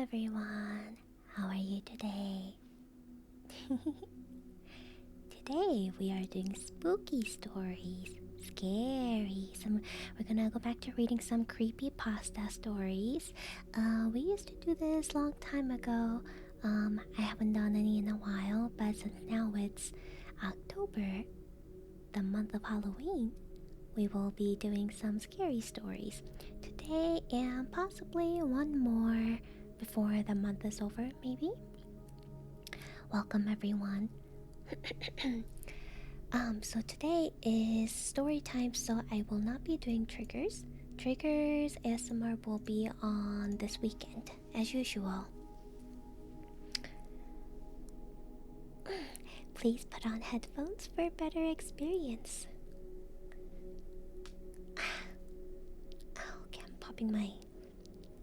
everyone. How are you today? Today we are doing spooky stories. Scary. We're gonna go back to reading some creepypasta stories. We used to do this long time ago. I haven't done any in a while, but since now it's October, the month of Halloween, we will be doing some scary stories today and possibly one more before the month is over, maybe. Welcome everyone. So today is story time, so I will not be doing triggers. Triggers ASMR will be on this weekend, as usual. Please put on headphones for a better experience. Okay, I'm popping my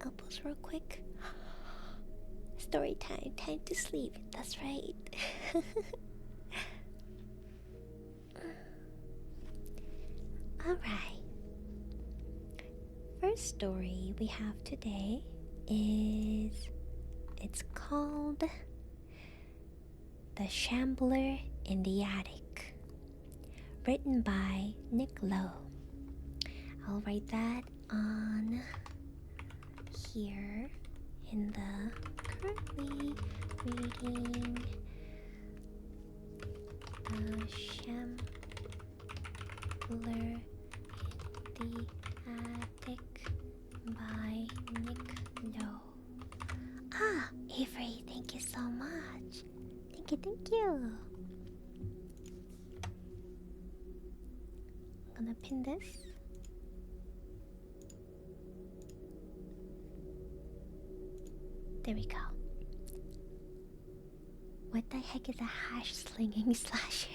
elbows real quick. Story time, time to sleep, that's right. Alright. First story we have today it's called The Shambler in the Attic, written by Nick Lowe. I'll write that on here in the currently reading The Shambler in the Attic by Nick Lowe. Ah, Avery, thank you so much. Thank you. I'm gonna pin this. There we go. What the heck is a hash slinging slasher?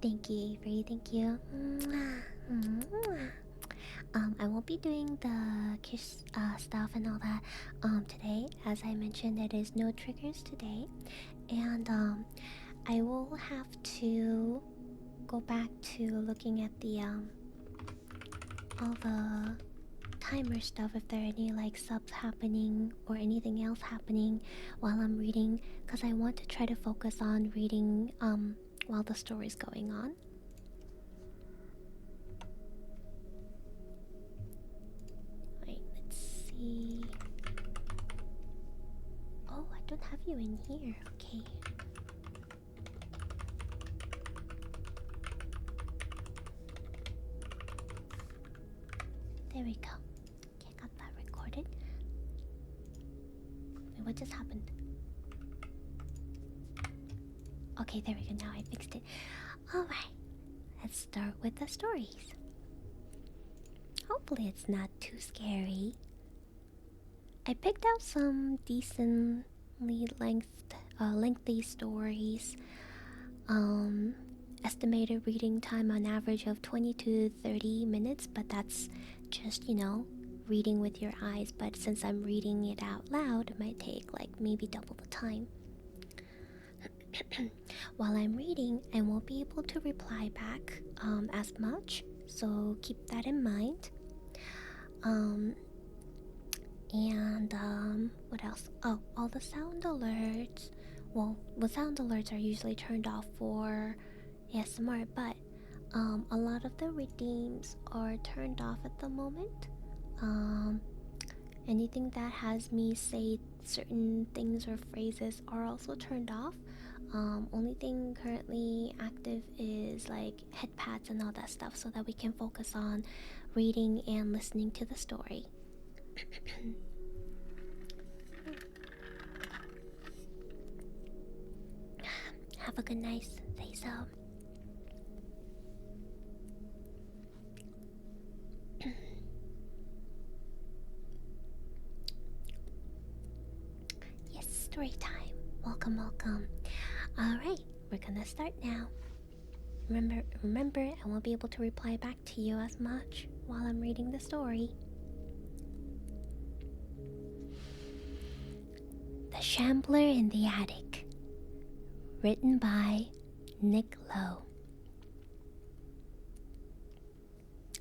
Thank you, Avery. Thank you. I won't be doing the kiss stuff and all that today. As I mentioned, there is no triggers today, and I will have to go back to looking at the all the timer stuff if there are any like subs happening or anything else happening while I'm reading, because I want to try to focus on reading while the story's going on. Wait, let's see. Oh, I don't have you in here. Okay. There we go. Okay, got that recorded. Wait, what just happened? Okay, there we go. Now I fixed it. Alright, let's start with the stories. Hopefully it's not too scary. I picked out some decently lengthy stories. Estimated reading time on average of 20 to 30 minutes, but that's just, you know, reading with your eyes. But since I'm reading it out loud, it might take like maybe double the time. While I'm reading, I won't be able to reply back as much, so keep that in mind. What else? Oh, all the sound alerts. Well, the sound alerts are usually turned off for ASMR, but a lot of the redeems are turned off at the moment. Anything that has me say certain things or phrases are also turned off. Only thing currently active is like head pads and all that stuff, so that we can focus on reading and listening to the story. Have a good night, say so. Yes, story time. Welcome, welcome. Alright, we're gonna start now. Remember, I won't be able to reply back to you as much while I'm reading the story. The Shambler in the Attic, written by Nick Lowe.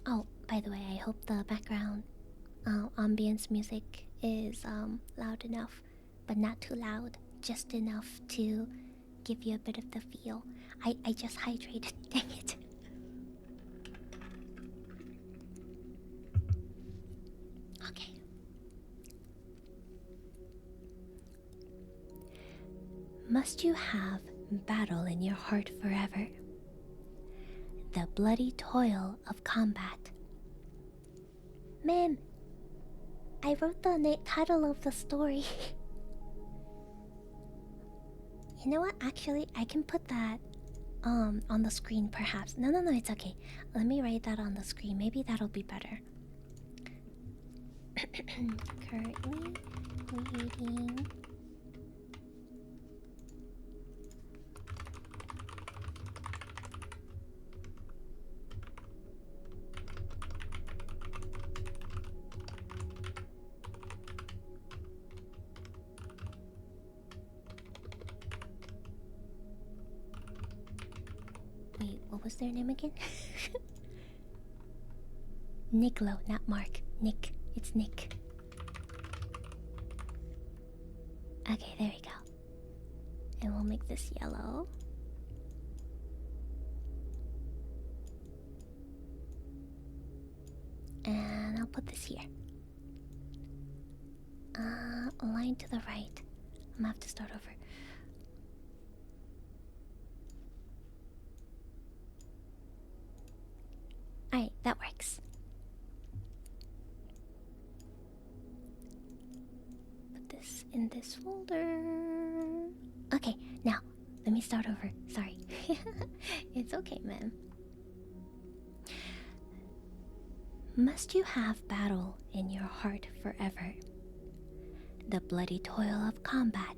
Oh, by the way, I hope the background ambience music is loud enough, but not too loud, just enough to give you a bit of the feel. I just hydrated, dang it. Okay. Must you have battle in your heart forever? The bloody toil of combat. Ma'am, I wrote the title of the story. You know what? Actually, I can put that on the screen perhaps. No, it's okay. Let me write that on the screen. Maybe that'll be better. Currently reading Wait, what was their name again? Niccolo, not Mark. Nick. It's Nick. Okay, there we go. And we'll make this yellow. And I'll put this here. Line to the right. I'm gonna have to start over. Alright, that works. Put this in this folder. Okay, now, let me start over. Sorry. It's okay, man. Must you have battle in your heart forever? The bloody toil of combat.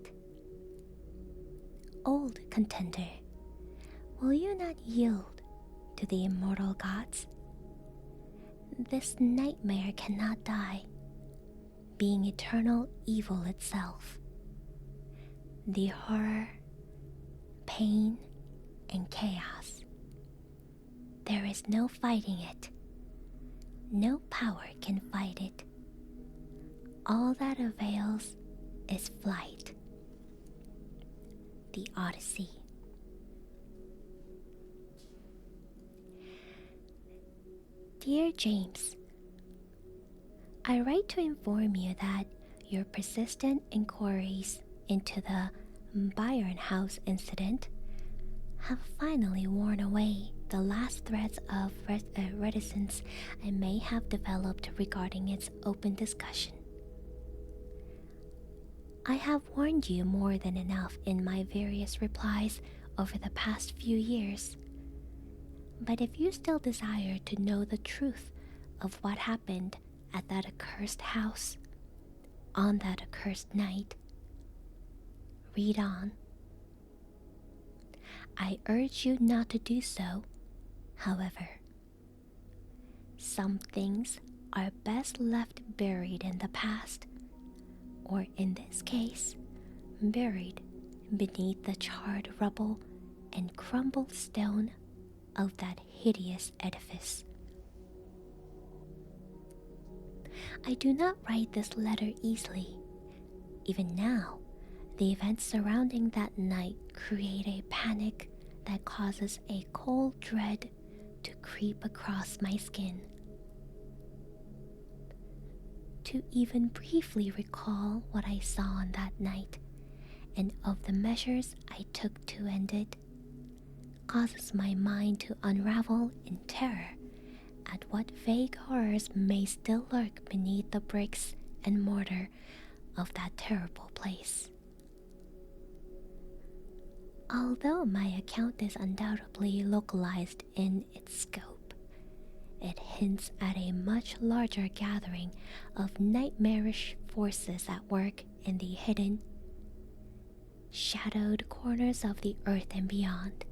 Old contender, will you not yield to the immortal gods? This nightmare cannot die, being eternal evil itself. The horror, pain, and chaos. There is no fighting it. No power can fight it. All that avails is flight. The Odyssey. Dear James, I write to inform you that your persistent inquiries into the Byron house incident have finally worn away the last threads of reticence I may have developed regarding its open discussion. I have warned you more than enough in my various replies over the past few years. But if you still desire to know the truth of what happened at that accursed house, on that accursed night, read on. I urge you not to do so, however. Some things are best left buried in the past, or in this case, buried beneath the charred rubble and crumbled stone of that hideous edifice. I do not write this letter easily. Even now, the events surrounding that night create a panic that causes a cold dread to creep across my skin. To even briefly recall what I saw on that night and of the measures I took to end it causes my mind to unravel in terror at what vague horrors may still lurk beneath the bricks and mortar of that terrible place. Although my account is undoubtedly localized in its scope, it hints at a much larger gathering of nightmarish forces at work in the hidden, shadowed corners of the earth and beyond.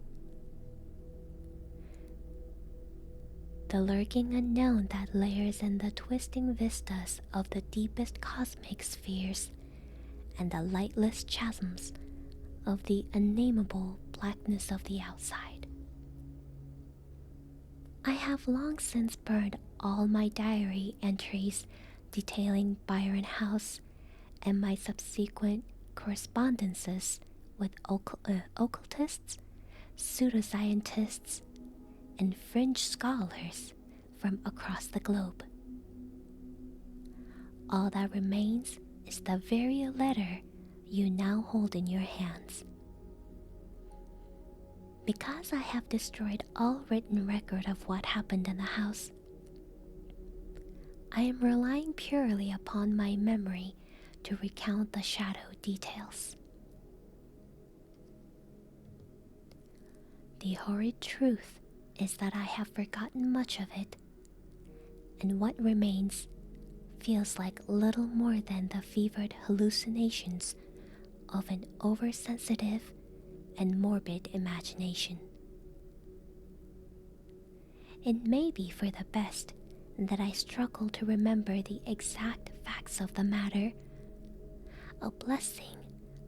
The lurking unknown that layers in the twisting vistas of the deepest cosmic spheres and the lightless chasms of the unnameable blackness of the outside. I have long since burned all my diary entries detailing Byron House and my subsequent correspondences with occultists, pseudoscientists, and fringe scholars from across the globe. All that remains is the very letter you now hold in your hands. Because I have destroyed all written record of what happened in the house, I am relying purely upon my memory to recount the shadow details. The horrid truth is that I have forgotten much of it, and what remains feels like little more than the fevered hallucinations of an oversensitive and morbid imagination. It may be for the best that I struggle to remember the exact facts of the matter, a blessing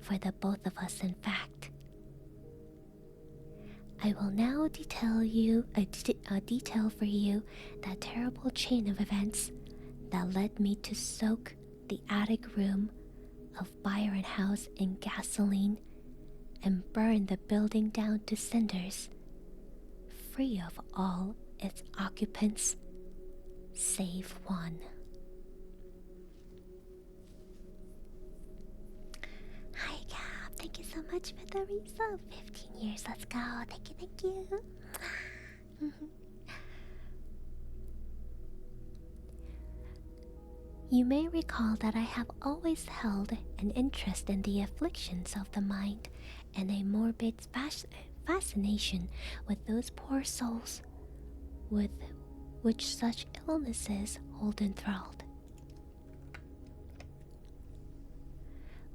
for the both of us, in fact. I will now detail for you that terrible chain of events that led me to soak the attic room of Byron House in gasoline and burn the building down to cinders, free of all its occupants, save one. Hi, Cap. Thank you so much for the resub. 15 years. Let's go. Thank you, thank you. You may recall that I have always held an interest in the afflictions of the mind and a morbid fascination with those poor souls with which such illnesses hold enthralled.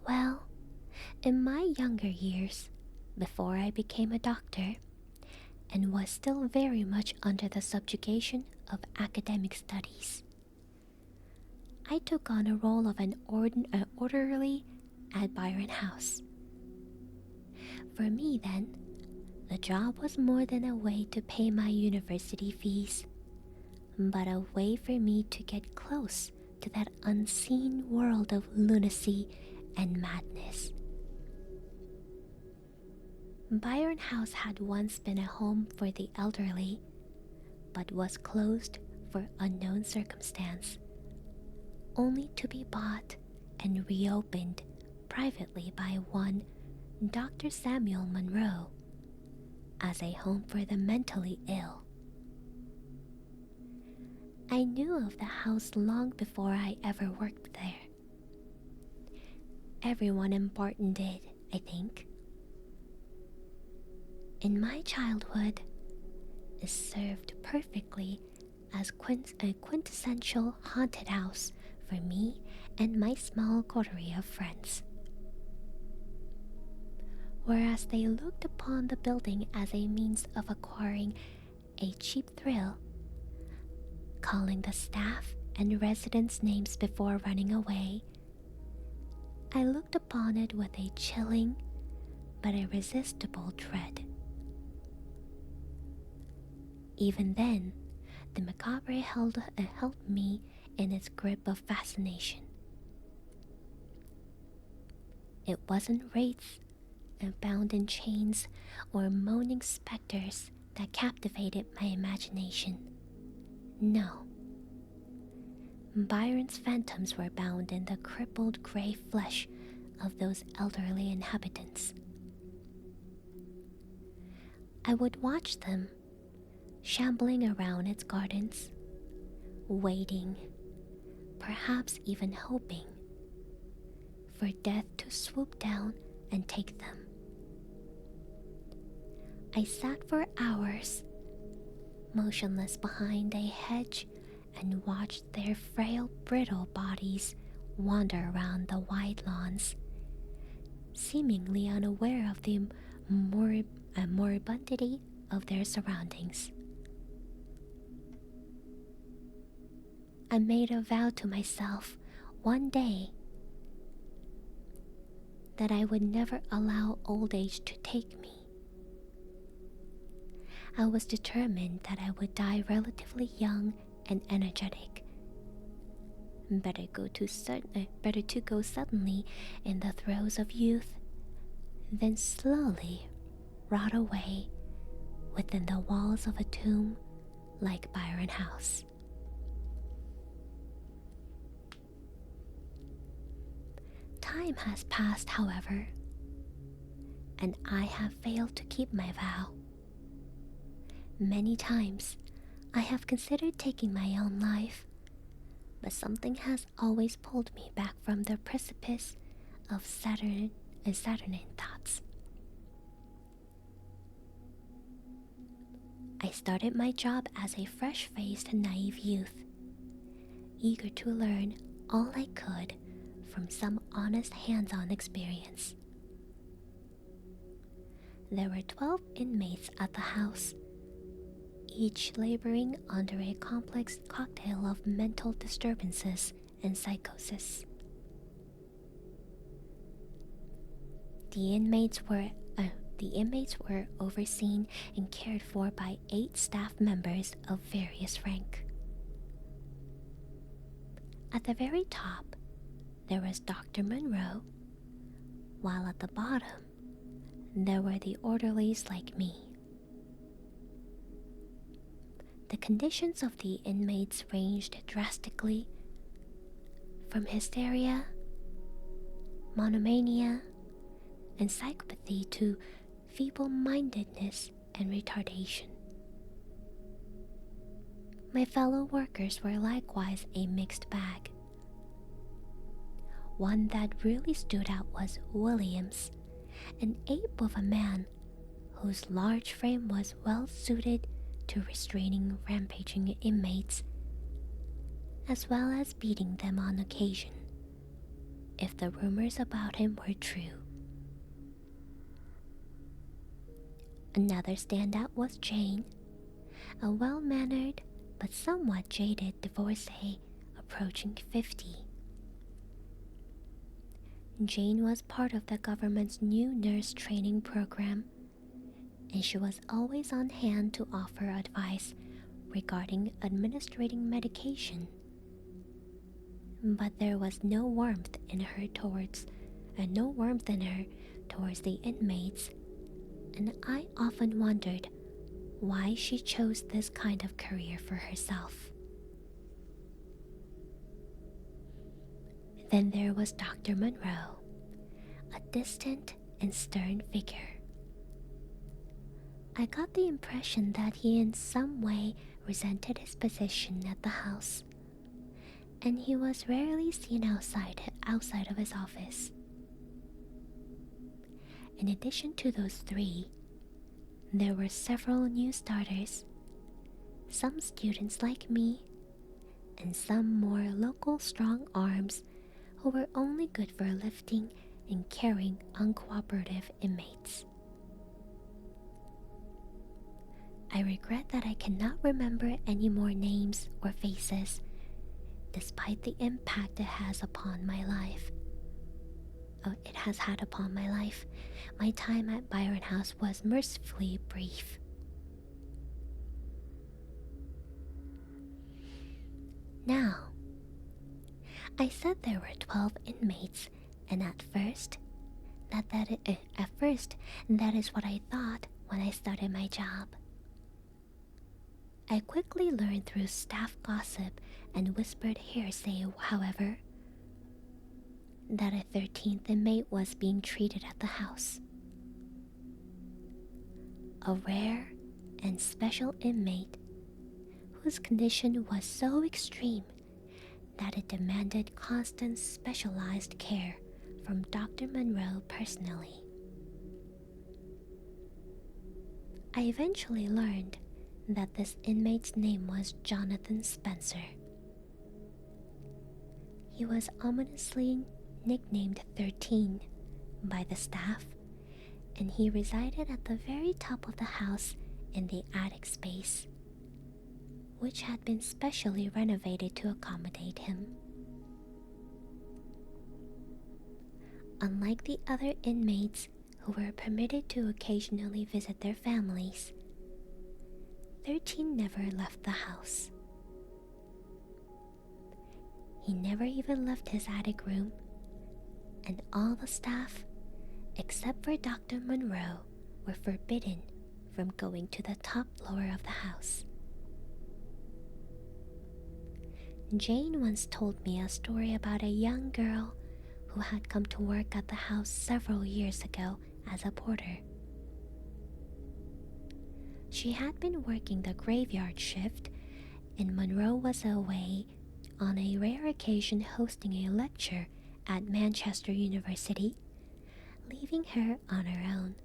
Well, in my younger years, before I became a doctor, and was still very much under the subjugation of academic studies, I took on a role of an orderly at Byron House. For me then, the job was more than a way to pay my university fees, but a way for me to get close to that unseen world of lunacy and madness. Byron House had once been a home for the elderly, but was closed for unknown circumstance, only to be bought and reopened privately by one Dr. Samuel Monroe as a home for the mentally ill. I knew of the house long before I ever worked there. Everyone in Barton did, I think. In my childhood, it served perfectly as a quintessential haunted house for me and my small coterie of friends. Whereas they looked upon the building as a means of acquiring a cheap thrill, calling the staff and residents' names before running away, I looked upon it with a chilling but irresistible dread. Even then, the macabre held me in its grip of fascination. It wasn't wraiths bound in chains or moaning specters that captivated my imagination. No. Byron's phantoms were bound in the crippled gray flesh of those elderly inhabitants. I would watch them, shambling around its gardens, waiting, perhaps even hoping, for death to swoop down and take them. I sat for hours, motionless behind a hedge, and watched their frail, brittle bodies wander around the wide lawns, seemingly unaware of the moribundity of their surroundings. I made a vow to myself one day that I would never allow old age to take me. I was determined that I would die relatively young and energetic, Better to go suddenly in the throes of youth than slowly rot away within the walls of a tomb like Byron House. Time has passed, however, and I have failed to keep my vow. Many times I have considered taking my own life, but something has always pulled me back from the precipice of Saturnine thoughts. I started my job as a fresh-faced, naive youth, eager to learn all I could from some honest hands-on experience. There were 12 inmates at the house, each laboring under a complex cocktail of mental disturbances and psychosis. The inmates were overseen and cared for by 8 staff members of various rank. At the very top, there was Dr. Monroe, while at the bottom, there were the orderlies like me. The conditions of the inmates ranged drastically from hysteria, monomania, and psychopathy to feeble-mindedness and retardation. My fellow workers were likewise a mixed bag. One that really stood out was Williams, an ape of a man whose large frame was well suited to restraining rampaging inmates, as well as beating them on occasion, if the rumors about him were true. Another standout was Jane, a well-mannered but somewhat jaded divorcee approaching 50. Jane was part of the government's new nurse training program, and she was always on hand to offer advice regarding administering medication. But there was no warmth in her towards the inmates, and I often wondered why she chose this kind of career for herself. Then there was Dr. Monroe, a distant and stern figure. I got the impression that he in some way resented his position at the house, and he was rarely seen outside of his office. In addition to those 3, there were several new starters, some students like me, and some more local strong arms who were only good for lifting and carrying uncooperative inmates. I regret that I cannot remember any more names or faces, despite the impact it has had upon my life. My time at Byron House was mercifully brief. Now, I said there were 12 inmates, and at first, that is what I thought when I started my job. I quickly learned through staff gossip and whispered hearsay, however, that a 13th inmate was being treated at the house. A rare and special inmate whose condition was so extreme that it demanded constant specialized care from Dr. Monroe personally. I eventually learned that this inmate's name was Jonathan Spencer. He was ominously nicknamed 13 by the staff, and he resided at the very top of the house in the attic space, which had been specially renovated to accommodate him. Unlike the other inmates who were permitted to occasionally visit their families, 13 never left the house. He never even left his attic room, and all the staff, except for Dr. Monroe, were forbidden from going to the top floor of the house. Jane once told me a story about a young girl who had come to work at the house several years ago as a porter. She had been working the graveyard shift, and Monroe was away on a rare occasion hosting a lecture at Manchester University, leaving her on her own.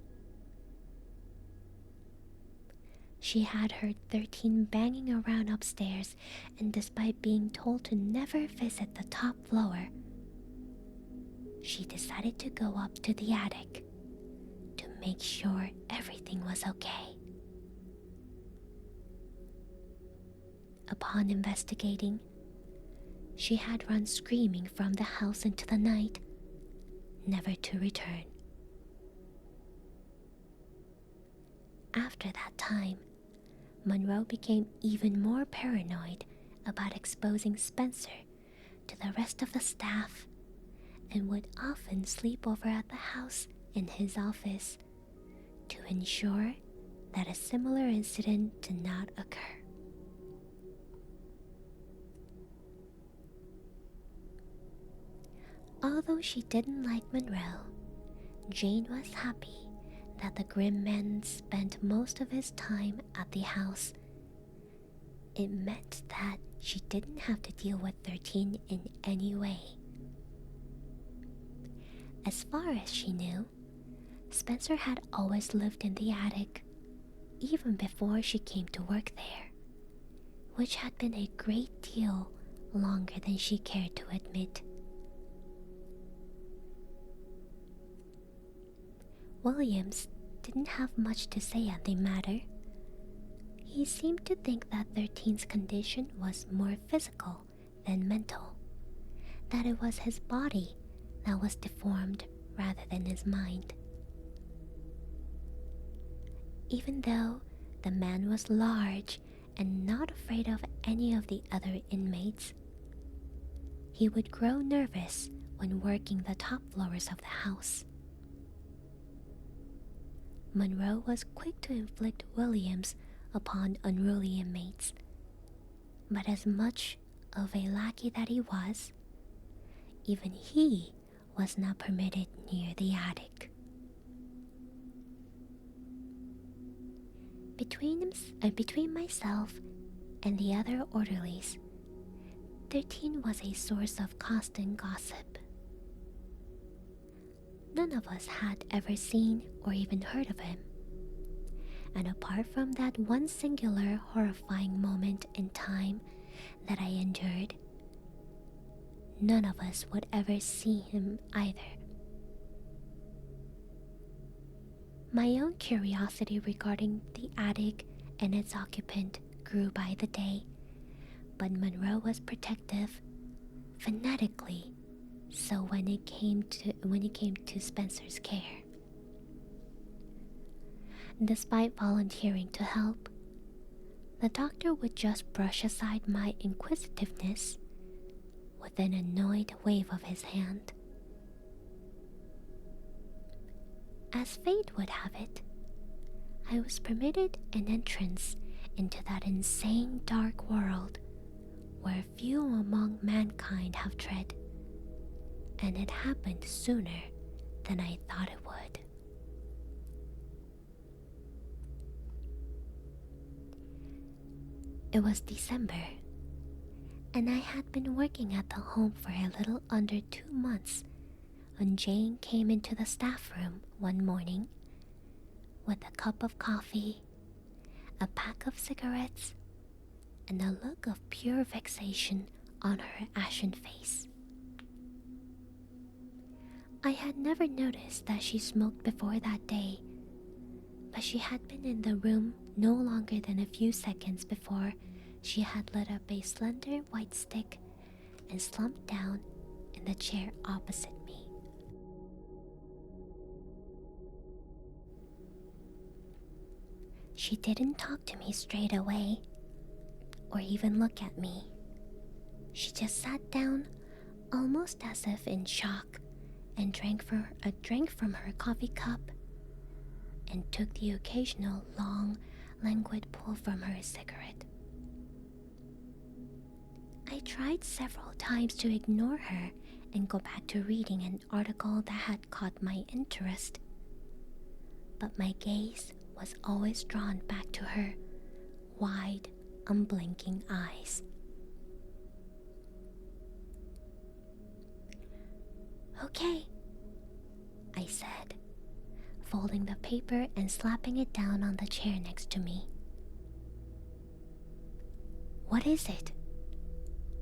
She had heard 13 banging around upstairs, and despite being told to never visit the top floor, she decided to go up to the attic to make sure everything was okay. Upon investigating, she had run screaming from the house into the night, never to return. After that time, Monroe became even more paranoid about exposing Spencer to the rest of the staff and would often sleep over at the house in his office to ensure that a similar incident did not occur. Although she didn't like Monroe, Jane was happy that the grim man spent most of his time at the house. It meant that she didn't have to deal with 13 in any way. As far as she knew, Spencer had always lived in the attic, even before she came to work there, which had been a great deal longer than she cared to admit. Williams didn't have much to say on the matter. He seemed to think that 13's condition was more physical than mental, that it was his body that was deformed rather than his mind. Even though the man was large and not afraid of any of the other inmates, he would grow nervous when working the top floors of the house. Monroe was quick to inflict Williams upon unruly inmates, but as much of a lackey that he was, even he was not permitted near the attic. Between myself and the other orderlies, 13 was a source of constant gossip. None of us had ever seen or even heard of him, and apart from that one singular horrifying moment in time that I endured, none of us would ever see him either. My own curiosity regarding the attic and its occupant grew by the day, but Monroe was protective, fanatically so when it came to Spencer's care. Despite volunteering to help, the doctor would just brush aside my inquisitiveness with an annoyed wave of his hand. As fate would have it, I was permitted an entrance into that insane dark world where few among mankind have tread, and it happened sooner than I thought it would. It was December, and I had been working at the home for a little under 2 months when Jane came into the staff room one morning with a cup of coffee, a pack of cigarettes, and a look of pure vexation on her ashen face. I had never noticed that she smoked before that day, but she had been in the room no longer than a few seconds before she had lit up a slender white stick and slumped down in the chair opposite me. She didn't talk to me straight away, or even look at me. She just sat down, almost as if in shock, and drank from her coffee cup and took the occasional long, languid pull from her cigarette. I tried several times to ignore her and go back to reading an article that had caught my interest, but my gaze was always drawn back to her wide, unblinking eyes. "Okay," I said, folding the paper and slapping it down on the chair next to me. "What is it?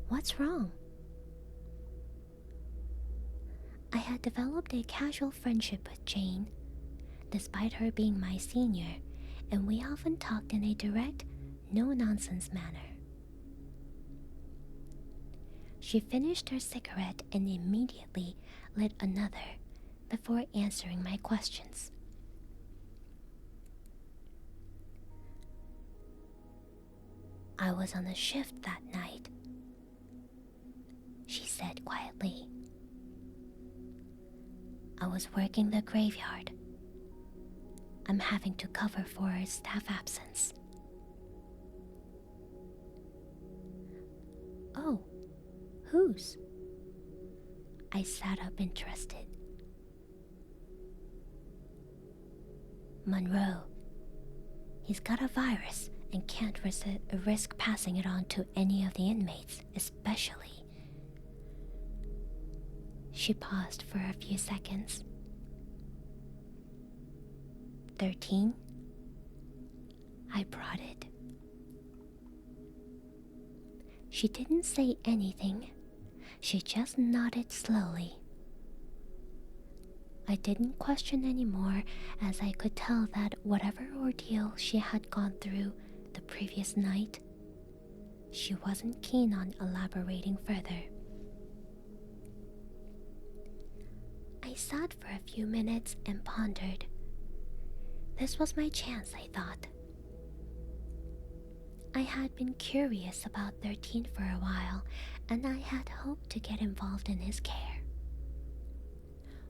What's wrong?" I had developed a casual friendship with Jane, despite her being my senior, and we often talked in a direct, no-nonsense manner. She finished her cigarette and immediately lit another before answering my questions. "I was on a shift that night," she said quietly. "I was working the graveyard. I'm having to cover for a staff absence." "Oh, whose?" I sat up interested. "Monroe. He's got a virus and can't risk passing it on to any of the inmates, especially..." She paused for a few seconds. 13? I prodded. She didn't say anything. She just nodded slowly. I didn't question anymore, as I could tell that whatever ordeal she had gone through the previous night, she wasn't keen on elaborating further. I sat for a few minutes and pondered. This was my chance, I thought. I had been curious about 13 for a while, and I had hoped to get involved in his care.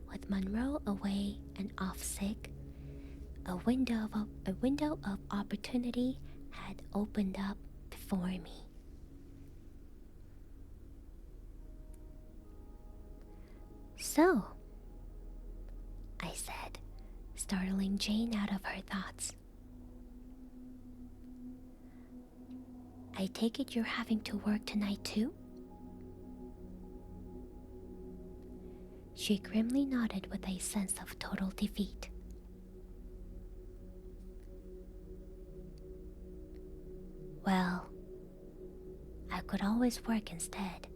With Monroe away and off sick, a window of opportunity had opened up before me. "So," I said, startling Jane out of her thoughts, "I take it you're having to work tonight too?" She grimly nodded with a sense of total defeat. "Well, I could always work instead.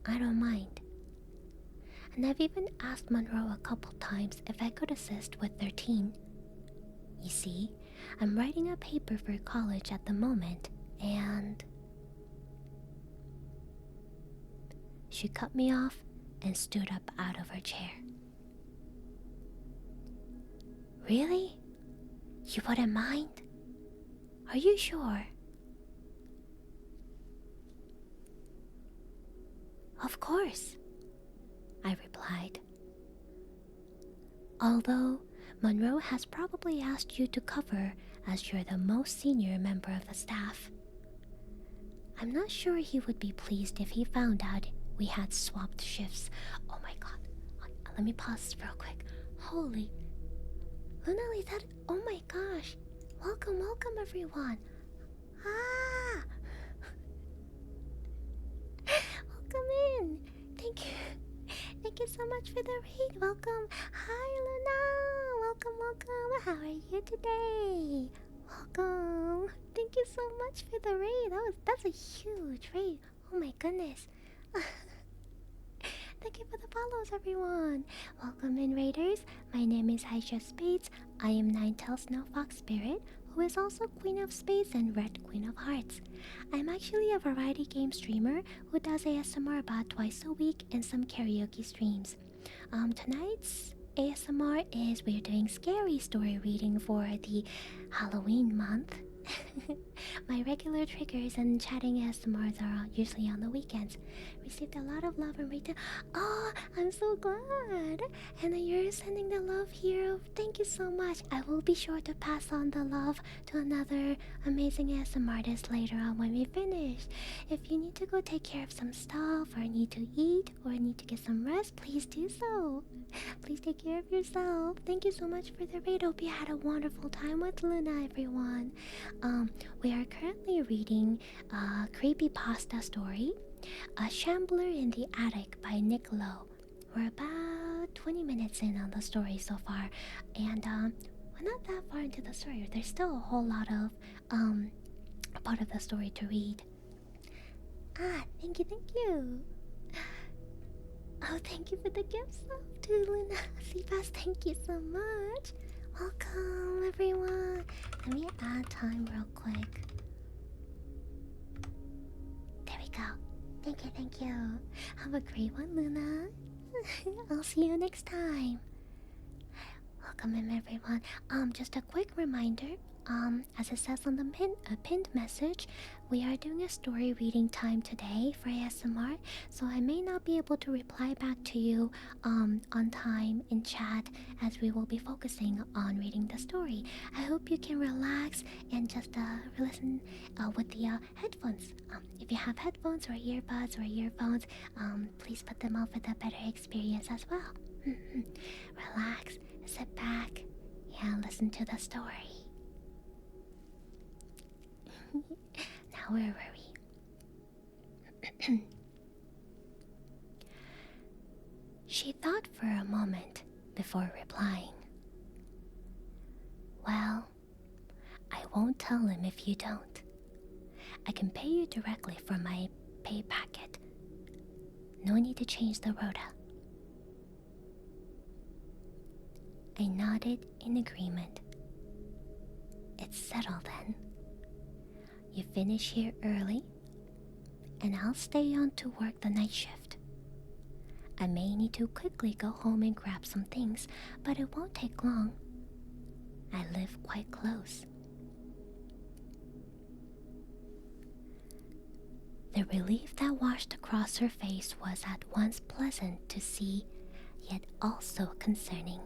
I don't mind. And I've even asked Monroe a couple times if I could assist with 13. You see, I'm writing a paper for college at the moment, and..." She cut me off and stood up out of her chair. "Really? You wouldn't mind? Are you sure?" "Of course," I replied. "Although Monroe has probably asked you to cover as you're the most senior member of the staff. I'm not sure he would be pleased if he found out we had swapped shifts." Oh my god. Let me pause real quick. Holy. Lunali, that... Oh my gosh. Welcome, welcome everyone. Ah! Welcome in. Thank you. Thank you so much for the raid. Welcome. Hi, Luna. Welcome, welcome. How are you today? Welcome. Thank you so much for the raid. That's a huge raid. Oh my goodness. Thank you for the follows, everyone. Welcome in, raiders. My name is Aisha Spades. I am Ninetale Snow Fox Spirit, who is also Queen of Spades and Red Queen of Hearts. I'm actually a variety game streamer who does ASMR about twice a week and some karaoke streams. Tonight's ASMR is we're doing scary story reading for the Halloween month, My regular triggers and chatting ASMRs are usually on the weekends. Received a lot of love and rate. Oh, I'm so glad. And you're sending the love here. Thank you so much. I will be sure to pass on the love to another amazing ASMR artist later on when we finish. If you need to go take care of some stuff, or need to eat, or need to get some rest, please do so. Please take care of yourself. Thank you so much for the raid. Hope you had a wonderful time with Luna, everyone. We are currently reading a Creepypasta story, A Shambler in the Attic by Nick Lowe. We're about 20 minutes in on the story so far, and we're not that far into the story. There's still a whole lot of a part of the story to read. Thank you, thank you. Oh, thank you for the gifts to Luna. Seabass, thank you so much. Welcome, everyone. Let me add time real quick. There we go. Thank you, thank you. Have a great one, Luna. I'll see you next time. Welcome in, everyone. Just a quick reminder. As it says on the pinned message, we are doing a story reading time today for ASMR, so I may not be able to reply back to you on time in chat, as we will be focusing on reading the story. I hope you can relax and just listen with the headphones. If you have headphones or earbuds or earphones, please put them on for the better experience as well. Relax, sit back, and listen to the story. Now where were we? She thought for a moment before replying. Well, I won't tell him if you don't. I can pay you directly from my pay packet. No need to change the rota. I nodded in agreement. It's settled then. You finish here early, and I'll stay on to work the night shift. I may need to quickly go home and grab some things, but it won't take long. I live quite close. The relief that washed across her face was at once pleasant to see, yet also concerning,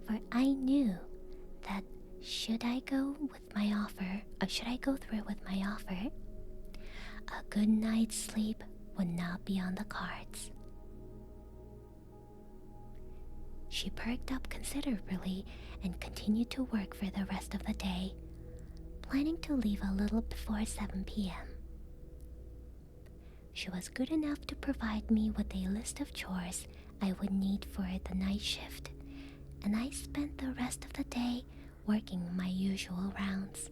for I knew that should I go through with my offer, a good night's sleep would not be on the cards. She perked up considerably and continued to work for the rest of the day, planning to leave a little before 7 p.m. She was good enough to provide me with a list of chores I would need for the night shift, and I spent the rest of the day working my usual rounds.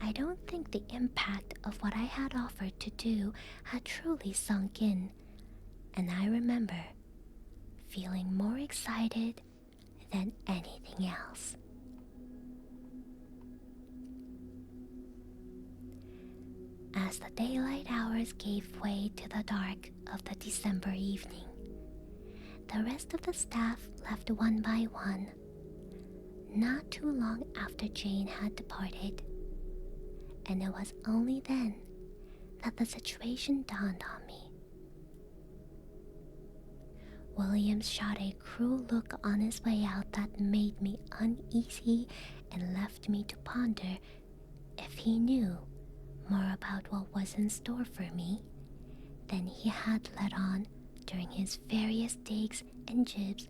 I don't think the impact of what I had offered to do had truly sunk in, and I remember feeling more excited than anything else. As the daylight hours gave way to the dark of the December evening, the rest of the staff left one by one, not too long after Jane had departed, and it was only then that the situation dawned on me. Williams shot a cruel look on his way out that made me uneasy and left me to ponder if he knew more about what was in store for me than he had let on during his various digs and jibs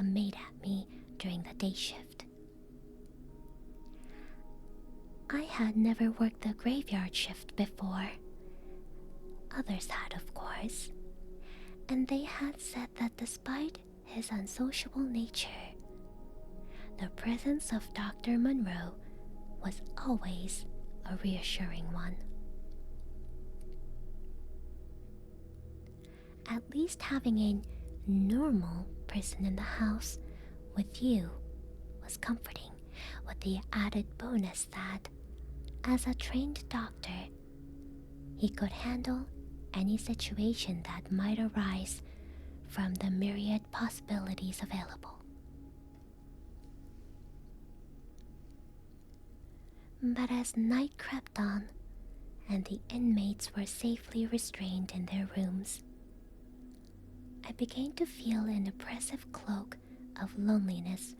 made at me during the day shift. I had never worked the graveyard shift before. Others had, of course, and they had said that despite his unsociable nature, the presence of Dr. Monroe was always a reassuring one. At least having a normal person in the house with you was comforting, with the added bonus that, as a trained doctor, he could handle any situation that might arise from the myriad possibilities available. But as night crept on, and the inmates were safely restrained in their rooms, I began to feel an oppressive cloak of loneliness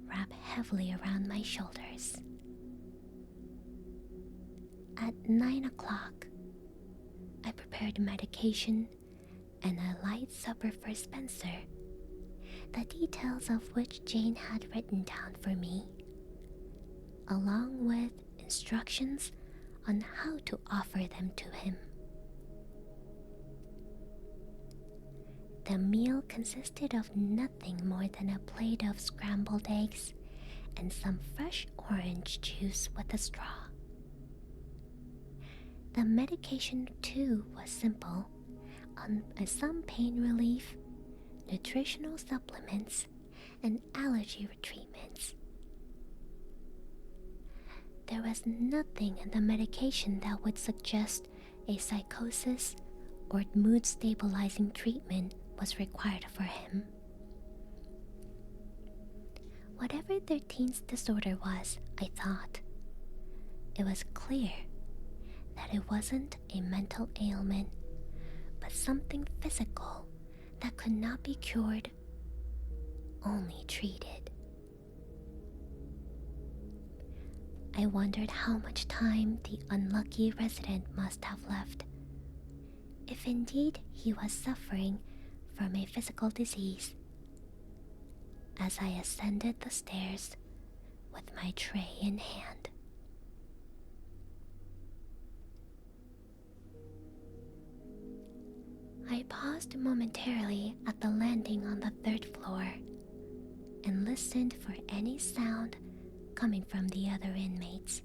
wrap heavily around my shoulders. At 9 o'clock, I prepared medication and a light supper for Spencer, the details of which Jane had written down for me, along with instructions on how to offer them to him. The meal consisted of nothing more than a plate of scrambled eggs and some fresh orange juice with a straw. The medication, too, was simple, on some pain relief, nutritional supplements, and allergy treatments. There was nothing in the medication that would suggest a psychosis or mood-stabilizing treatment was required for him. Whatever 13's disorder was, I thought, it was clear that it wasn't a mental ailment, but something physical that could not be cured, only treated. I wondered how much time the unlucky resident must have left, if indeed he was suffering from a physical disease, as I ascended the stairs with my tray in hand. I paused momentarily at the landing on the 3rd floor and listened for any sound coming from the other inmates.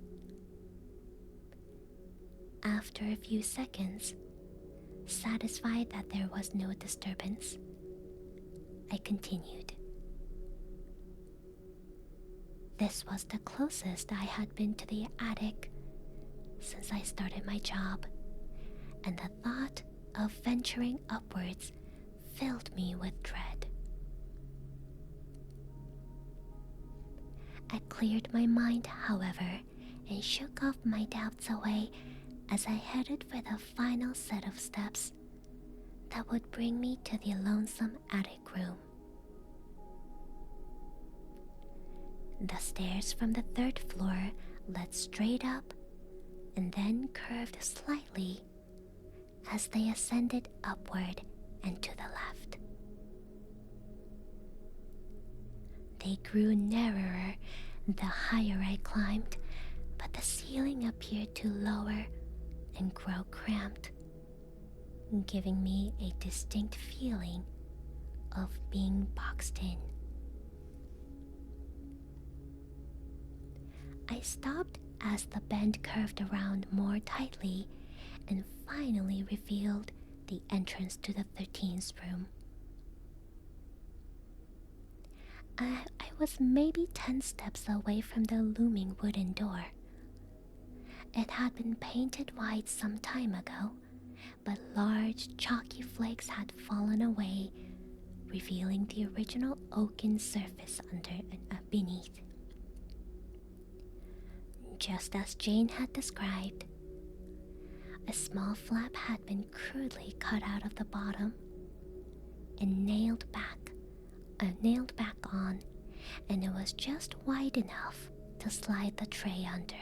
After a few seconds, satisfied that there was no disturbance, I continued. This was the closest I had been to the attic since I started my job, and the thought of venturing upwards filled me with dread. I cleared my mind, however, and shook off my doubts away as I headed for the final set of steps that would bring me to the lonesome attic room. The stairs from the 3rd floor led straight up and then curved slightly as they ascended upward and to the left. They grew narrower the higher I climbed, but the ceiling appeared to lower and grow cramped, giving me a distinct feeling of being boxed in. I stopped as the bend curved around more tightly and finally revealed the entrance to the 13th room. I was maybe 10 steps away from the looming wooden door. It had been painted white some time ago, but large chalky flakes had fallen away, revealing the original oaken surface under and beneath. Just as Jane had described, a small flap had been crudely cut out of the bottom and nailed back on, and it was just wide enough to slide the tray under.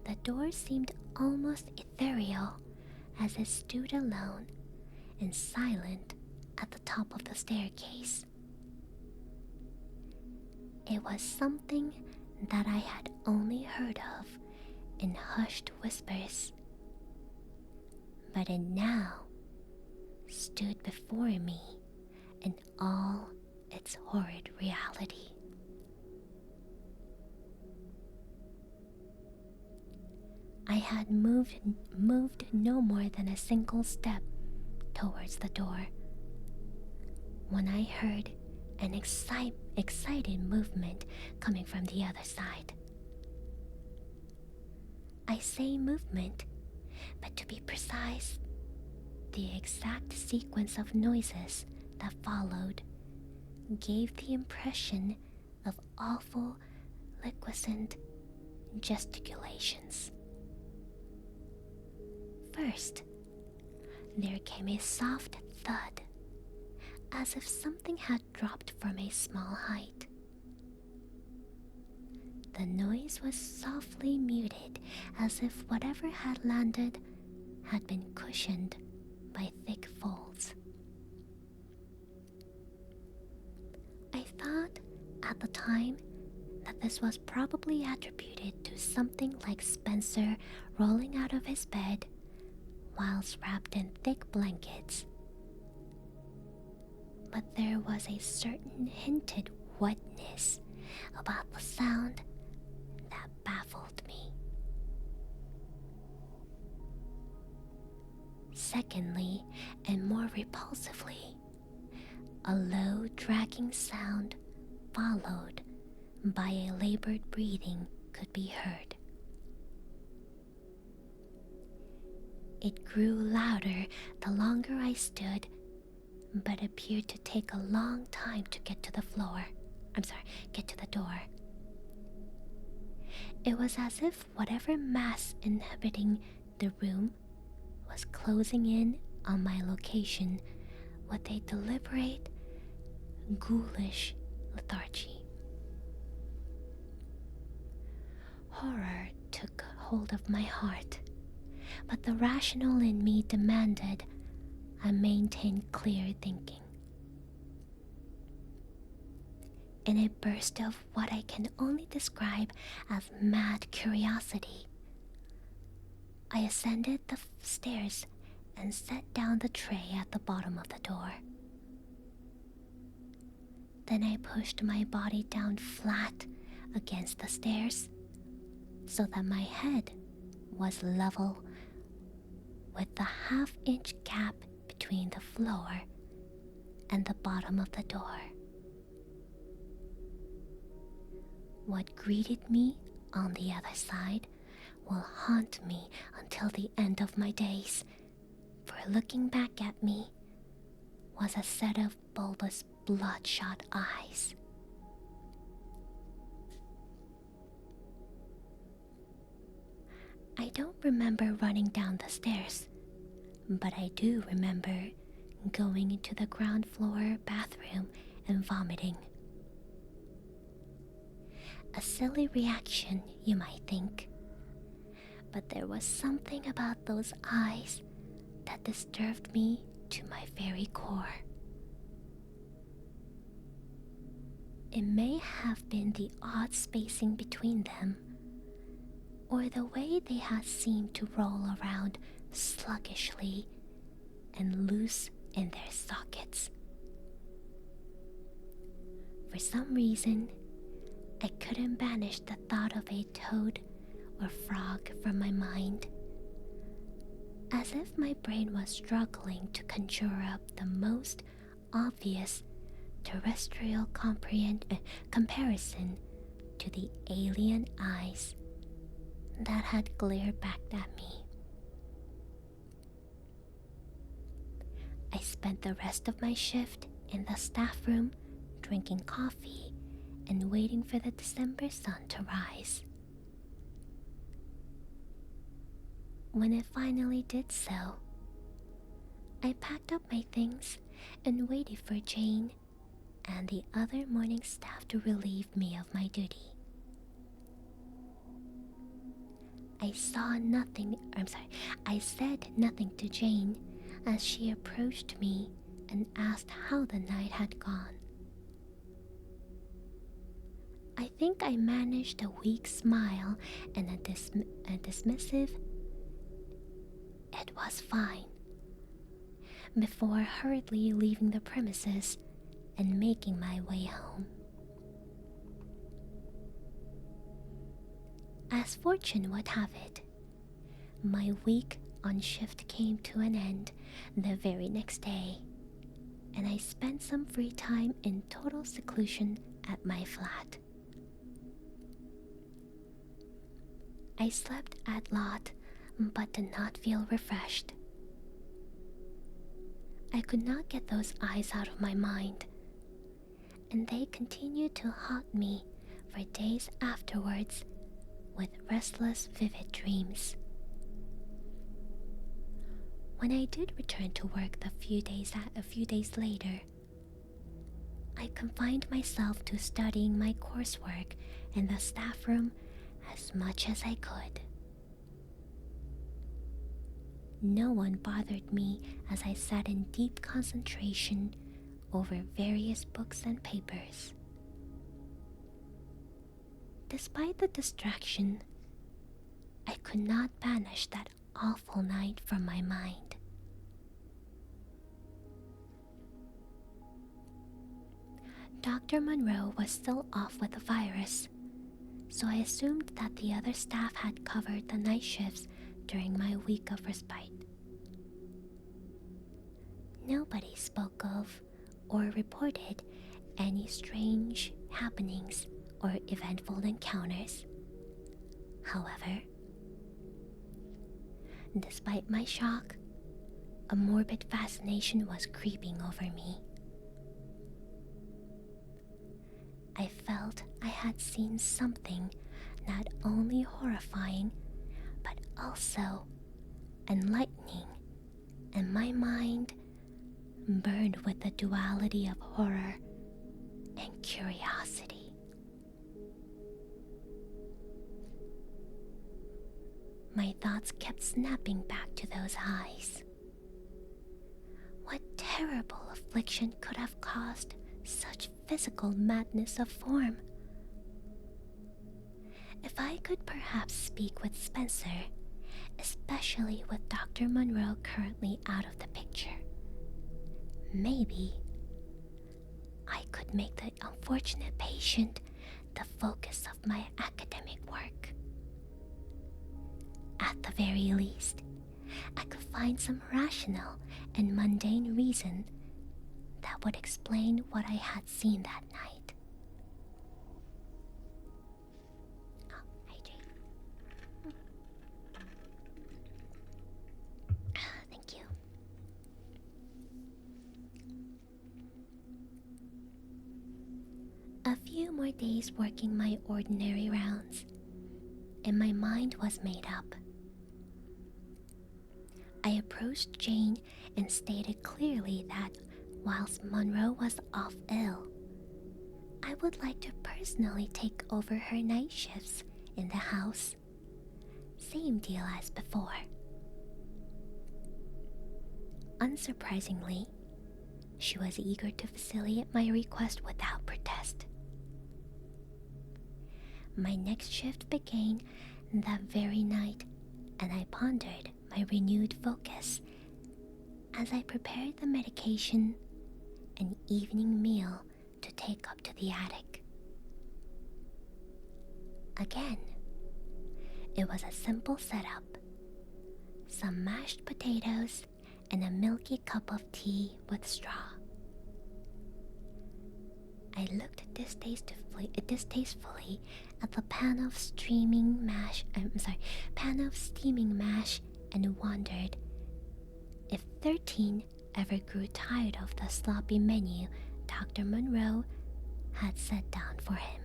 The door seemed almost ethereal as it stood alone and silent at the top of the staircase. It was something that I had only heard of in hushed whispers, but it now stood before me in all its horrid reality. I had moved no more than a single step towards the door when I heard an excited movement coming from the other side. I say movement, but to be precise, the exact sequence of noises that followed gave the impression of awful, liquescent gesticulations. First, there came a soft thud, as if something had dropped from a small height. The noise was softly muted, as if whatever had landed had been cushioned by thick folds. I thought at the time that this was probably attributed to something like Spencer rolling out of his bed whilst wrapped in thick blankets. But there was a certain hinted wetness about the sound that baffled me. Secondly, and more repulsively, a low dragging sound followed by a labored breathing could be heard. It grew louder the longer I stood, but appeared to take a long time to get to the door. It was as if whatever mass inhabiting the room was closing in on my location with a deliberate, ghoulish lethargy. Horror took hold of my heart, but the rational in me demanded I maintain clear thinking. In a burst of what I can only describe as mad curiosity, I ascended the stairs and set down the tray at the bottom of the door. Then I pushed my body down flat against the stairs so that my head was level with the half-inch gap between the floor and the bottom of the door. What greeted me on the other side will haunt me until the end of my days, for looking back at me was a set of bulbous, bloodshot eyes. I don't remember running down the stairs, but I do remember going into the ground floor bathroom and vomiting. A silly reaction, you might think, but there was something about those eyes that disturbed me to my very core. It may have been the odd spacing between them, or the way they had seemed to roll around sluggishly and loose in their sockets. For some reason, I couldn't banish the thought of a toad or frog from my mind, as if my brain was struggling to conjure up the most obvious terrestrial comparison to the alien eyes that had glared back at me. I spent the rest of my shift in the staff room drinking coffee and waiting for the December sun to rise. When it finally did so, I packed up my things and waited for Jane and the other morning staff to relieve me of my duty. I said nothing to Jane as she approached me and asked how the night had gone. I think I managed a weak smile and a dismissive "it was fine" before hurriedly leaving the premises and making my way home. As fortune would have it, my week on shift came to an end the very next day, and I spent some free time in total seclusion at my flat. I slept a lot, but did not feel refreshed. I could not get those eyes out of my mind, and they continued to haunt me for days afterwards with restless, vivid dreams. When I did return to work a few days later, I confined myself to studying my coursework in the staff room as much as I could. No one bothered me as I sat in deep concentration over various books and papers. Despite the distraction, I could not banish that awful night from my mind. Dr. Monroe was still off with the virus, so I assumed that the other staff had covered the night shifts during my week of respite. Nobody spoke of or reported any strange happenings or eventful encounters. However, despite my shock, a morbid fascination was creeping over me. I felt I had seen something not only horrifying, but also enlightening, and my mind burned with the duality of horror and curiosity. My thoughts kept snapping back to those eyes. What terrible affliction could have caused such physical madness of form? If I could perhaps speak with Spencer, especially with Dr. Monroe currently out of the picture, maybe I could make the unfortunate patient the focus of my academic work. At the very least, I could find some rational and mundane reason that would explain what I had seen that night. Oh, hi Jane. Thank you. A few more days working my ordinary rounds, and my mind was made up. I approached Jane and stated clearly that whilst Monroe was off ill, I would like to personally take over her night shifts in the house. Same deal as before. Unsurprisingly, she was eager to facilitate my request without protest. My next shift began that very night, and I pondered my renewed focus as I prepared the medication and evening meal to take up to the attic. Again, it was a simple setup: some mashed potatoes and a milky cup of tea with straw. I looked distastefully at the pan of steaming mash and wondered if 13 ever grew tired of the sloppy menu Dr. Monroe had set down for him.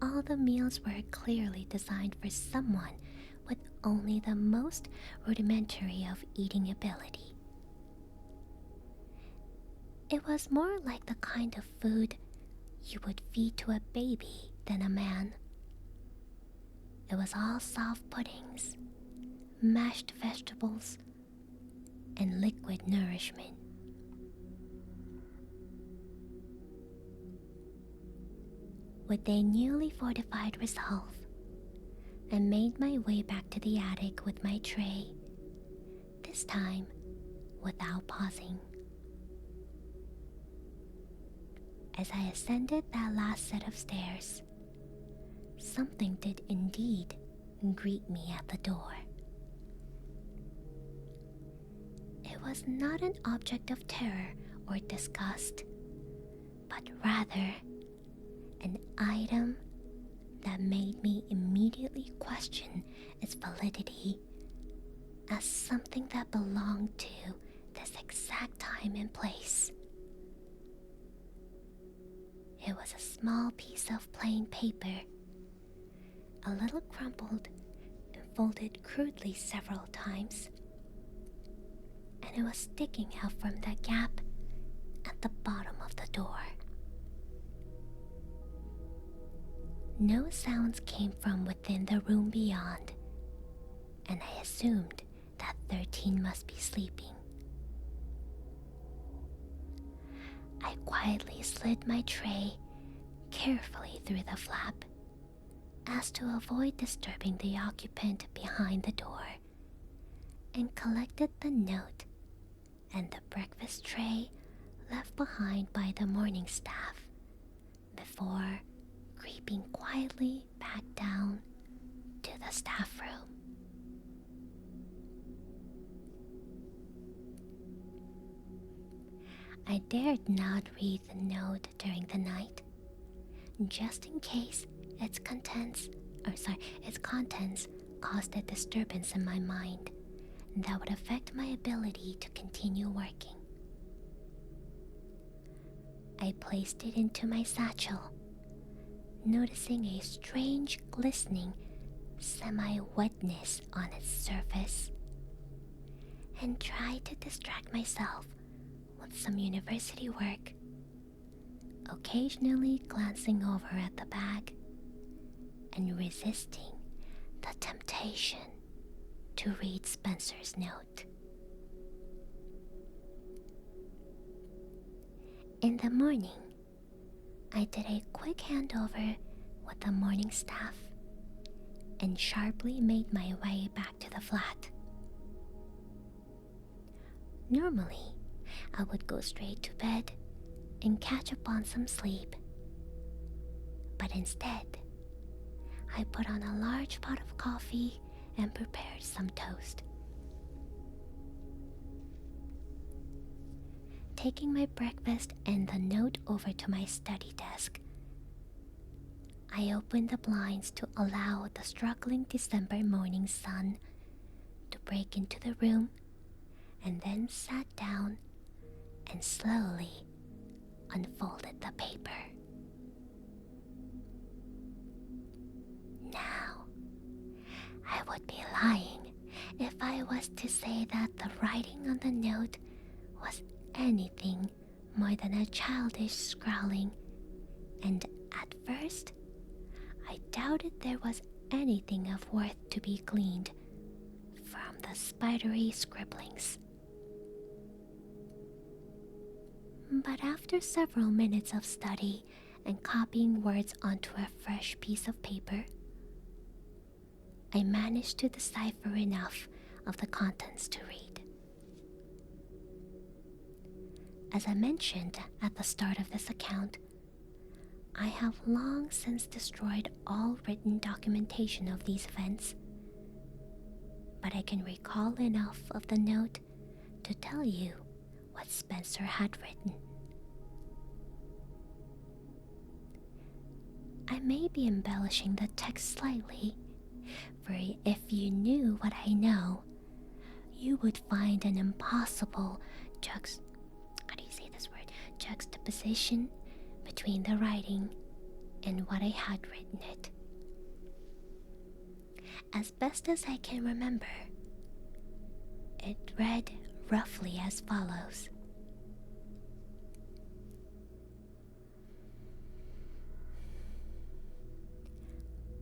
All the meals were clearly designed for someone with only the most rudimentary of eating ability. It was more like the kind of food you would feed to a baby than a man. It was all soft puddings, mashed vegetables, and liquid nourishment. With a newly fortified resolve, I made my way back to the attic with my tray, this time without pausing. As I ascended that last set of stairs, something did indeed greet me at the door. It was not an object of terror or disgust, but rather an item that made me immediately question its validity as something that belonged to this exact time and place. It was a small piece of plain paper, a little crumpled and folded crudely several times, and it was sticking out from the gap at the bottom of the door. No sounds came from within the room beyond, and I assumed that 13 must be sleeping. I quietly slid my tray carefully through the flap as to avoid disturbing the occupant behind the door, and collected the note and the breakfast tray left behind by the morning staff before creeping quietly back down to the staff room. I dared not read the note during the night, just in case its contents caused a disturbance in my mind that would affect my ability to continue working. I placed it into my satchel, noticing a strange glistening semi-wetness on its surface, and tried to distract myself with some university work, occasionally glancing over at the bag and resisting the temptation to read Spencer's note. In the morning, I did a quick handover with the morning staff and sharply made my way back to the flat. Normally, I would go straight to bed and catch up on some sleep, but instead, I put on a large pot of coffee and prepared some toast. Taking my breakfast and the note over to my study desk, I opened the blinds to allow the struggling December morning sun to break into the room, and then sat down and slowly unfolded the paper. Now, I would be lying if I was to say that the writing on the note was anything more than a childish scrawling, and at first, I doubted there was anything of worth to be gleaned from the spidery scribblings. But after several minutes of study and copying words onto a fresh piece of paper, I managed to decipher enough of the contents to read. As I mentioned at the start of this account, I have long since destroyed all written documentation of these events, but I can recall enough of the note to tell you what Spencer had written. I may be embellishing the text slightly, for if you knew what I know, you would find an impossible juxtaposition between the writing and what I had written it. As best as I can remember, it read roughly as follows.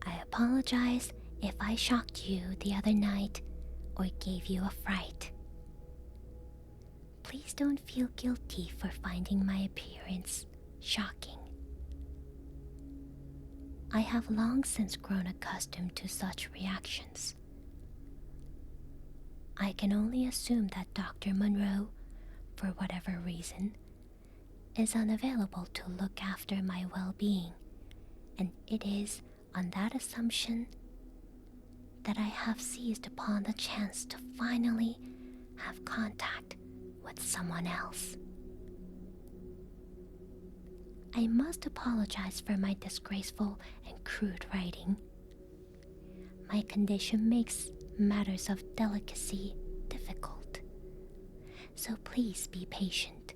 I apologize if I shocked you the other night or gave you a fright. Please don't feel guilty for finding my appearance shocking. I have long since grown accustomed to such reactions. I can only assume that Dr. Monroe, for whatever reason, is unavailable to look after my well-being, and it is on that assumption that I have seized upon the chance to finally have contact with someone else. I must apologize for my disgraceful and crude writing. My condition makes matters of delicacy difficult, so please be patient.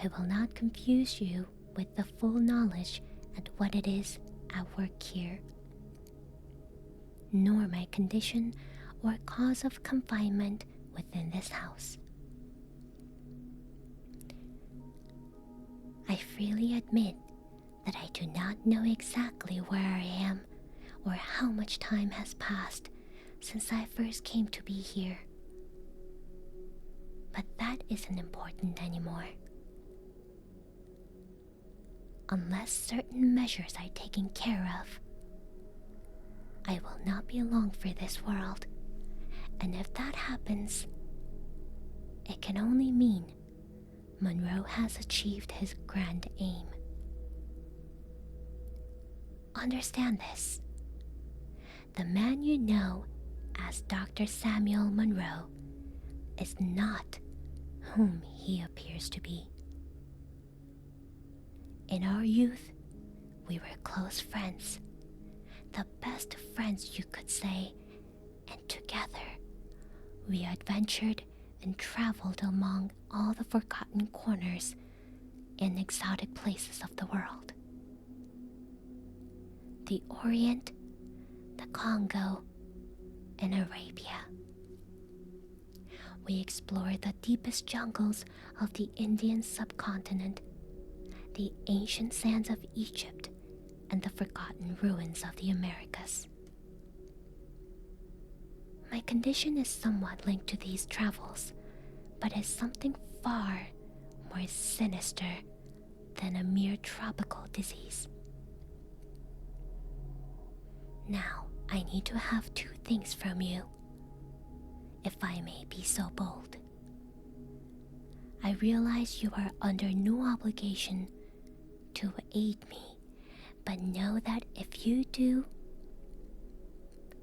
I will not confuse you with the full knowledge at what it is at work here, nor my condition or cause of confinement within this house. I freely admit that I do not know exactly where I am or how much time has passed since I first came to be here. But that isn't important anymore. Unless certain measures are taken care of, I will not be long for this world, and if that happens, it can only mean Monroe has achieved his grand aim. Understand this. The man you know as Dr. Samuel Monroe is not whom he appears to be. In our youth, we were close friends, the best friends you could say, and together we adventured and traveled among all the forgotten corners and exotic places of the world. The Orient, the Congo, and Arabia. We explored the deepest jungles of the Indian subcontinent, the ancient sands of Egypt, and the forgotten ruins of the Americas. My condition is somewhat linked to these travels, but is something far more sinister than a mere tropical disease. Now, I need to have two things from you, if I may be so bold. I realize you are under no obligation to aid me, but know that if you do,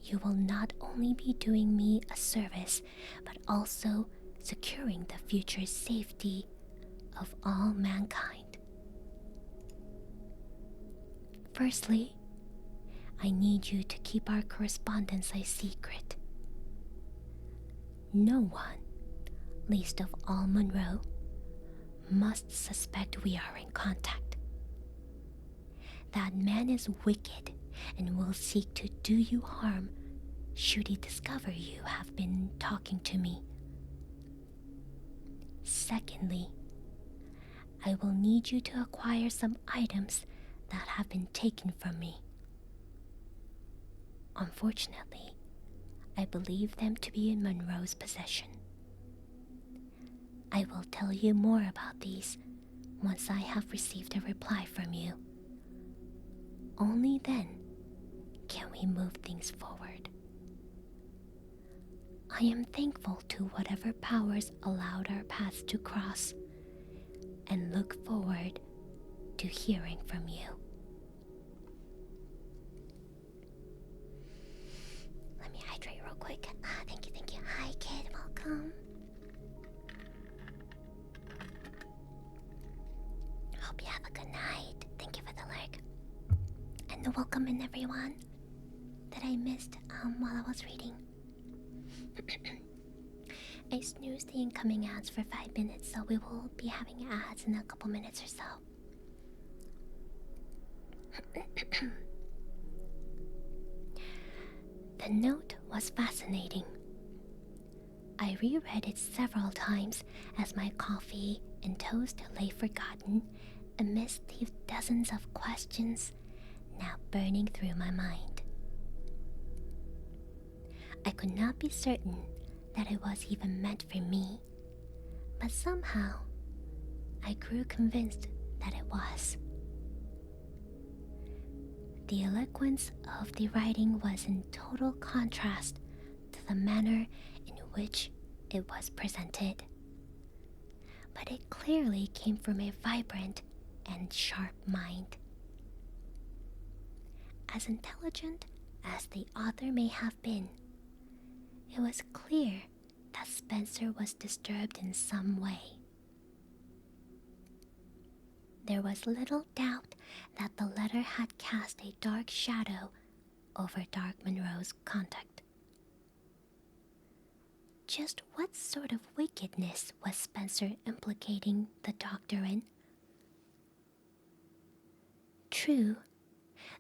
you will not only be doing me a service, but also securing the future safety of all mankind. Firstly, I need you to keep our correspondence a secret. No one, least of all Monroe, must suspect we are in contact. That man is wicked and will seek to do you harm should he discover you have been talking to me. Secondly, I will need you to acquire some items that have been taken from me. Unfortunately, I believe them to be in Monroe's possession. I will tell you more about these once I have received a reply from you. Only then can we move things forward. I am thankful to whatever powers allowed our paths to cross, and look forward to hearing from you. Let me hydrate real quick. Thank you. Hi, kid. Welcome. Hope you have a good night. Thank you for the like. And welcome in everyone that I missed while I was reading. I snoozed the incoming ads for 5 minutes, so we will be having ads in a couple minutes or so. The note was fascinating. I reread it several times as my coffee and toast lay forgotten amidst the dozens of questions now burning through my mind. I could not be certain that it was even meant for me, but somehow I grew convinced that it was. The eloquence of the writing was in total contrast to the manner in which it was presented, but it clearly came from a vibrant and sharp mind. As intelligent as the author may have been, it was clear that Spencer was disturbed in some way. There was little doubt that the letter had cast a dark shadow over Dark Monroe's conduct. Just what sort of wickedness was Spencer implicating the doctor in? True,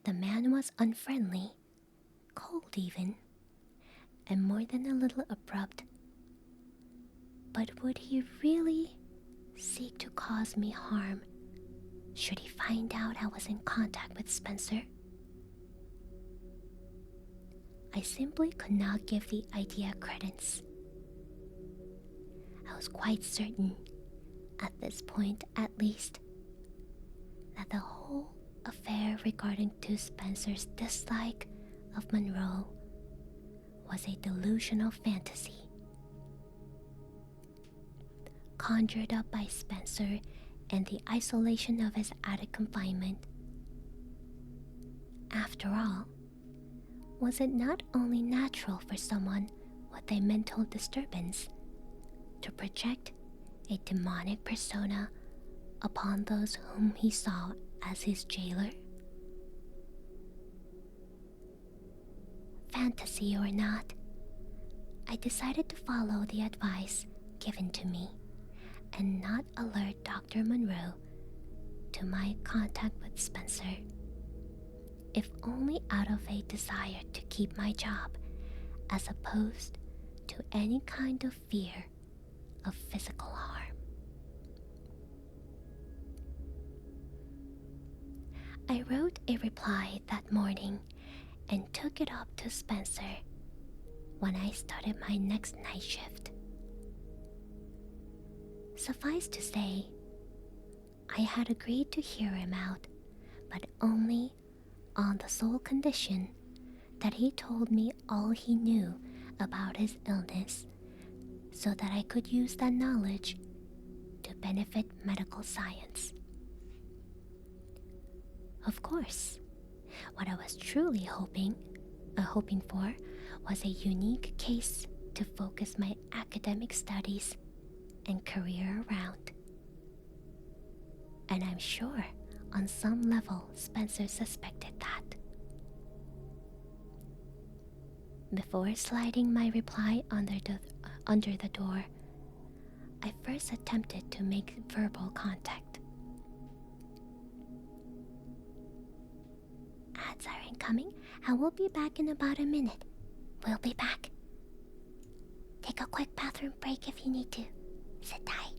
the man was unfriendly, cold even, and more than a little abrupt. But would he really seek to cause me harm should he find out I was in contact with Spencer? I simply could not give the idea credence. I was quite certain, at this point at least, that the whole affair regarding to Spencer's dislike of Monroe was a delusional fantasy conjured up by Spencer in the isolation of his attic confinement. After all, was it not only natural for someone with a mental disturbance to project a demonic persona upon those whom he saw as his jailer? Fantasy or not, I decided to follow the advice given to me and not alert Dr. Monroe to my contact with Spencer, if only out of a desire to keep my job as opposed to any kind of fear of physical harm. I wrote a reply that morning and took it up to Spencer when I started my next night shift. Suffice to say, I had agreed to hear him out, but only on the sole condition that he told me all he knew about his illness, so that I could use that knowledge to benefit medical science. Of course, what I was truly hoping for was a unique case to focus my academic studies and career around. And I'm sure on some level Spencer suspected that. Before sliding my reply under the door, I first attempted to make verbal contact. Ads are incoming. I will be back in about a minute. We'll be back. Take a quick bathroom break if you need to. Sit tight.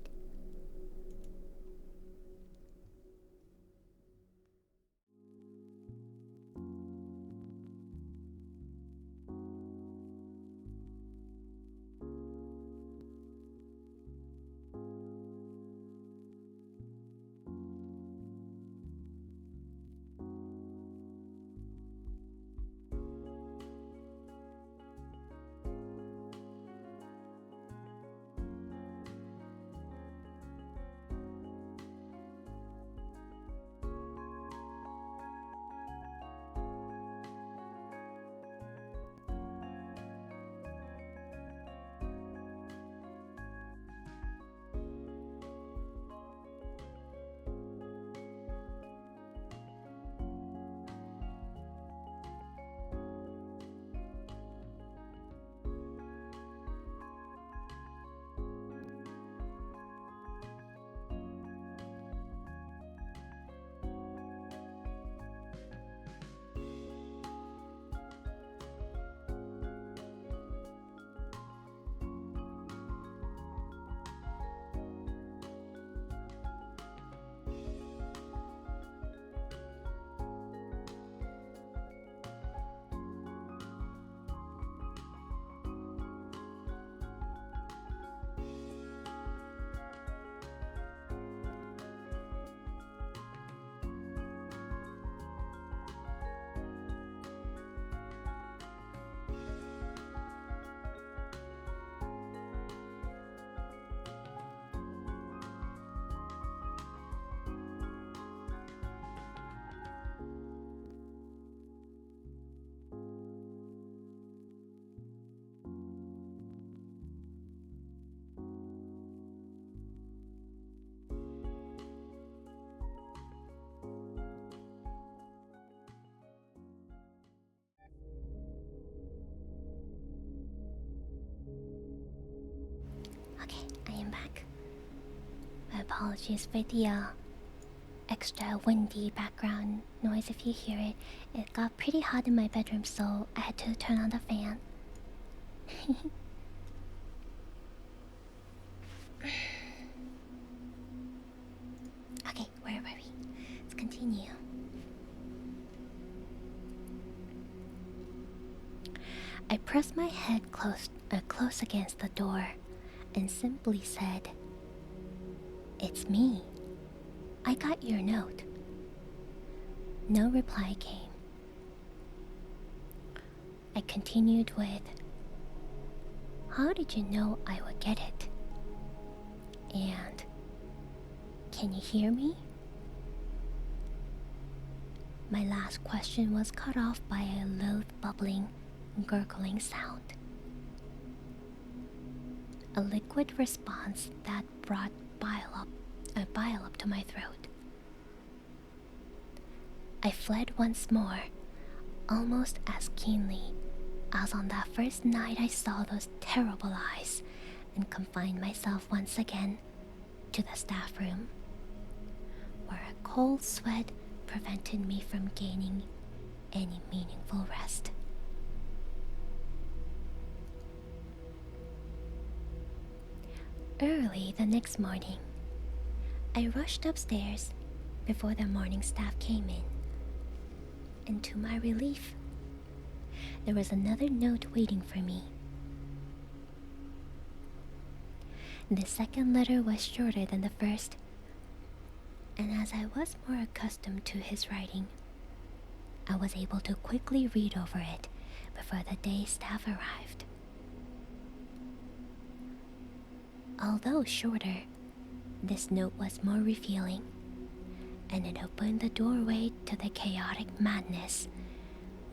Okay, I am back. My apologies for the extra windy background noise if you hear it. It got pretty hot in my bedroom, so I had to turn on the fan. Okay, where were we? Let's continue. I pressed my head close against the door and simply said, "It's me. I got your note." No reply came. I continued with, "How did you know I would get it? And can you hear me?" My last question was cut off by a low bubbling, gurgling sound. A liquid response that brought bile up to my throat. I fled once more, almost as keenly as on that first night I saw those terrible eyes, and confined myself once again to the staff room, where a cold sweat prevented me from gaining any meaningful rest. Early the next morning, I rushed upstairs before the morning staff came in, and to my relief, there was another note waiting for me. The second letter was shorter than the first, and as I was more accustomed to his writing, I was able to quickly read over it before the day's staff arrived. Although shorter, this note was more revealing, and it opened the doorway to the chaotic madness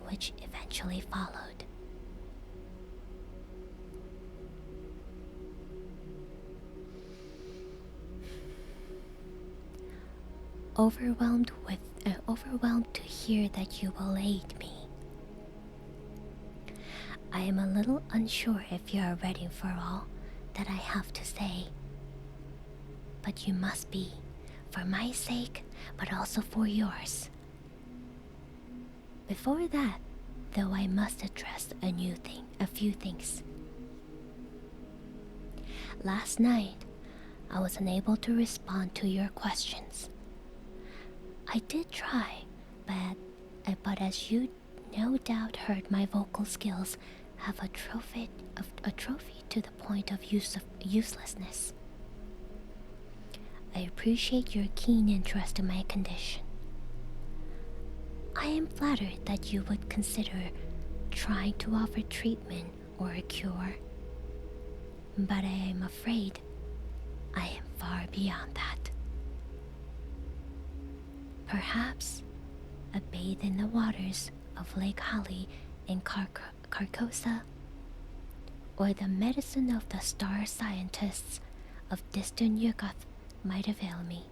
which eventually followed. Overwhelmed to hear that you will aid me. I am a little unsure if you are ready for all that I have to say, but you must be, for my sake, but also for yours. Before that, though, I must address a few things. Last night, I was unable to respond to your questions. I did try, but as you no doubt heard, my vocal skills have atrophied to the point of uselessness. I appreciate your keen interest in my condition. I am flattered that you would consider trying to offer treatment or a cure, but I am afraid I am far beyond that. Perhaps a bathe in the waters of Lake Hali in Carcosa, or the medicine of the star scientists of distant Yugoth might avail me.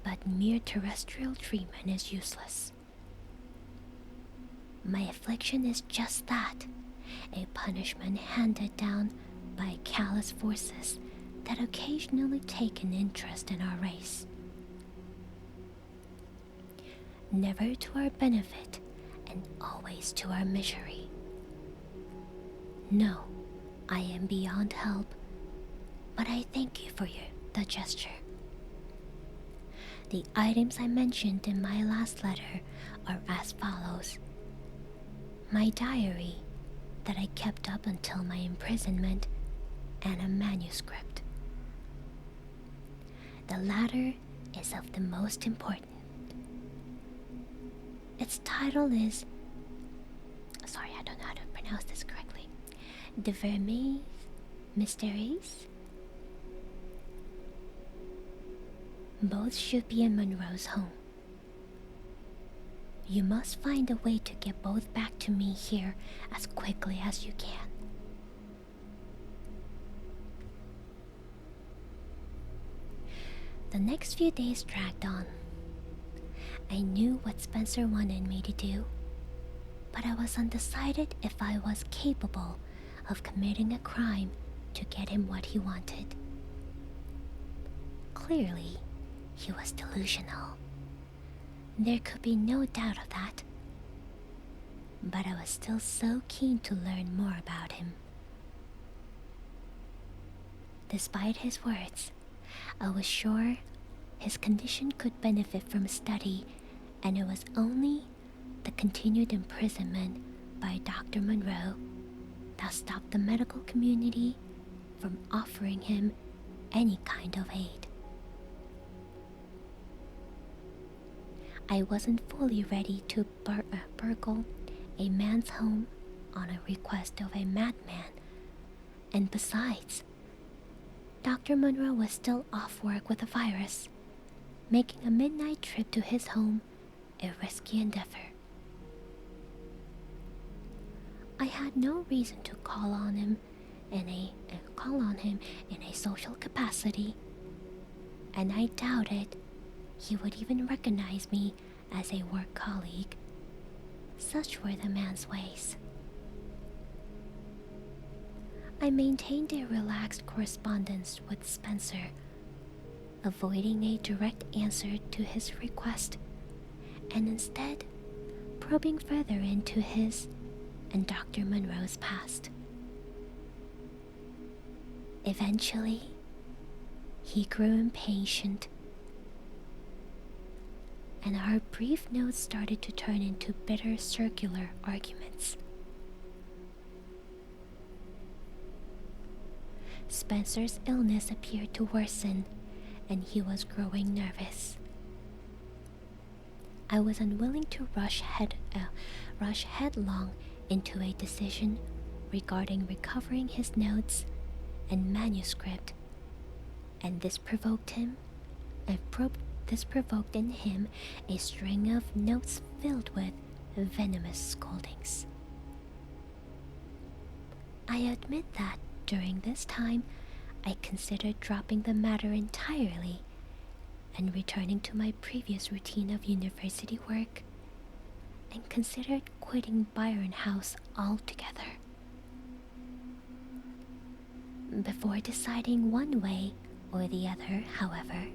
But mere terrestrial treatment is useless. My affliction is just that, a punishment handed down by callous forces that occasionally take an interest in our race. Never to our benefit and always to our misery. No, I am beyond help, but I thank you for the gesture. The items I mentioned in my last letter are as follows: my diary that I kept up until my imprisonment, and a manuscript. The latter is of the most important. Its title is, sorry, I don't know how to pronounce this correctly, De Vermeils Mysteries. Both should be in Monroe's home. You must find a way to get both back to me here as quickly as you can. The next few days dragged on. I knew what Spencer wanted me to do, but I was undecided if I was capable of committing a crime to get him what he wanted. Clearly, he was delusional. There could be no doubt of that. But I was still so keen to learn more about him. Despite his words, I was sure his condition could benefit from study, and it was only the continued imprisonment by Dr. Monroe that stopped the medical community from offering him any kind of aid. I wasn't fully ready to burgle a man's home on a request of a madman, and besides, Dr. Monroe was still off work with a virus, making a midnight trip to his home a risky endeavor. I had no reason to call on him in a social capacity, and I doubted he would even recognize me as a work colleague. Such were the man's ways. I maintained a relaxed correspondence with Spencer, avoiding a direct answer to his request, and instead probing further into his and Dr. Monroe's past. Eventually, he grew impatient, and our brief notes started to turn into bitter circular arguments. Spencer's illness appeared to worsen, and he was growing nervous. I was unwilling to rush headlong into a decision regarding recovering his notes and manuscript, and this provoked in him a string of notes filled with venomous scoldings. I admit that during this time, I considered dropping the matter entirely and returning to my previous routine of university work, and considered quitting Byron House altogether. Before deciding one way or the other, however,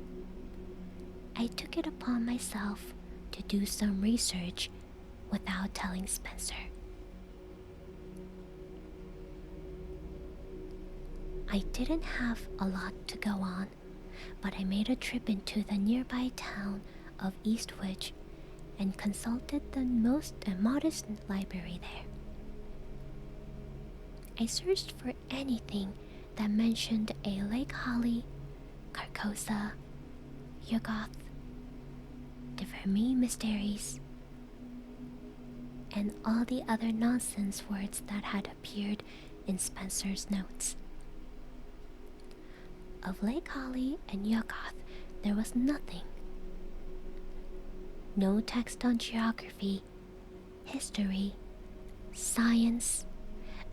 I took it upon myself to do some research without telling Spencer. I didn't have a lot to go on, but I made a trip into the nearby town of Eastwich and consulted the modest library there. I searched for anything that mentioned a Lake Holly, Carcosa, Yoggoth, Divermie mysteries, and all the other nonsense words that had appeared in Spencer's notes. Of Lake Holly and Yoggoth, there was nothing. No text on geography, history, science,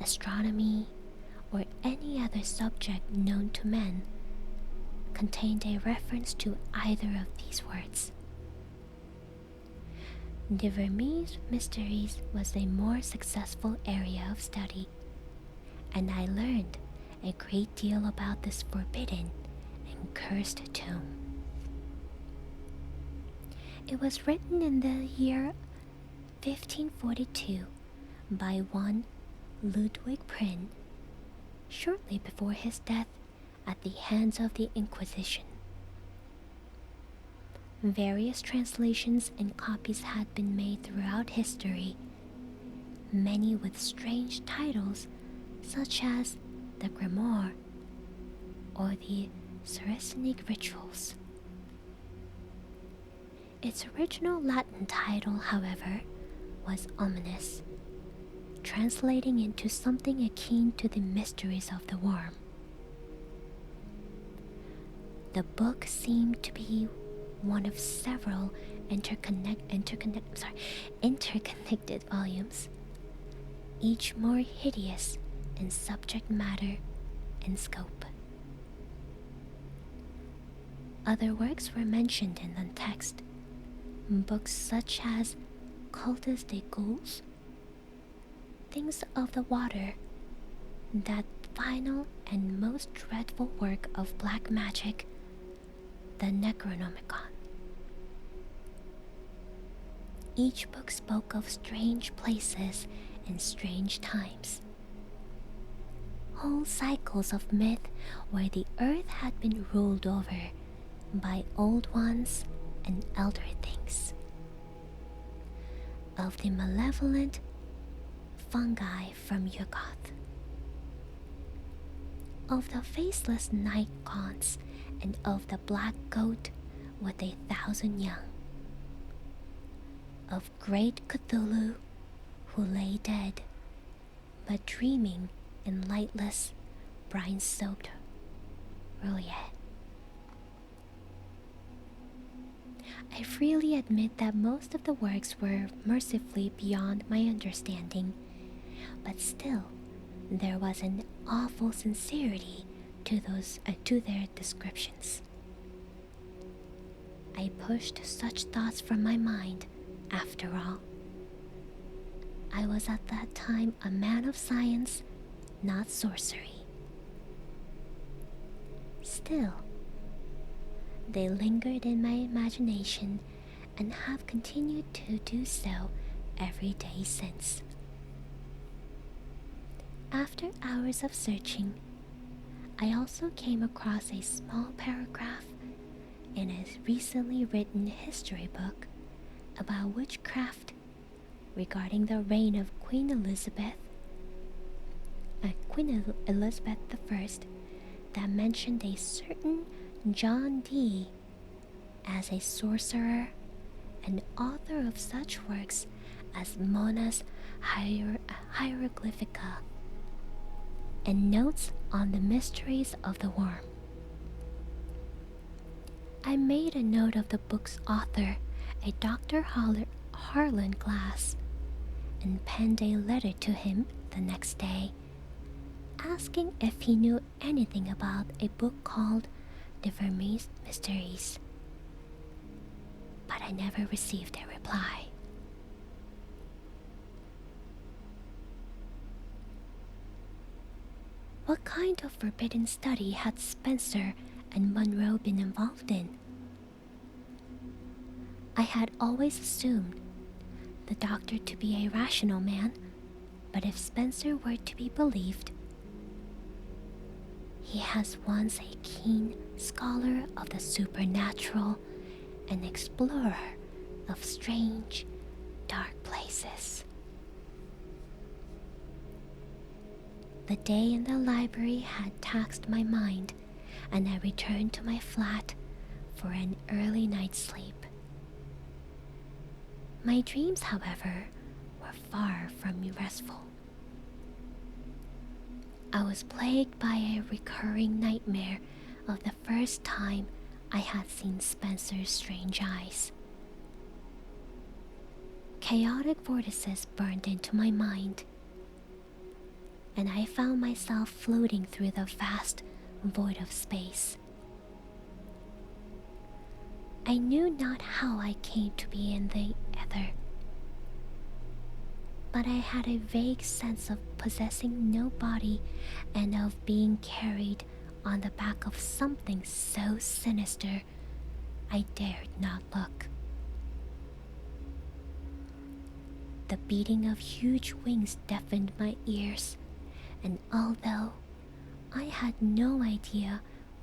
astronomy, or any other subject known to men contained a reference to either of these words. Divermie's mysteries was a more successful area of study, and I learned a great deal about this forbidden and cursed tomb. It was written in the year 1542 by one Ludwig Prynne, shortly before his death at the hands of the Inquisition. Various translations and copies had been made throughout history, many with strange titles such as the Grimoire or the Saracenic Rituals. Its original Latin title, however, was ominous, translating into something akin to the mysteries of the worm. The book seemed to be one of several interconnected volumes, each more hideous in subject matter and scope. Other works were mentioned in the text, books such as Cultus de Ghouls, Things of the Water, That Final and most dreadful work of black magic, the Necronomicon. Each book spoke of strange places and strange times. Whole cycles of myth where the earth had been ruled over by old ones and elder things. Of the malevolent fungi from Yuggoth. Of the faceless night gaunts and of the black goat with 1,000 young. Of great Cthulhu who lay dead, but dreaming in lightless, brine-soaked Rouillet. I freely admit that most of the works were mercifully beyond my understanding, but still, there was an awful sincerity to their descriptions. I pushed such thoughts from my mind, after all. I was at that time a man of science, not sorcery. Still, they lingered in my imagination and have continued to do so every day since. After hours of searching, I also came across a small paragraph in a recently written history book about witchcraft regarding the reign of Queen Elizabeth I, that mentioned a certain John Dee as a sorcerer and author of such works as Mona's Hieroglyphica and notes on the mysteries of the worm. I made a note of the book's author, a Dr. Harlan Glass, and penned a letter to him the next day, asking if he knew anything about a book called The Vermeer's Mysteries. But I never received a reply. What kind of forbidden study had Spencer and Monroe been involved in? I had always assumed the doctor to be a rational man, but if Spencer were to be believed, he has once a keen scholar of the supernatural and explorer of strange, dark places. The day in the library had taxed my mind, and I returned to my flat for an early night's sleep. My dreams, however, were far from restful. I was plagued by a recurring nightmare of the first time I had seen Spencer's strange eyes. Chaotic vortices burned into my mind, and I found myself floating through the vast void of space. I knew not how I came to be in the ether, but I had a vague sense of possessing no body and of being carried on the back of something so sinister I dared not look. The beating of huge wings deafened my ears, and although I had no idea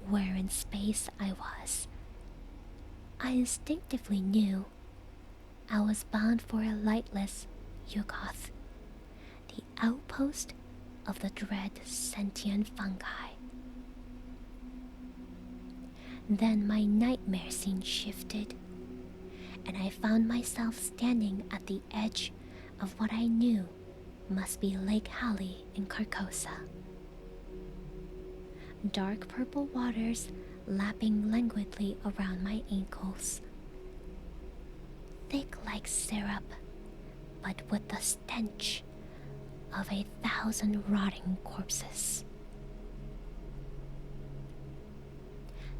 where in space I was, I instinctively knew I was bound for a lightless Yuggoth, the outpost of the dread sentient fungi. Then my nightmare scene shifted, and I found myself standing at the edge of what I knew must be Lake Halley in Carcosa. Dark purple waters lapping languidly around my ankles. Thick like syrup, but with the stench of 1,000 rotting corpses.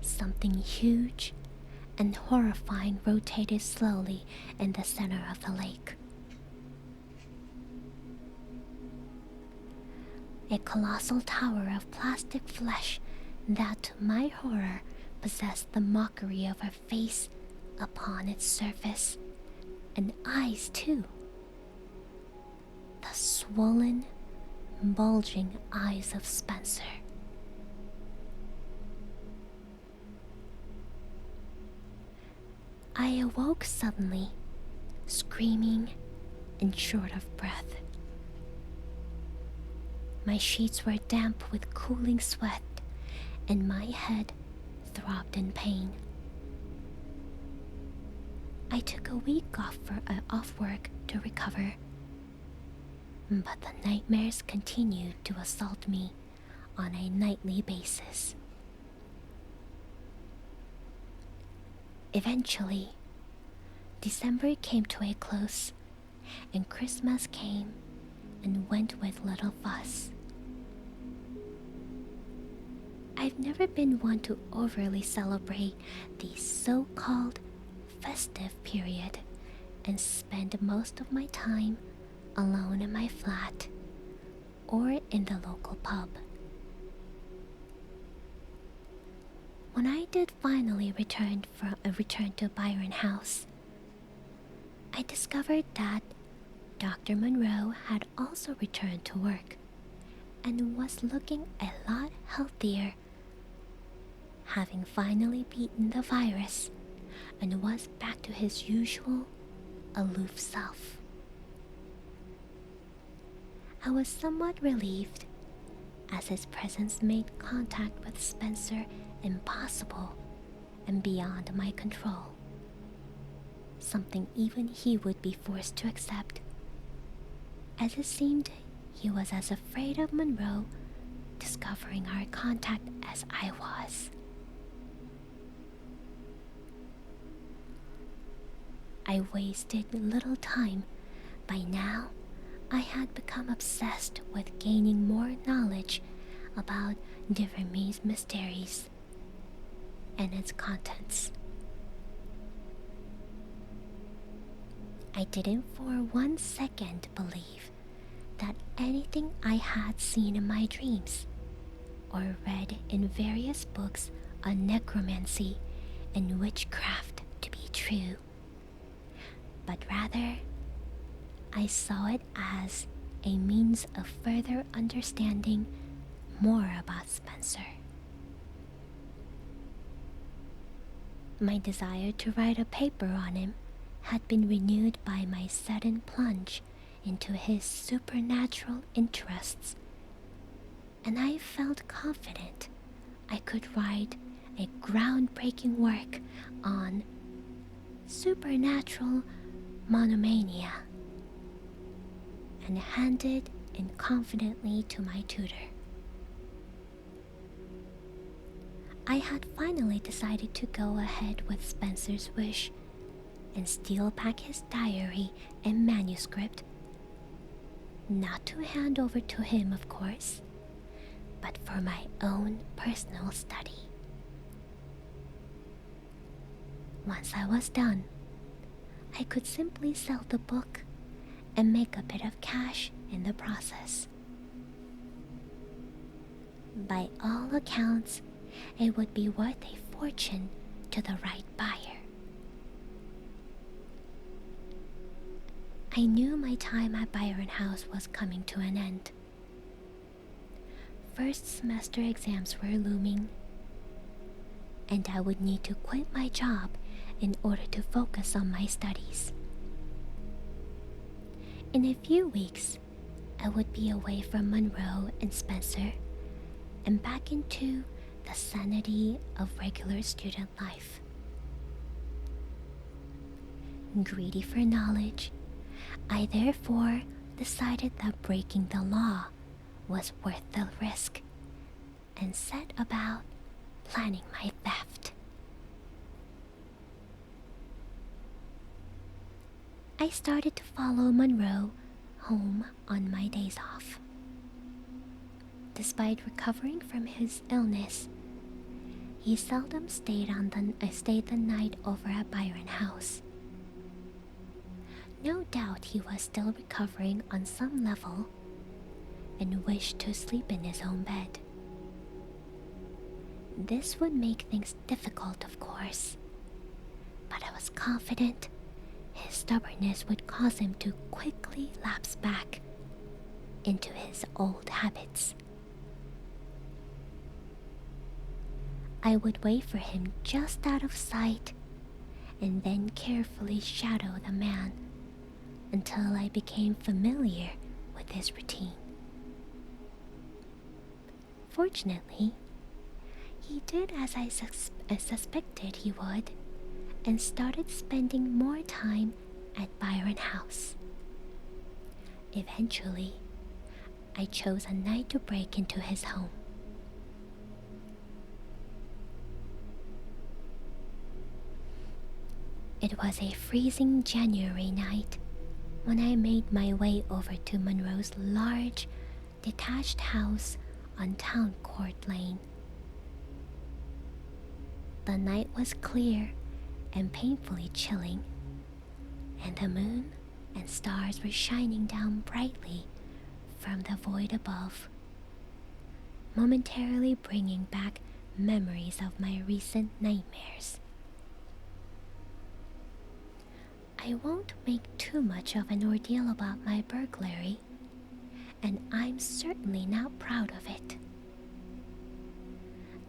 Something huge and horrifying rotated slowly in the center of the lake. a colossal tower of plastic flesh that, to my horror, possessed the mockery of a face upon its surface, and eyes too. The swollen, bulging eyes of Spencer. I awoke suddenly, screaming and short of breath. My sheets were damp with cooling sweat, and my head throbbed in pain. I took a week off work to recover, but the nightmares continued to assault me on a nightly basis. Eventually, December came to a close, and Christmas came and went with little fuss. I've never been one to overly celebrate the so-called festive period and spend most of my time alone in my flat or in the local pub. When I did finally return to Byron House, I discovered that Dr. Monroe had also returned to work and was looking a lot healthier, having finally beaten the virus and was back to his usual aloof self. I was somewhat relieved, as his presence made contact with Spencer impossible and beyond my control, something even he would be forced to accept, as it seemed he was as afraid of Monroe discovering our contact as I was. I wasted little time. By now, I had become obsessed with gaining more knowledge about Diverme's Mysteries and its contents. I didn't for 1 second believe that anything I had seen in my dreams or read in various books on necromancy and witchcraft to be true, but rather I saw it as a means of further understanding more about Spencer. My desire to write a paper on him had been renewed by my sudden plunge into his supernatural interests, and I felt confident I could write a groundbreaking work on supernatural monomania and hand it in confidently to my tutor. I had finally decided to go ahead with Spencer's wish and steal back his diary and manuscript, not to hand over to him, of course, but for my own personal study. Once I was done, I could simply sell the book and make a bit of cash in the process. By all accounts, it would be worth a fortune to the right buyer. I knew my time at Byron House was coming to an end. First semester exams were looming, and I would need to quit my job in order to focus on my studies. In a few weeks, I would be away from Monroe and Spencer and back into the sanity of regular student life. Greedy for knowledge, I therefore decided that breaking the law was worth the risk and set about planning my theft. I started to follow Monroe home on my days off. Despite recovering from his illness, he seldom stayed the night over at Byron House. No doubt he was still recovering on some level, and wished to sleep in his own bed. This would make things difficult, of course, but I was confident his stubbornness would cause him to quickly lapse back into his old habits. I would wait for him just out of sight and then carefully shadow the man until I became familiar with his routine. Fortunately, he did as I suspected he would, and started spending more time at Byron House. Eventually, I chose a night to break into his home. It was a freezing January night when I made my way over to Monroe's large, detached house on Town Court Lane. The night was clear and painfully chilling, and the moon and stars were shining down brightly from the void above, momentarily bringing back memories of my recent nightmares. I won't make too much of an ordeal about my burglary, and I'm certainly not proud of it.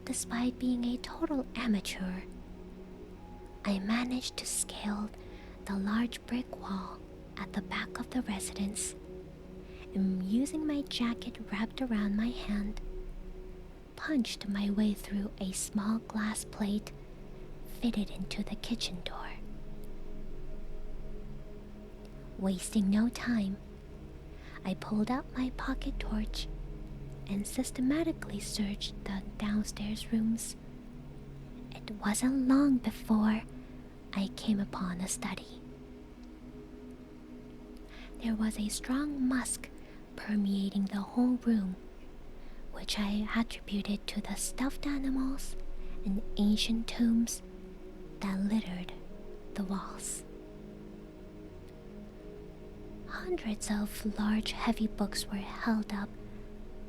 Despite being a total amateur, I managed to scale the large brick wall at the back of the residence, and using my jacket wrapped around my hand, punched my way through a small glass plate fitted into the kitchen door. Wasting no time, I pulled out my pocket torch and systematically searched the downstairs rooms. It wasn't long before I came upon a study. There was a strong musk permeating the whole room, which I attributed to the stuffed animals and ancient tombs that littered the walls. Hundreds of large, heavy books were held up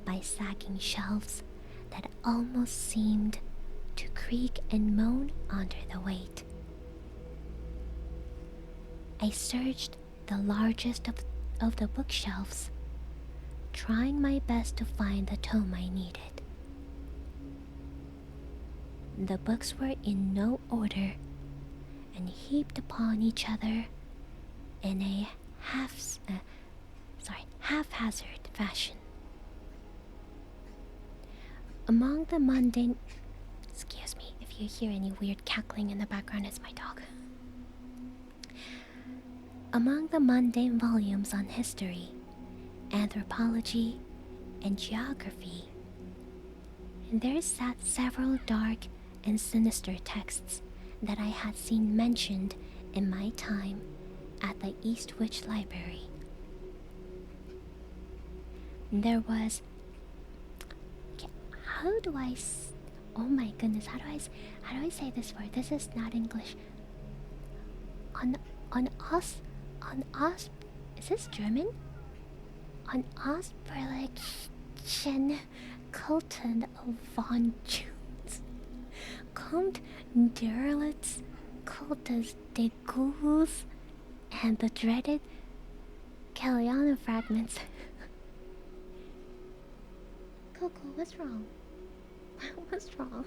by sagging shelves that almost seemed to creak and moan under the weight. I searched the largest of the bookshelves, trying my best to find the tome I needed. The books were in no order and heaped upon each other in a haphazard fashion. Among the mundane... Excuse me if you hear any weird cackling in the background, it's my dog. Among the mundane volumes on history, anthropology, and geography, there sat several dark and sinister texts that I had seen mentioned in my time at the Eastwich Library. There was... How do I... Oh my goodness, how do I say this word? This is not English. Is this German? On Osberlichen Kulten von Jones kommt Derlitz Kultus de Ghouls and the dreaded Kellyanna fragments. Coco, what's wrong? What's wrong?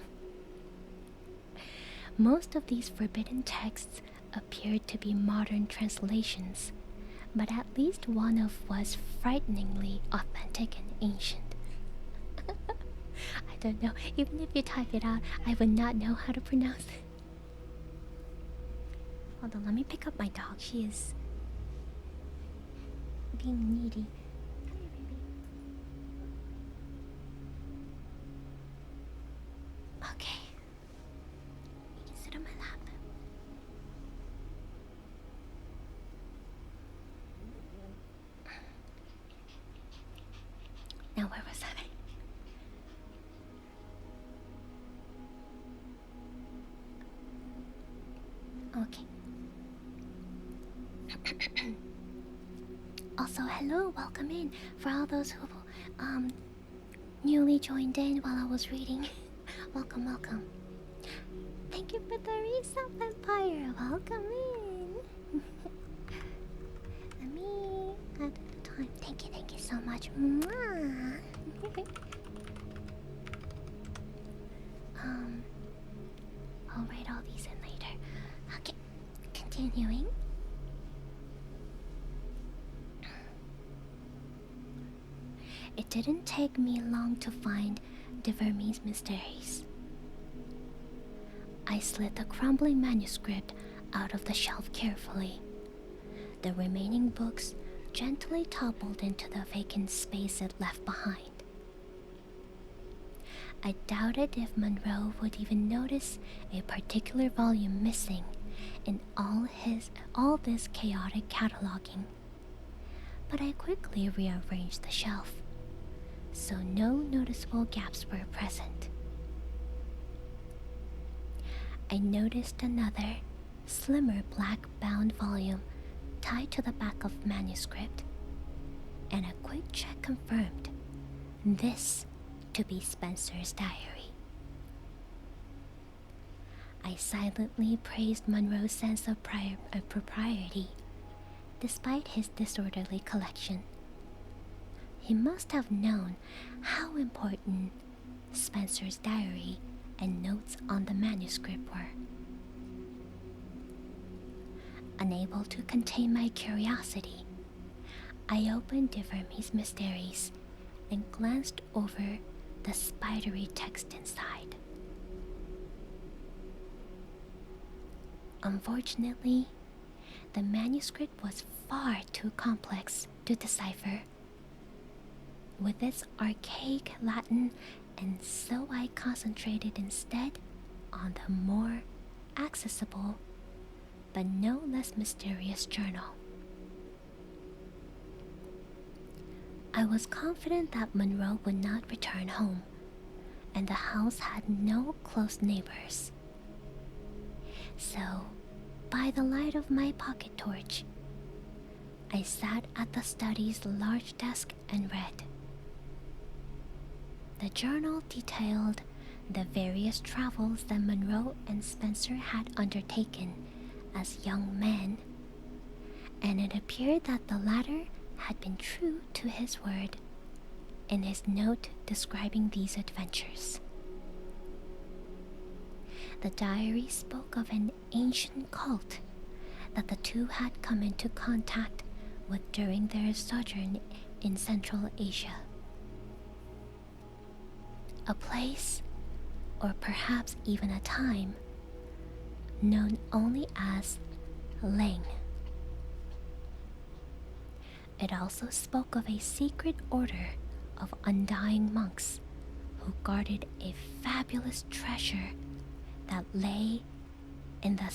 Most of these forbidden texts appeared to be modern translations, but at least one of was frighteningly authentic and ancient. I don't know, even if you type it out, I would not know how to pronounce it. Hold on, let me pick up my dog. She is being needy. Come here, baby. Okay. You can sit on my lap. Now where was I? Okay. Also, hello, welcome in. For all those who um newly joined in while I was reading. Welcome, welcome. Thank you for the reset, Vampire. Welcome in. Let me add the time. Thank you so much. Mwah. I'll write all these in later. Okay, continuing. It didn't take me long to find Diverme's mysteries. I slid the crumbling manuscript out of the shelf carefully. The remaining books gently toppled into the vacant space it left behind. I doubted if Monroe would even notice a particular volume missing in all this chaotic cataloging, but I quickly rearranged the shelf, so no noticeable gaps were present. I noticed another, slimmer black-bound volume tied to the back of manuscript, and a quick check confirmed this to be Spencer's diary. I silently praised Monroe's sense of propriety, despite his disorderly collection. He must have known how important Spencer's diary and notes on the manuscript were. Unable to contain my curiosity, I opened Diverme's mysteries and glanced over the spidery text inside. Unfortunately, the manuscript was far too complex to decipher. With its archaic Latin, and so I concentrated instead on the more accessible but no less mysterious journal. I was confident that Monroe would not return home, and the house had no close neighbors. So, by the light of my pocket torch, I sat at the study's large desk and read. The journal detailed the various travels that Monroe and Spencer had undertaken as young men, and it appeared that the latter had been true to his word in his note describing these adventures. The diary spoke of an ancient cult that the two had come into contact with during their sojourn in Central Asia. A place, or perhaps even a time, known only as Ling. It also spoke of a secret order of undying monks who guarded a fabulous treasure that lay in the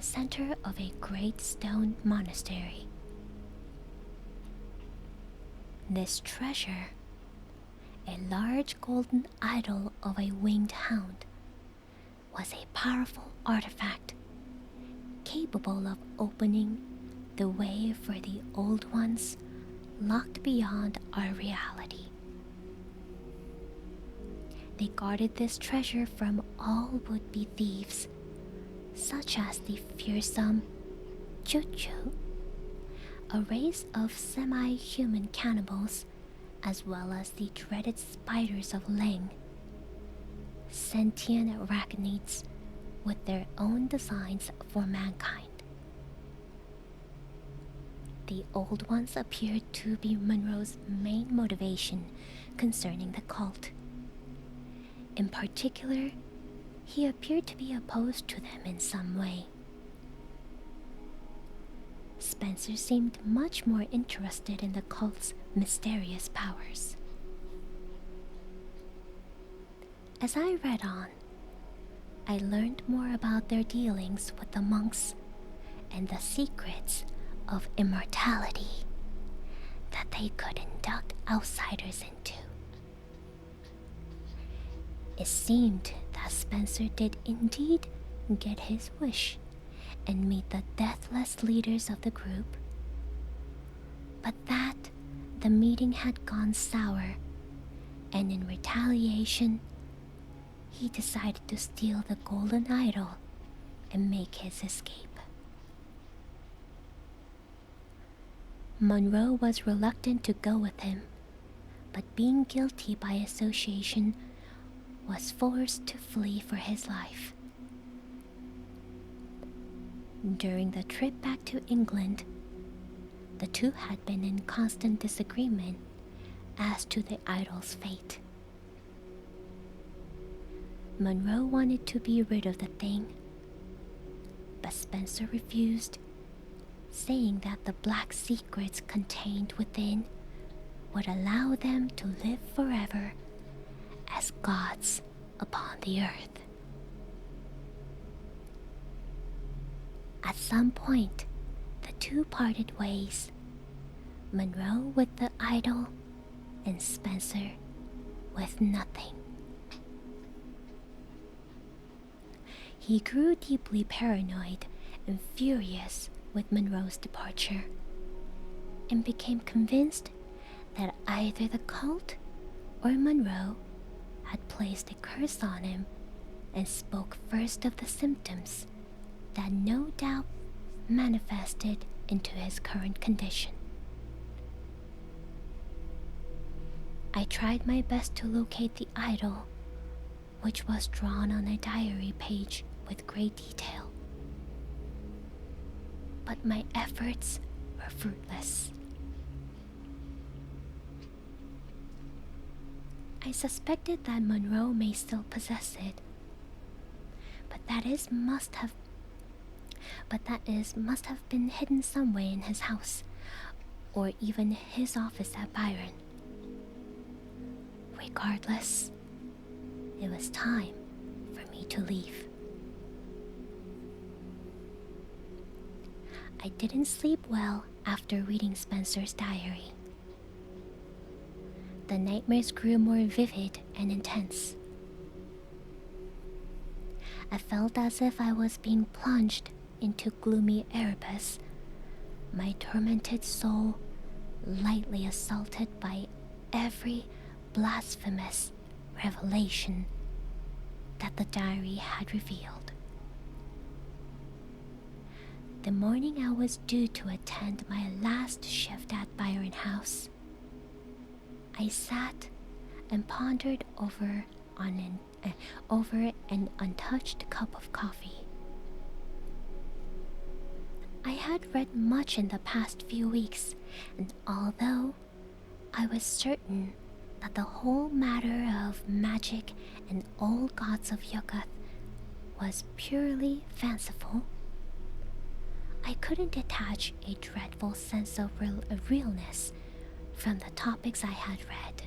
center of a great stone monastery. This treasure, a large golden idol of a winged hound, was a powerful artifact capable of opening the way for the old ones locked beyond our reality. They guarded this treasure from all would-be thieves, such as the fearsome Chuchu, a race of semi-human cannibals, as well as the dreaded spiders of Ling, sentient arachnids with their own designs for mankind. The old ones appeared to be Monroe's main motivation concerning the cult. In particular, he appeared to be opposed to them in some way. Spencer seemed much more interested in the cult's mysterious powers. As I read on, I learned more about their dealings with the monks and the secrets of immortality that they could induct outsiders into. It seemed that Spencer did indeed get his wish and meet the deathless leaders of the group, but that the meeting had gone sour, and in retaliation, he decided to steal the golden idol and make his escape. Monroe was reluctant to go with him, but being guilty by association, was forced to flee for his life. During the trip back to England, the two had been in constant disagreement as to the idol's fate. Monroe wanted to be rid of the thing, but Spencer refused, saying that the black secrets contained within would allow them to live forever as gods upon the earth. At some point, the two parted ways, Monroe with the idol and Spencer with nothing. He grew deeply paranoid and furious with Monroe's departure, and became convinced that either the cult or Monroe had placed a curse on him, and spoke first of the symptoms that no doubt manifested into his current condition. I tried my best to locate the idol, which was drawn on a diary page with great detail, but my efforts were fruitless. I suspected that Monroe may still possess it, but that must have been hidden somewhere in his house, or even his office at Byron. Regardless, it was time for me to leave. I didn't sleep well after reading Spencer's diary. The nightmares grew more vivid and intense. I felt as if I was being plunged into gloomy Erebus, my tormented soul lightly assaulted by every blasphemous revelation that the diary had revealed. The morning I was due to attend my last shift at Byron House, I sat and pondered over an untouched cup of coffee. I had read much in the past few weeks, and although I was certain that the whole matter of magic and old gods of Yuggoth was purely fanciful, I couldn't detach a dreadful sense of realness from the topics I had read.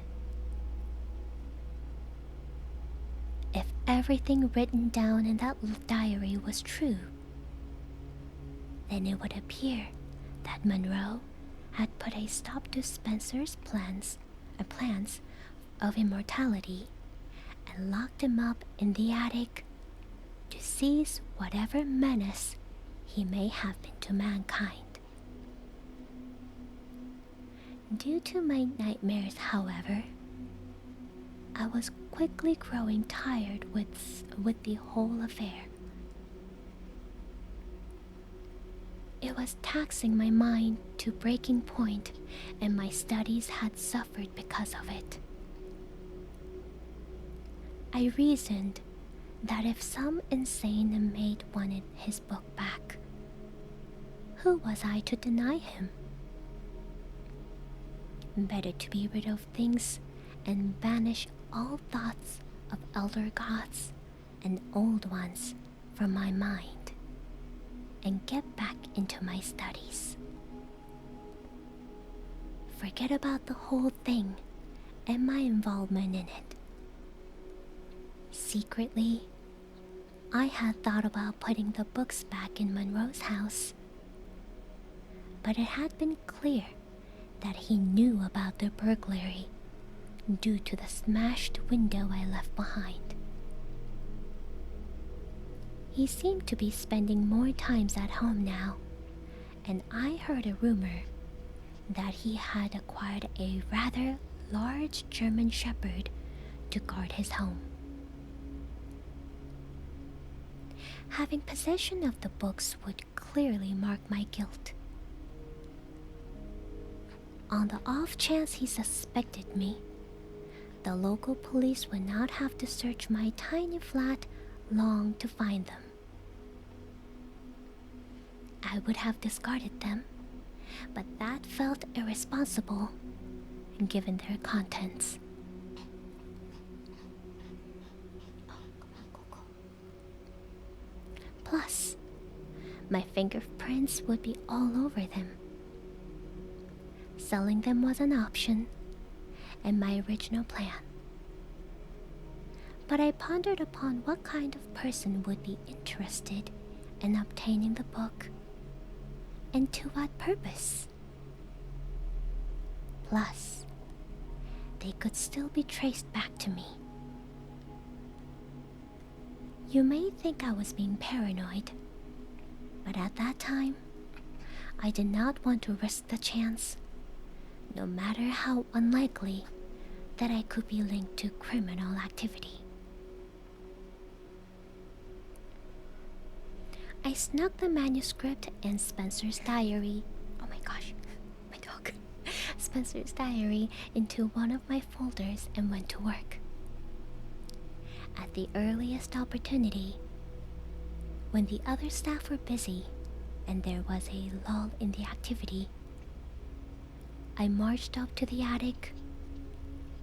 If everything written down in that diary was true, then it would appear that Monroe had put a stop to Spencer's plans of immortality and locked him up in the attic to seize whatever menace he may have been to mankind. Due to my nightmares, however, I was quickly growing tired with the whole affair. It was taxing my mind to breaking point, and my studies had suffered because of it. I reasoned that if some insane inmate wanted his book back, who was I to deny him? Better to be rid of things and banish all thoughts of elder gods and old ones from my mind, and get back into my studies. Forget about the whole thing and my involvement in it. Secretly, I had thought about putting the books back in Monroe's house, but it had been clear that he knew about the burglary due to the smashed window I left behind. He seemed to be spending more times at home now, and I heard a rumor that he had acquired a rather large German shepherd to guard his home. Having possession of the books would clearly mark my guilt. On the off chance he suspected me, the local police would not have to search my tiny flat long to find them. I would have discarded them, but that felt irresponsible given their contents. Plus, my fingerprints would be all over them. Selling them was an option, and my original plan. But I pondered upon what kind of person would be interested in obtaining the book, and to what purpose. Plus, they could still be traced back to me. You may think I was being paranoid, but at that time, I did not want to risk the chance, no matter how unlikely, that I could be linked to criminal activity. I snuck the manuscript and Spencer's diary. Oh my gosh, my dog. Spencer's diary into one of my folders and went to work. At the earliest opportunity, when the other staff were busy and there was a lull in the activity, I marched up to the attic,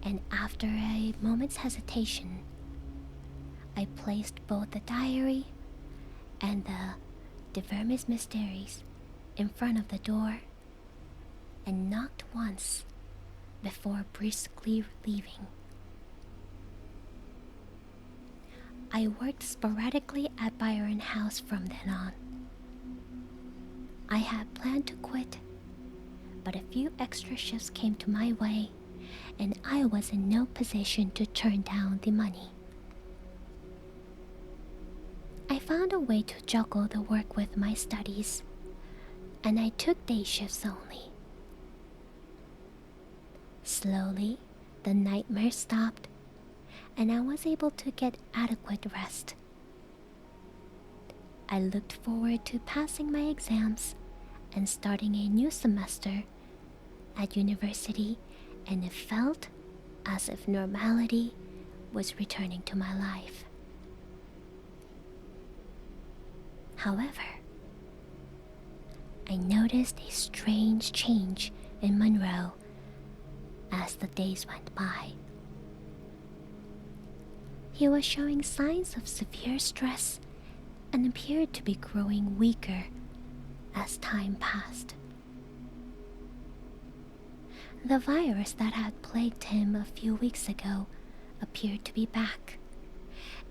and after a moment's hesitation, I placed both the diary and the De Vermis Mysteries in front of the door and knocked once before briskly leaving. I worked sporadically at Byron House from then on. I had planned to quit, but a few extra shifts came to my way, and I was in no position to turn down the money. I found a way to juggle the work with my studies, and I took day shifts only. Slowly, the nightmare stopped, and I was able to get adequate rest. I looked forward to passing my exams and starting a new semester at university, and it felt as if normality was returning to my life. However, I noticed a strange change in Monroe as the days went by. He was showing signs of severe stress and appeared to be growing weaker as time passed. The virus that had plagued him a few weeks ago appeared to be back,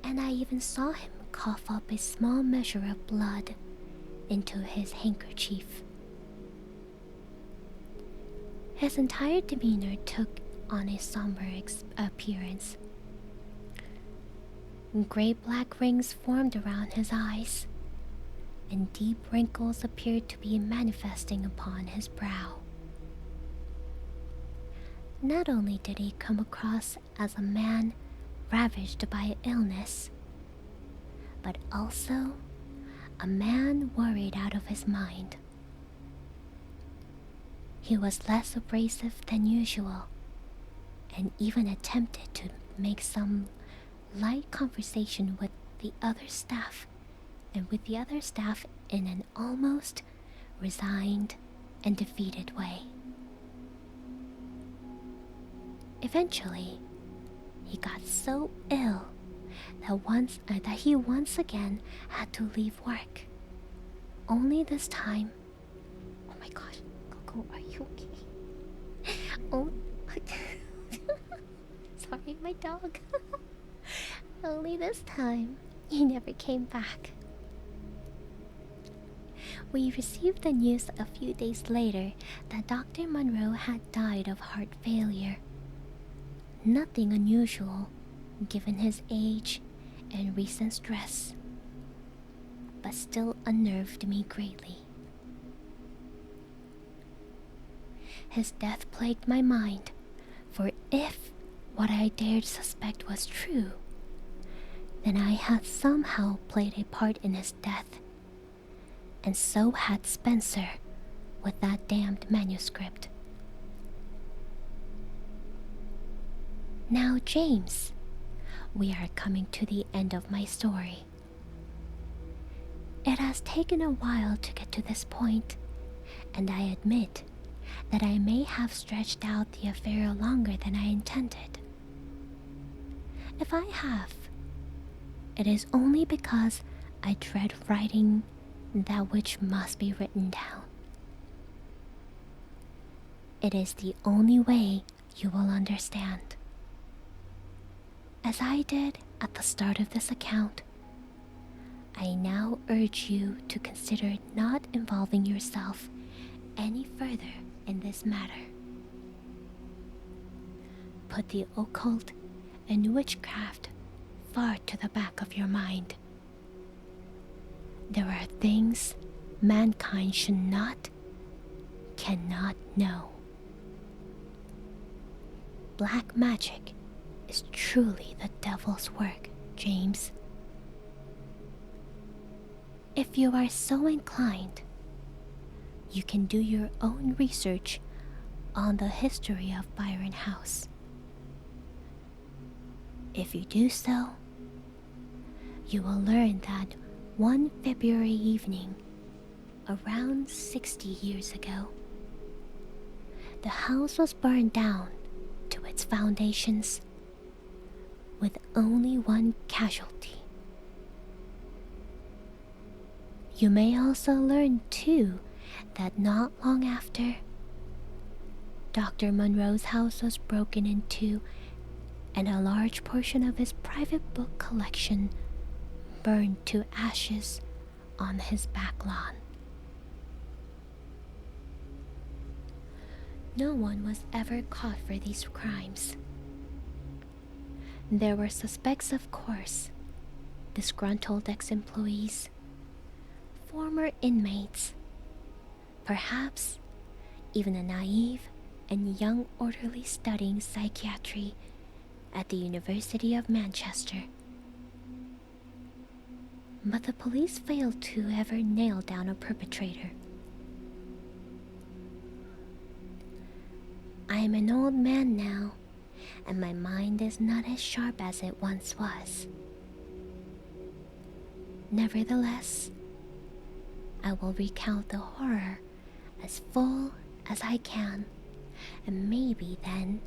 and I even saw him cough up a small measure of blood into his handkerchief. His entire demeanor took on a somber appearance. Gray-black rings formed around his eyes, and deep wrinkles appeared to be manifesting upon his brow. Not only did he come across as a man ravaged by illness, but also a man worried out of his mind. He was less abrasive than usual, and even attempted to make some light conversation with the other staff, in an almost resigned and defeated way. Eventually, he got so ill that he once again had to leave work. Only this time... Oh my gosh, Coco, are you okay? Oh... Sorry, my dog. Only this time, he never came back. We received the news a few days later that Dr. Monroe had died of heart failure. Nothing unusual, given his age and recent stress, but still unnerved me greatly. his death plagued my mind, for if what I dared suspect was true, then I had somehow played a part in his death, and so had Spencer with that damned manuscript. Now, James, we are coming to the end of my story. It has taken a while to get to this point, and I admit that I may have stretched out the affair longer than I intended. If I have, it is only because I dread writing that which must be written down. It is the only way you will understand. As I did at the start of this account, I now urge you to consider not involving yourself any further in this matter. Put the occult and witchcraft far to the back of your mind. There are things mankind should not, cannot know. Black magic is truly the devil's work, James. If you are so inclined, you can do your own research on the history of Byron House. If you do so, you will learn that one February evening, around 60 years ago, the house was burned down to its foundations with only one casualty. You may also learn, too, that not long after, Dr. Monroe's house was broken into and a large portion of his private book collection burned to ashes on his back lawn. No one was ever caught for these crimes. There were suspects, of course, disgruntled ex-employees, former inmates, perhaps even a naive and young orderly studying psychiatry at the University of Manchester. But the police failed to ever nail down a perpetrator. I am an old man now, and my mind is not as sharp as it once was. Nevertheless, I will recount the horror as full as I can, and maybe then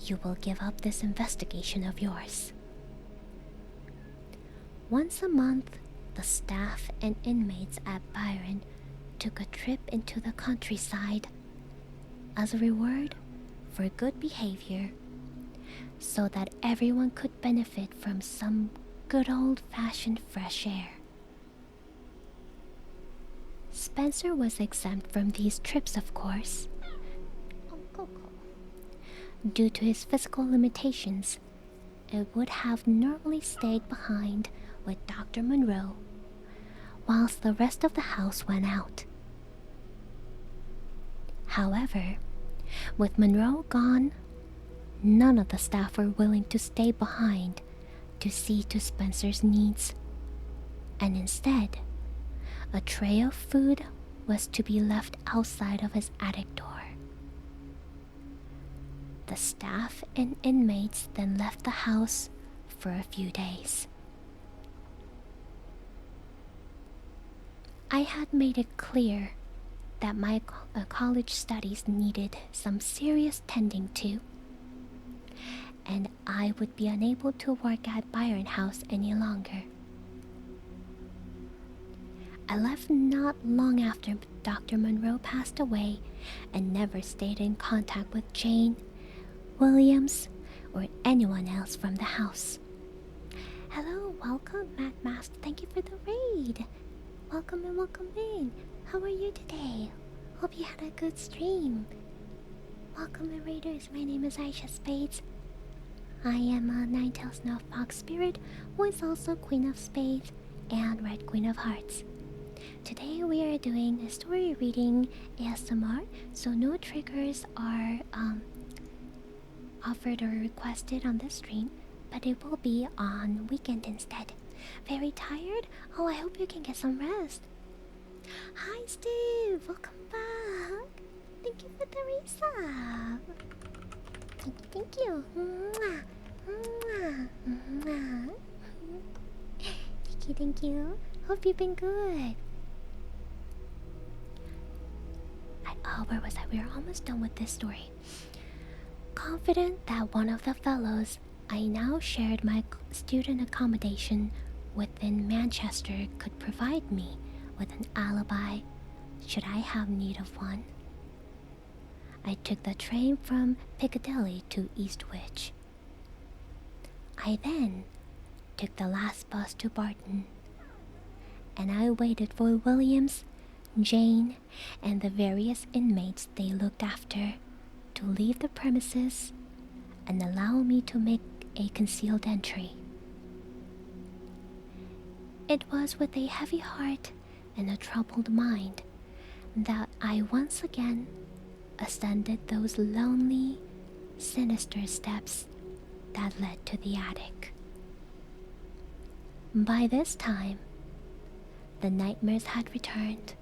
you will give up this investigation of yours. Once a month, the staff and inmates at Byron took a trip into the countryside as a reward for good behavior, so that everyone could benefit from some good old-fashioned fresh air. Spencer was exempt from these trips, of course, due to his physical limitations. It would have normally stayed behind with Dr. Monroe, whilst the rest of the house went out. However, with Monroe gone, none of the staff were willing to stay behind to see to Spencer's needs, and instead, a tray of food was to be left outside of his attic door. The staff and inmates then left the house for a few days. I had made it clear that my college studies needed some serious tending to, and I would be unable to work at Byron House any longer. I left not long after Dr. Monroe passed away and never stayed in contact with Jane, Williams, or anyone else from the house. Hello, welcome, Matt Mask. Thank you for the raid. Welcome and welcome in. How are you today? Hope you had a good stream. Welcome in, raiders. My name is Aisha Spades. I am a Ninetales Snow Fox Spirit, who is also Queen of Spades and Red Queen of Hearts. Today we are doing a story reading ASMR, so no triggers are offered or requested on the stream, but it will be on weekend instead. Very tired? Oh, I hope you can get some rest. Hi Steve, welcome back. Thank you for the resub. Thank you. Mwah. Mwah. Mwah. Thank you. Hope you've been good. Where was I? We are almost done with this story. Confident that one of the fellows I now shared my student accommodation within Manchester could provide me with an alibi should I have need of one, I took the train from Piccadilly to Eastwich. I then took the last bus to Barton, and I waited for Williams, Jane, and the various inmates they looked after to leave the premises and allow me to make a concealed entry. It was with a heavy heart and a troubled mind that I once again ascended those lonely, sinister steps that led to the attic. By this time, the nightmares had returned,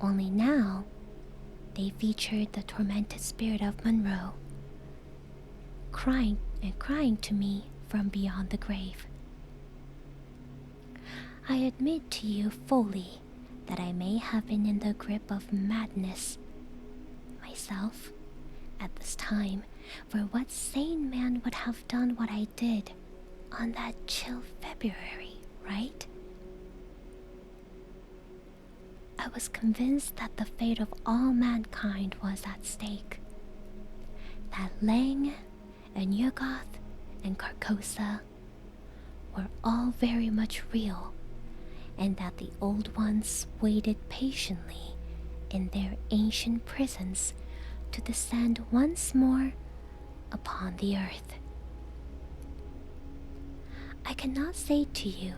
only now they featured the tormented spirit of Monroe, crying to me from beyond the grave. I admit to you fully that I may have been in the grip of madness myself at this time, for what sane man would have done what I did on that chill February, right? I was convinced that the fate of all mankind was at stake. That Lang and Yuggoth and Carcosa were all very much real, and that the old ones waited patiently in their ancient prisons to descend once more upon the earth. I cannot say to you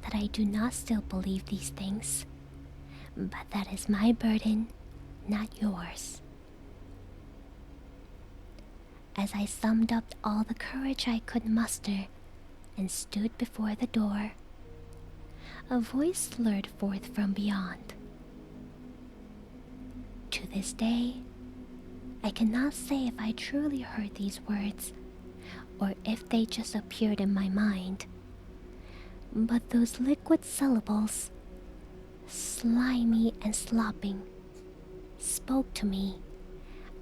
that I do not still believe these things, but that is my burden, not yours. As I summed up all the courage I could muster and stood before the door, a voice slurred forth from beyond. To this day, I cannot say if I truly heard these words or if they just appeared in my mind, but those liquid syllables, slimy and slopping, spoke to me,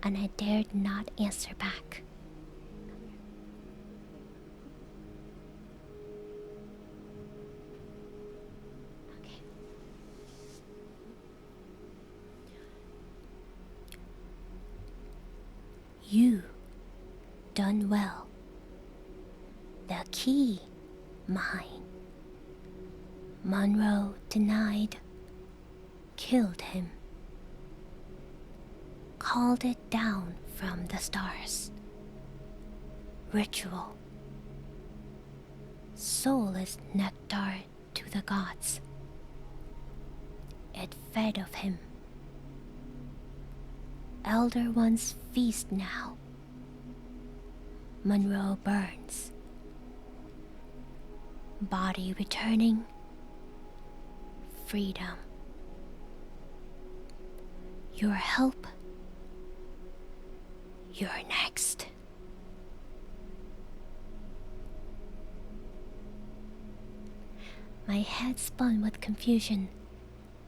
and I dared not answer back. Okay. You done well. The key, mine. Monroe denied, killed him, called it down from the stars. Ritual, soulless nectar to the gods. It fed of him. Elder ones feast now. Monroe burns. Body returning. Freedom. Your help. You're next. My head spun with confusion,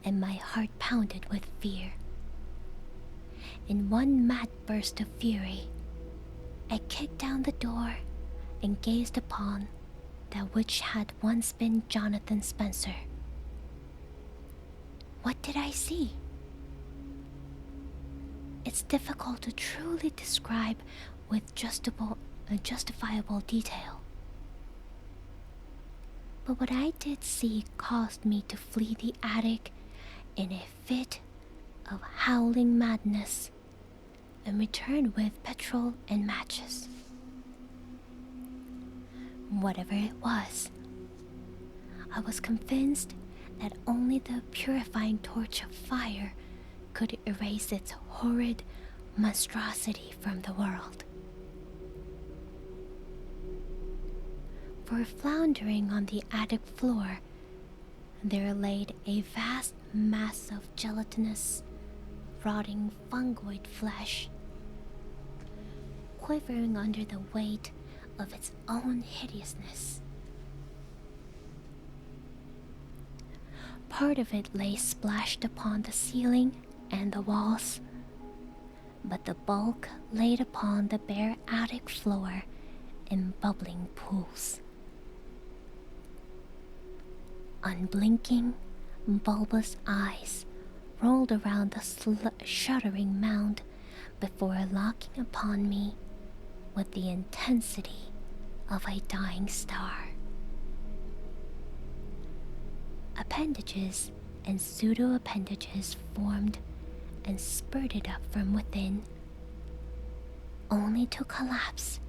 and my heart pounded with fear. In one mad burst of fury, I kicked down the door and gazed upon that which had once been Jonathan Spencer. What did I see? It's difficult to truly describe with justifiable detail. But what I did see caused me to flee the attic in a fit of howling madness and return with petrol and matches. Whatever it was, I was convinced that only the purifying torch of fire could erase its horrid monstrosity from the world. For floundering on the attic floor, there laid a vast mass of gelatinous, rotting fungoid flesh, quivering under the weight of its own hideousness. Part of it lay splashed upon the ceiling and the walls, but the bulk laid upon the bare attic floor in bubbling pools. Unblinking, bulbous eyes rolled around the shuddering mound before locking upon me with the intensity of a dying star. Appendages and pseudo-appendages formed and spurted up from within, only to collapse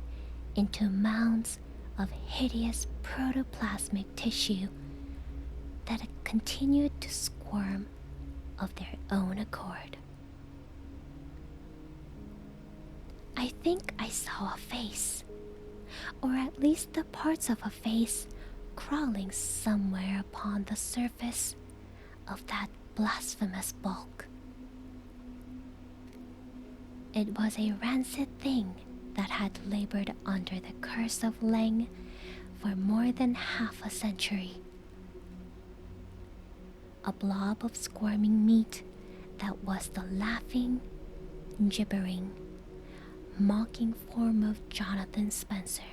into mounds of hideous protoplasmic tissue that continued to squirm of their own accord. I think I saw a face, or at least the parts of a face crawling somewhere upon the surface of that blasphemous bulk. It was a rancid thing that had labored under the curse of Leng for more than half a century. A blob of squirming meat that was the laughing, gibbering, mocking form of Jonathan Spencer,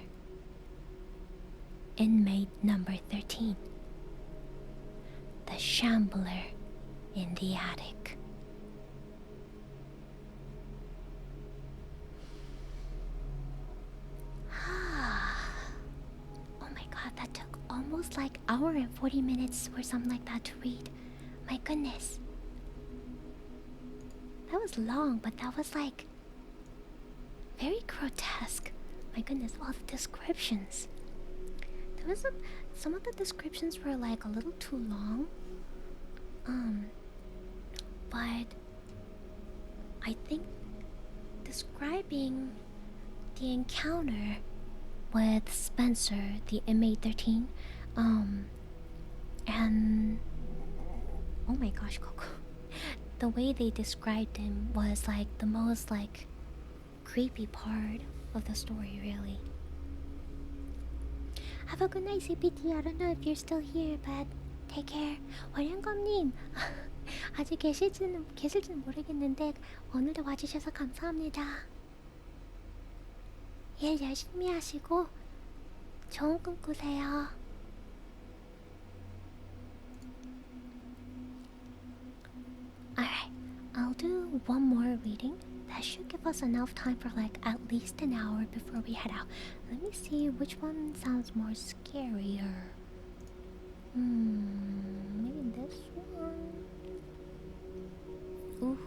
inmate number 13, the Shambler in the Attic. Oh my god, that took almost like hour and 40 minutes or something like that to read. My goodness. That was long, but that was like very grotesque. My goodness, all the descriptions. There was some of the descriptions were like a little too long. But I think describing the encounter with Spencer, the inmate 13, and oh my gosh, Coco. The way they described him was like the most like creepy part of the story, really. Have a good night, CPT. I don't know if you're still here, but take care. 월영검님, 아직 계실지는 모르겠는데 오늘도 와주셔서 감사합니다. 일 열심히 하시고 좋은 꿈 꾸세요. Alright, I'll do one more reading. That should give us enough time for like at least an hour before we head out. Let me see which one sounds more scarier. Maybe this one. Ooh.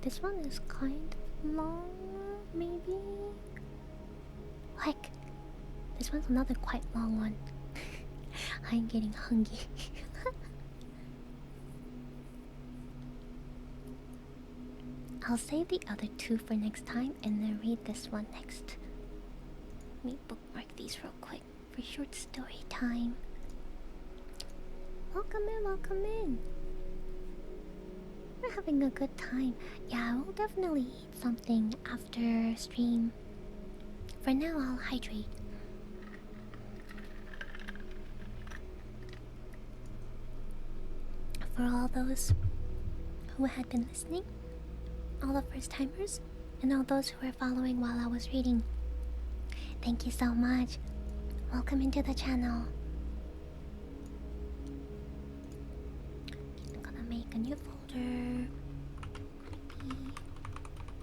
This one is kind of long, maybe? Like, this one's another quite long one. I'm getting hungry. I'll save the other two for next time and then read this one next. Let me bookmark these real quick for short story time. Welcome in, welcome in. We're having a good time. Yeah, we'll definitely eat something after stream. For now, I'll hydrate. For all those who had been listening, all the first timers, and all those who were following while I was reading, thank you so much. Welcome into the channel. I'm gonna make a new folder.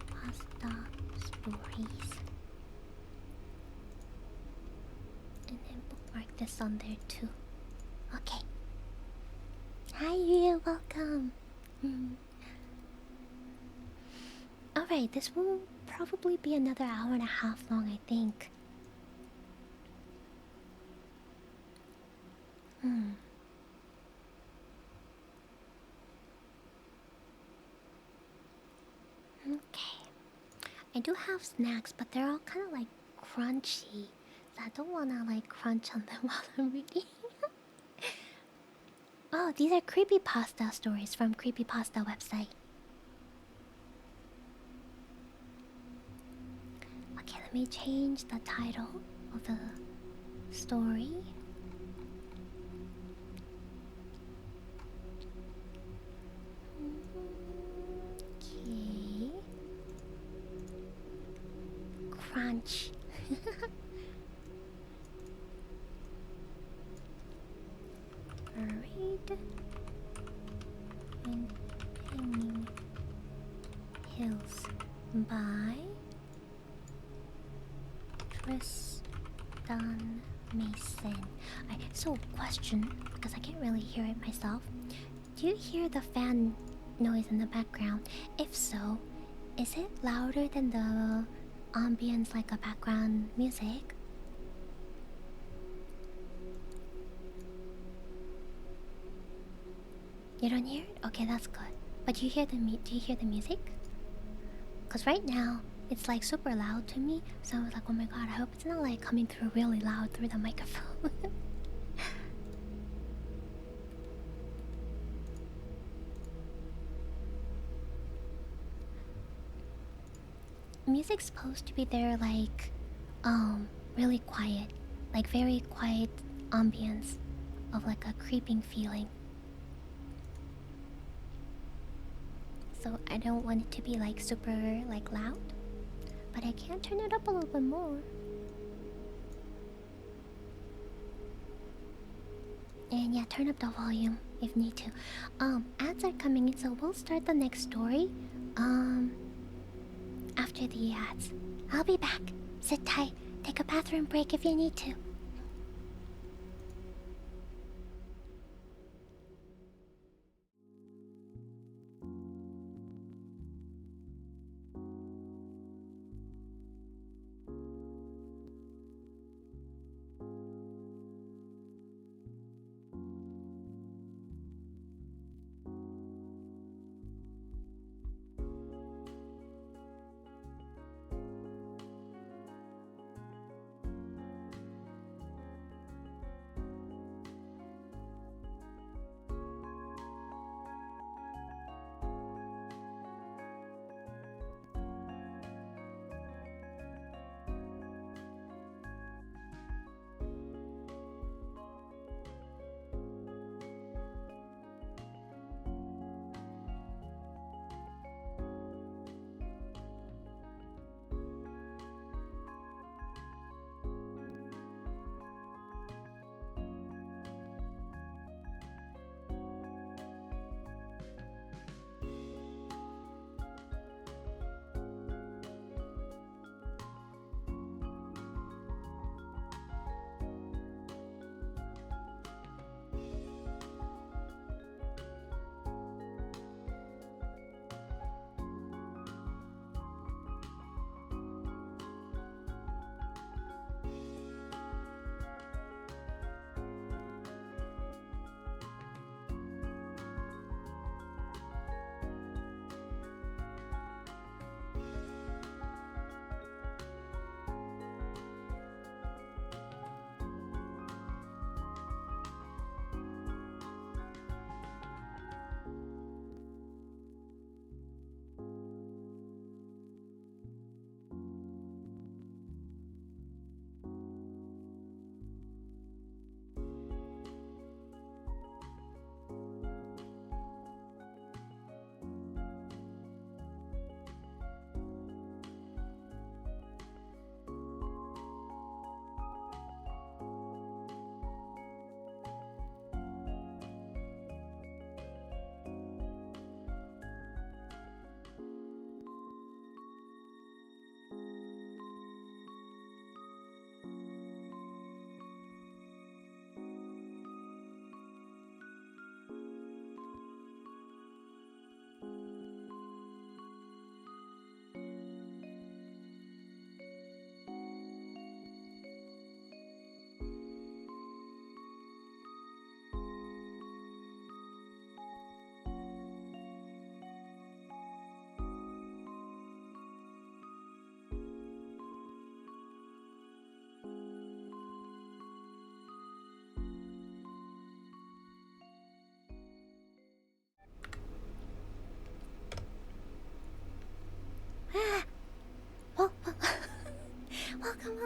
Creepypasta stories. And then bookmark this on there too. Okay. Hi, you, welcome. Alright, this will probably be another hour and a half long, I think. Okay. I do have snacks, but they're all kind of like crunchy. So I don't wanna like crunch on them while I'm reading. Oh, these are creepypasta stories from Creepypasta website. Okay, let me change the title of the story. Okay. Crunch. Buried in hanging hills by Tristan Mason. Alright, so question, because I can't really hear it myself. Do you hear the fan noise in the background? If so, is it louder than the ambience, like a background music? You don't hear it? Okay, that's good. But do you hear the music? Cause right now it's like super loud to me, so I was like, oh my god, I hope it's not like coming through really loud through the microphone. Music's supposed to be there like really quiet, like very quiet ambience of like a creeping feeling. So I don't want it to be like super like loud, but I can turn it up a little bit more. And yeah, turn up the volume if need to. Ads are coming in, so we'll start the next story after the ads. I'll be back. Sit tight. Take a bathroom break if you need to.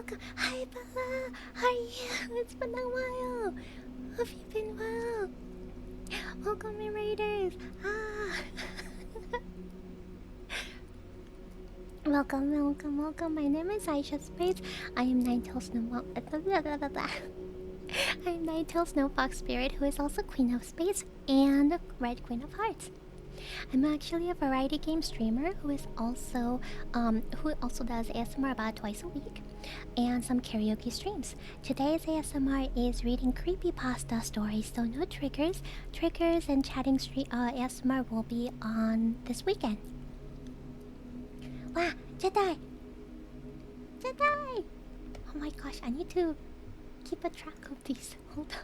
welcome. Hi, Bella. How are you? It's been a while. Have you been well? Welcome, my raiders. Ah. Welcome, welcome, welcome. My name is Aisha Spades. I am Ninetales Snow. I am Ninetales Snow Fox Spirit, who is also Queen of Spades and Red Queen of Hearts. I'm actually a variety game streamer who also does ASMR about twice a week and some karaoke streams. Today's ASMR is reading creepypasta stories, so no triggers. Triggers and chatting ASMR will be on this weekend. Wow, Jedi! Jedi! Oh my gosh, I need to keep a track of these. Hold on.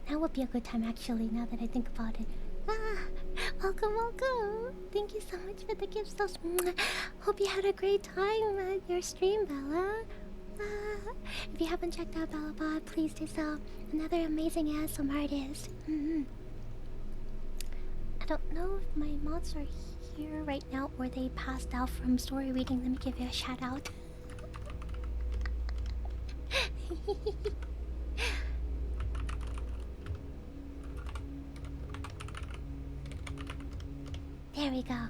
That would be a good time actually, now that I think about it. Ah, welcome, welcome. Thank you so much for the gifts. Hope you had a great time at your stream, Bella. If you haven't checked out BellaBot, please do so. Another amazing ASMR artist. I don't know if my mods are here right now or they passed out from story reading. Let me give you a shout out. There we go.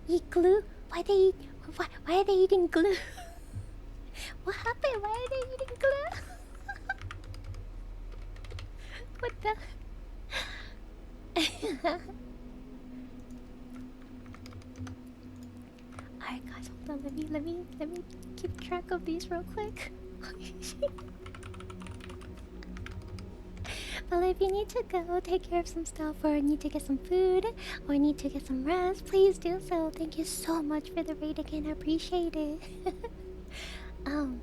Eat glue? Why are they eating glue? What happened? Why are they eating glue? What the? Alright guys, hold on, let me keep track of these real quick. Well, if you need to go take care of some stuff or need to get some food or need to get some rest, please do so. Thank you so much for the raid again, I appreciate it. Alright,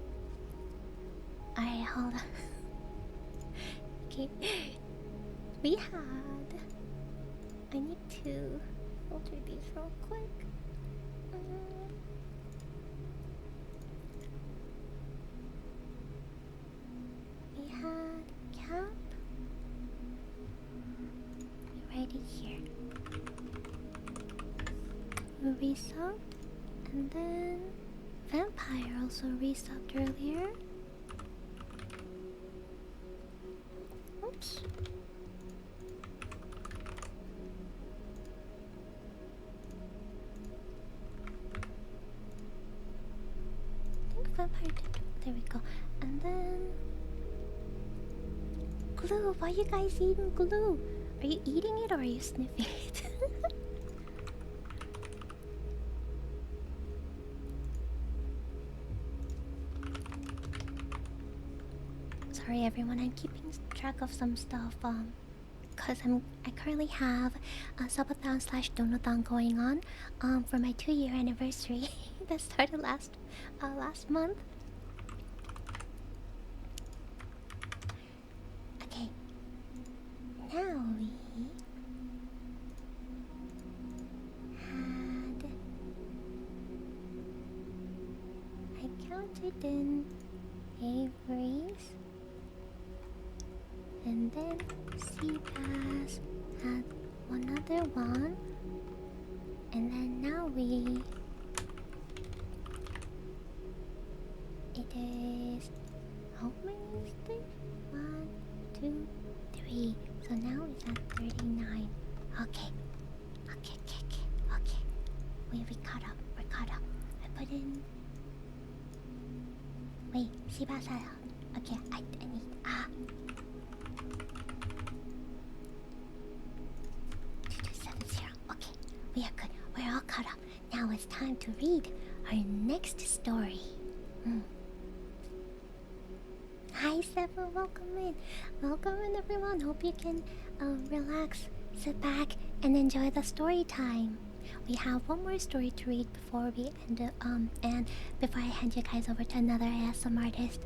hold on. Okay. We had... I need to filter these real quick. We had Cap. Right here. We resubbed, and then Vampire also resubbed earlier. Oops. I think Vampire did. There we go. And then glue. Why are you guys eating glue? Are you eating it or are you sniffing it? Sorry everyone, I'm keeping track of some stuff because I currently have a subathon/donathon going on for my 2-year anniversary that started last month. Okay. Now we had... I counted in Avery's, and then Seabass had one other one, and then now it is... how many is there? 1, 2, 3. So now it's at 39. Okay. We caught up. We're caught up. I put in... Wait, Shibasa. Okay, I need... 2270. Okay, we are good. We're all caught up. Now it's time to read our next story. Hi Seven, welcome in. Welcome in everyone. Hope you can relax, sit back, and enjoy the story time. We have one more story to read before we end it, and before I hand you guys over to another ASMR artist.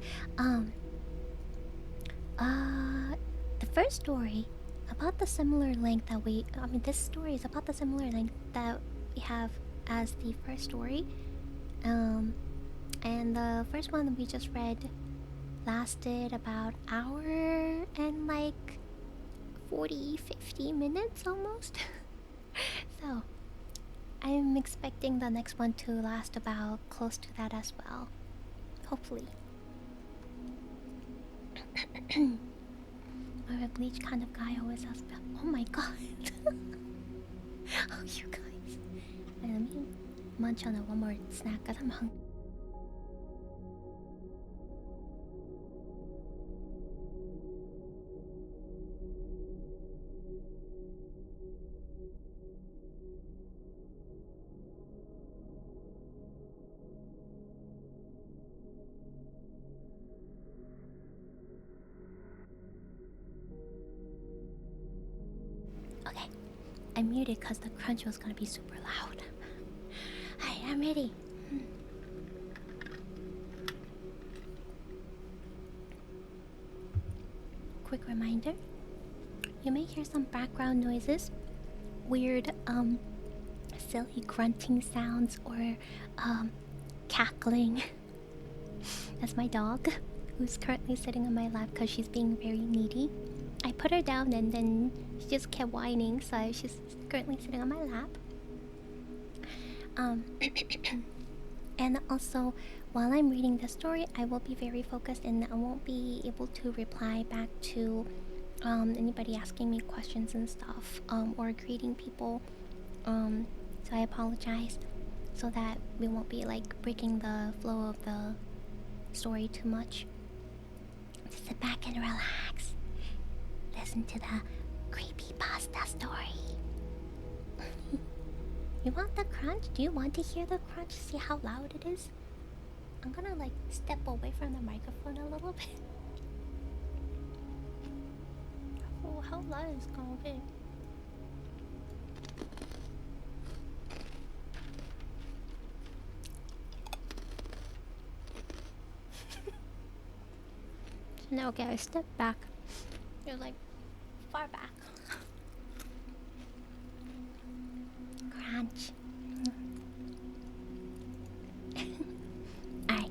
The first story about the similar length that this story is about the similar length that we have as the first story. And the first one that we just read lasted about an hour and like 40-50 minutes almost. So I'm expecting the next one to last about close to that as well. Hopefully. I'm a bleach kind of guy, always has. Oh my god. Oh, you guys. Let me munch on one more snack because I'm hungry. Okay, I muted because the crunch was gonna be super loud. Alright, I'm ready. Quick reminder, you may hear some background noises, weird, silly grunting sounds, or, cackling. That's my dog, who's currently sitting on my lap because she's being very needy. I put her down and then she just kept whining, so she's currently sitting on my lap. And also, while I'm reading the story, I will be very focused and I won't be able to reply back to anybody asking me questions and stuff, or greeting people. So I apologize, so that we won't be like breaking the flow of the story too much. Just sit back and relax. Listen to the creepypasta story. You want the crunch? Do you want to hear the crunch? See how loud it is? I'm gonna like step away from the microphone a little bit. Oh, how loud is it gonna be? No, okay, I step back. You're like far back. Crunch. Alright,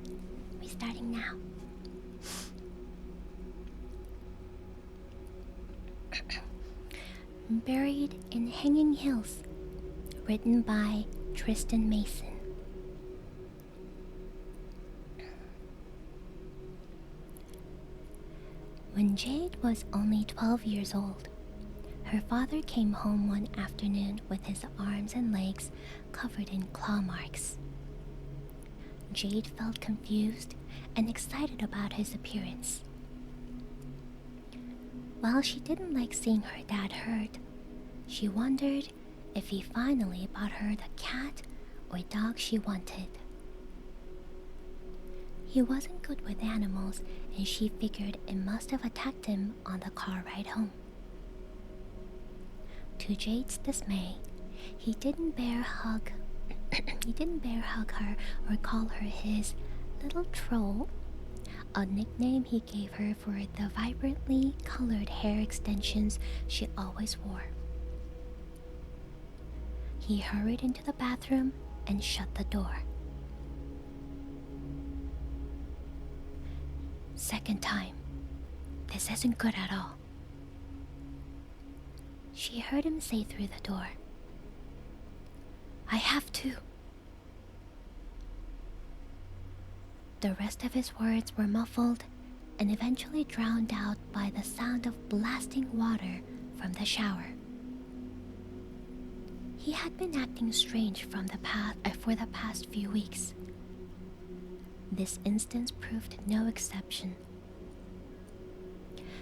we're starting now. Buried in Hanging Hills. Written by Tristan Mason. When Jade was only 12 years old, her father came home one afternoon with his arms and legs covered in claw marks. Jade felt confused and excited about his appearance. While she didn't like seeing her dad hurt, she wondered if he finally bought her the cat or dog she wanted. He wasn't good with animals, and she figured it must have attacked him on the car ride home. To Jade's dismay, he didn't dare hug her or call her his little troll, a nickname he gave her for the vibrantly colored hair extensions she always wore. He hurried into the bathroom and shut the door. Second time. This isn't good at all. She heard him say through the door. I have to. The rest of his words were muffled and eventually drowned out by the sound of blasting water from the shower. He had been acting strange for the past few weeks. This instance proved no exception.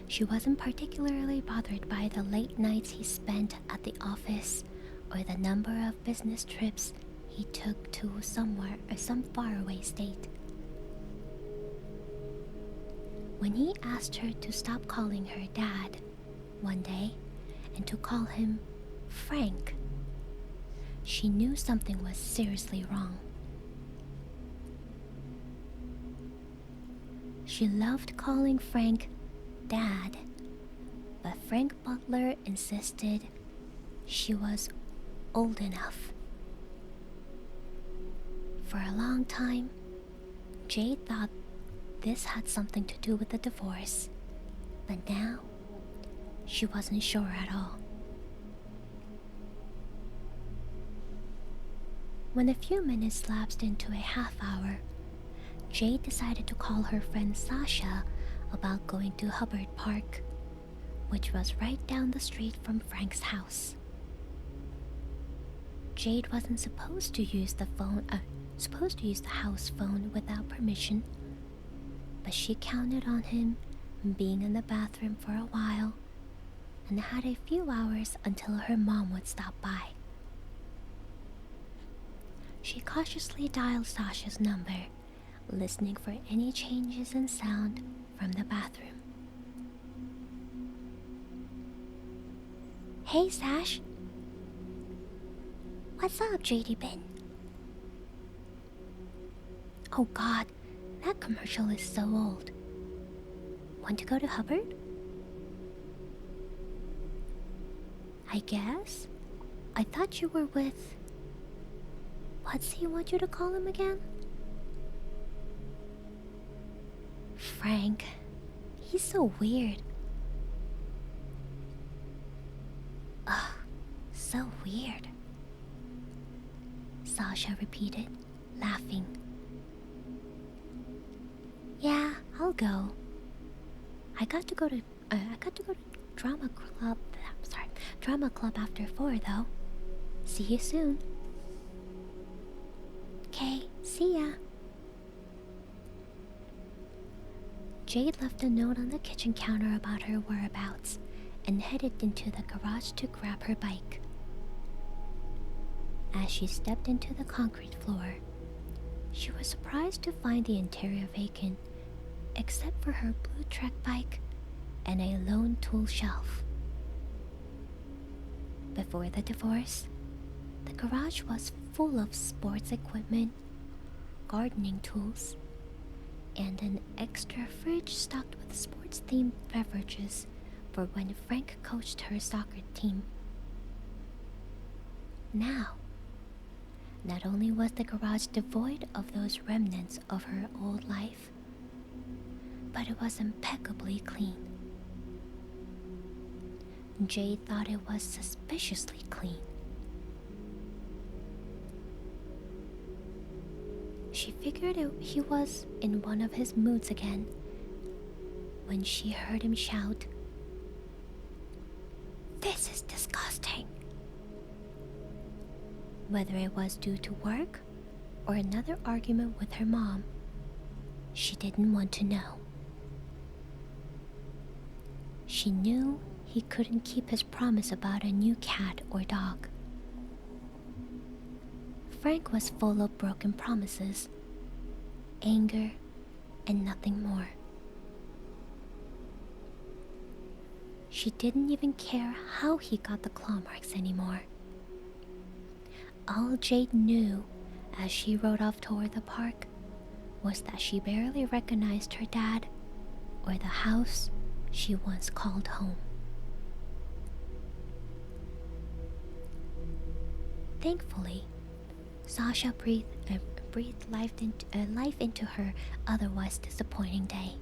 She wasn't particularly bothered by the late nights he spent at the office or the number of business trips he took to some faraway state. When he asked her to stop calling her dad one day and to call him Frank, she knew something was seriously wrong. She loved calling Frank Dad, but Frank Butler insisted she was old enough. For a long time, Jade thought this had something to do with the divorce, but now she wasn't sure at all. When a few minutes lapsed into a half hour, Jade decided to call her friend Sasha about going to Hubbard Park, which was right down the street from Frank's house. Jade wasn't supposed to use the house phone without permission, but she counted on him being in the bathroom for a while and had a few hours until her mom would stop by. She cautiously dialed Sasha's number, listening for any changes in sound from the bathroom. Hey, Sash. What's up, JD Ben? Oh god, that commercial is so old. Want to go to Hubbard? I guess? I thought you were with... What's he want you to call him again? Frank. He's so weird. Ugh, so weird. Sasha repeated, laughing. Yeah, I'll go. I got to go to drama club after 4 though. See you soon. Okay, see ya. Jade left a note on the kitchen counter about her whereabouts and headed into the garage to grab her bike. As she stepped into the concrete floor, she was surprised to find the interior vacant, except for her blue Trek bike and a lone tool shelf. Before the divorce, the garage was full of sports equipment, gardening tools, and an extra fridge stocked with sports-themed beverages for when Frank coached her soccer team. Now, not only was the garage devoid of those remnants of her old life, but it was impeccably clean. Jade thought it was suspiciously clean. She figured he was in one of his moods again when she heard him shout, "This is disgusting!" Whether it was due to work or another argument with her mom, she didn't want to know. She knew he couldn't keep his promise about a new cat or dog. Frank was full of broken promises, anger, and nothing more. She didn't even care how he got the claw marks anymore. All Jade knew as she rode off toward the park was that she barely recognized her dad or the house she once called home. Thankfully, Sasha breathed life into her otherwise disappointing day.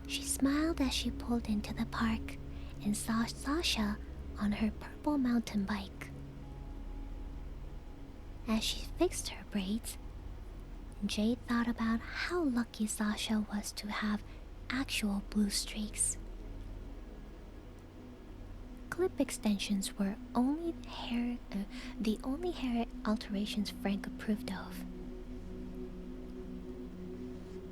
She smiled as she pulled into the park and saw Sasha on her purple mountain bike. As she fixed her braids, Jade thought about how lucky Sasha was to have actual blue streaks. Clip extensions were the only hair alterations Frank approved of.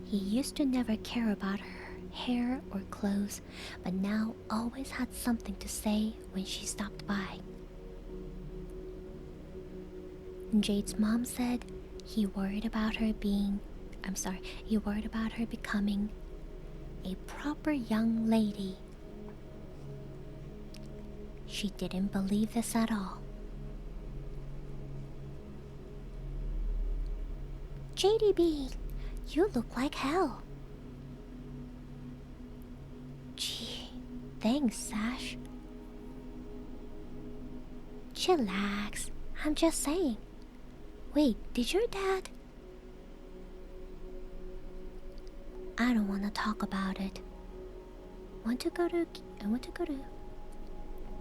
He used to never care about her hair or clothes, but now always had something to say when she stopped by. Jade's mom said he worried about her becoming a proper young lady. She didn't believe this at all. JDB, you look like hell. Gee, thanks, Sash. Chillax, I'm just saying. Wait, did your dad... I don't want to talk about it. Want to go to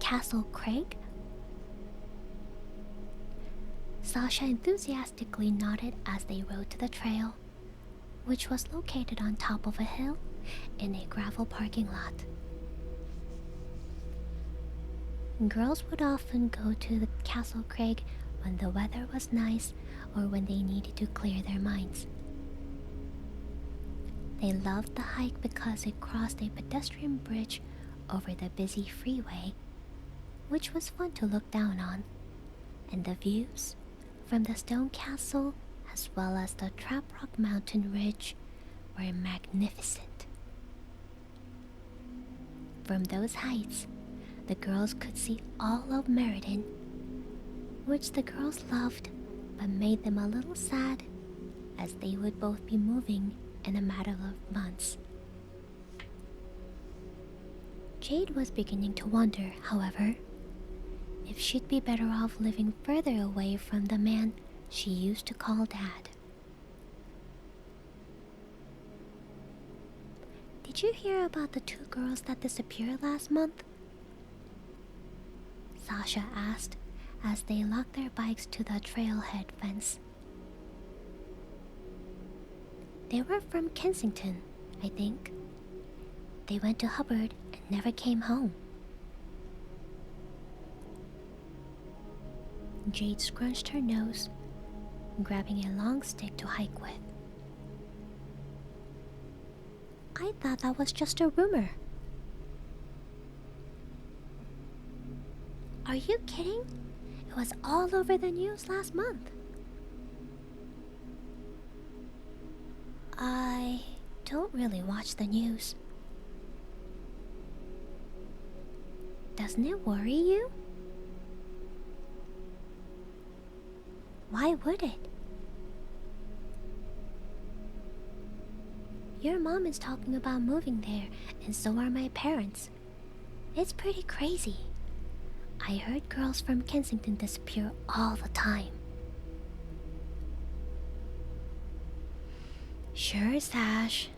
Castle Craig? Sasha enthusiastically nodded as they rode to the trail, which was located on top of a hill in a gravel parking lot. Girls would often go to the Castle Craig when the weather was nice or when they needed to clear their minds. They loved the hike because it crossed a pedestrian bridge over the busy freeway, which was fun to look down on, and the views from the stone castle as well as the Trap Rock Mountain Ridge were magnificent. From those heights, the girls could see all of Meriden, which the girls loved but made them a little sad as they would both be moving in a matter of months. Jade was beginning to wonder, however, if she'd be better off living further away from the man she used to call Dad. Did you hear about the 2 girls that disappeared last month? Sasha asked as they locked their bikes to the trailhead fence. They were from Kensington, I think. They went to Hubbard and never came home. Jade scrunched her nose, grabbing a long stick to hike with. I thought that was just a rumor. Are you kidding? It was all over the news last month. I don't really watch the news. Doesn't it worry you? Why would it? Your mom is talking about moving there, and so are my parents. It's pretty crazy. I heard girls from Kensington disappear all the time. Sure, Sash,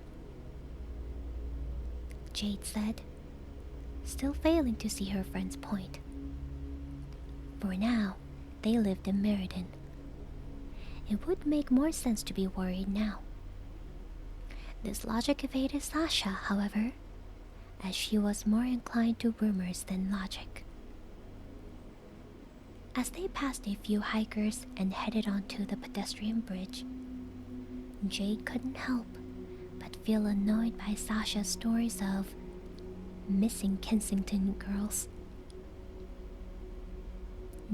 Jade said, still failing to see her friend's point. For now, they lived in Meriden. It would make more sense to be worried now. This logic evaded Sasha, however, as she was more inclined to rumors than logic. As they passed a few hikers and headed onto the pedestrian bridge, Jade couldn't help but feel annoyed by Sasha's stories of missing Kensington girls.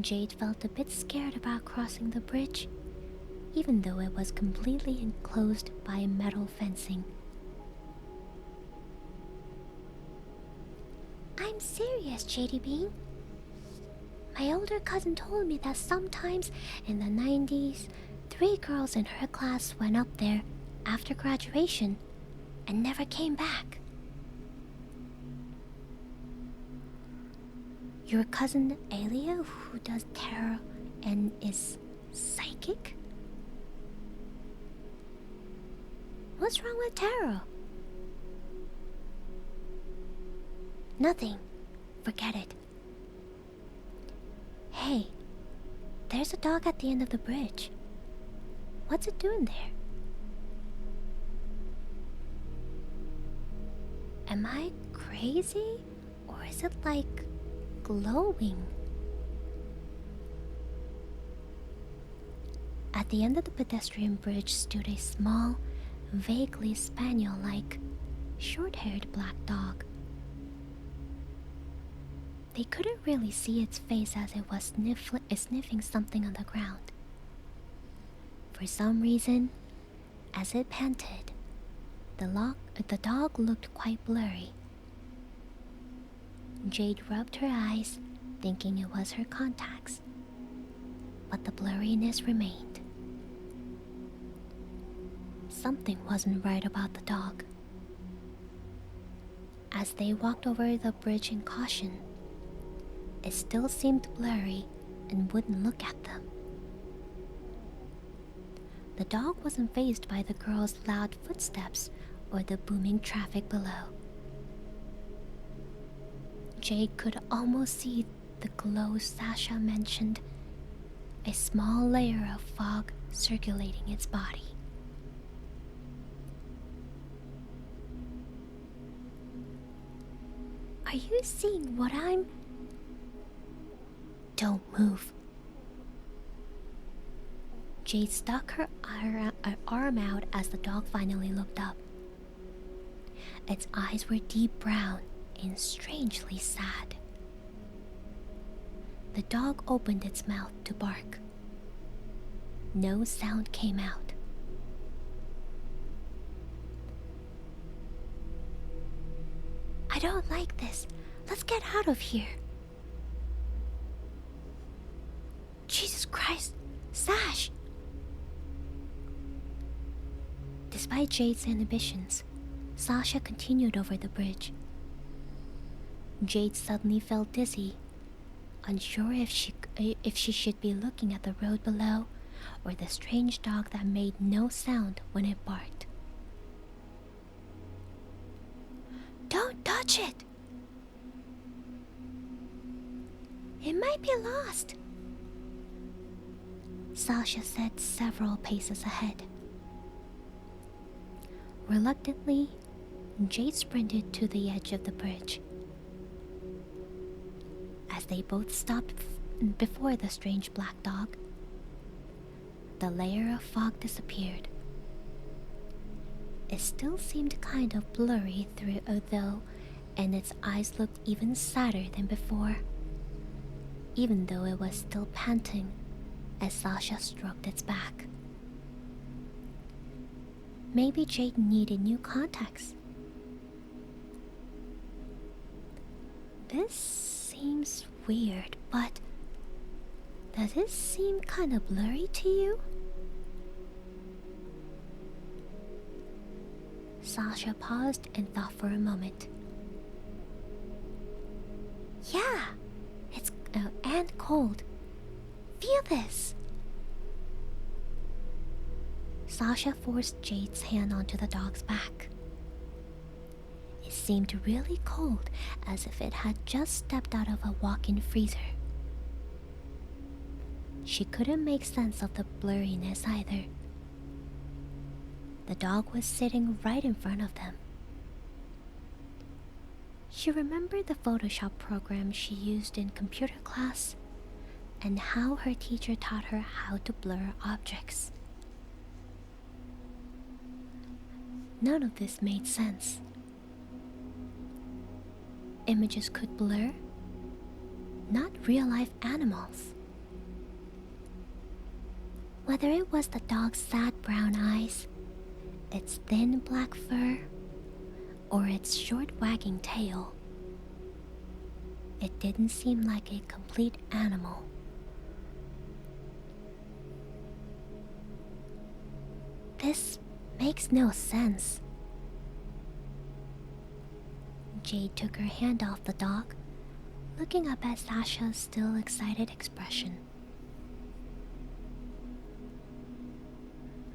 Jade felt a bit scared about crossing the bridge, even though it was completely enclosed by metal fencing. I'm serious, JD Bean. My older cousin told me that sometimes in the 90s, 3 girls in her class went up there after graduation and never came back. Your cousin Alia, who does tarot and is psychic? What's wrong with tarot? Nothing. Forget it. Hey, there's a dog at the end of the bridge. What's it doing there? Am I crazy? Or is it like glowing? At the end of the pedestrian bridge stood a small, vaguely spaniel-like, short-haired black dog. They couldn't really see its face as it was sniffing something on the ground. For some reason, as it panted, the dog looked quite blurry. Jade rubbed her eyes, thinking it was her contacts, but the blurriness remained. Something wasn't right about the dog. As they walked over the bridge in caution, it still seemed blurry and wouldn't look at them. The dog wasn't fazed by the girls' loud footsteps or the booming traffic below. Jade could almost see the glow Sasha mentioned a small layer of fog circulating its body. Are you seeing what I'm... Don't move. Jade stuck her arm out as the dog finally looked up. Its eyes were deep brown and strangely sad. The dog opened its mouth to bark. No sound came out. I don't like this. Let's get out of here. Jesus Christ, Sash! Despite Jade's inhibitions, Sasha continued over the bridge. Jade suddenly felt dizzy, unsure if she should be looking at the road below or the strange dog that made no sound when it barked. Don't touch it! It might be lost, Sasha said several paces ahead. Reluctantly, Jade sprinted to the edge of the bridge. As they both stopped before the strange black dog, the layer of fog disappeared. It still seemed kind of blurry though, and its eyes looked even sadder than before, even though it was still panting as Sasha stroked its back. Maybe Jade needed new contacts. This seems weird, but does it seem kind of blurry to you? Sasha paused and thought for a moment. Yeah, it's and cold. Feel this. Sasha forced Jade's hand onto the dog's back. It seemed really cold, as if it had just stepped out of a walk-in freezer. She couldn't make sense of the blurriness either. The dog was sitting right in front of them. She remembered the Photoshop program she used in computer class and how her teacher taught her how to blur objects. None of this made sense. Images could blur, not real-life animals. Whether it was the dog's sad brown eyes, its thin black fur, or its short wagging tail, it didn't seem like a complete animal. This makes no sense. Jade took her hand off the dog, looking up at Sasha's still excited expression.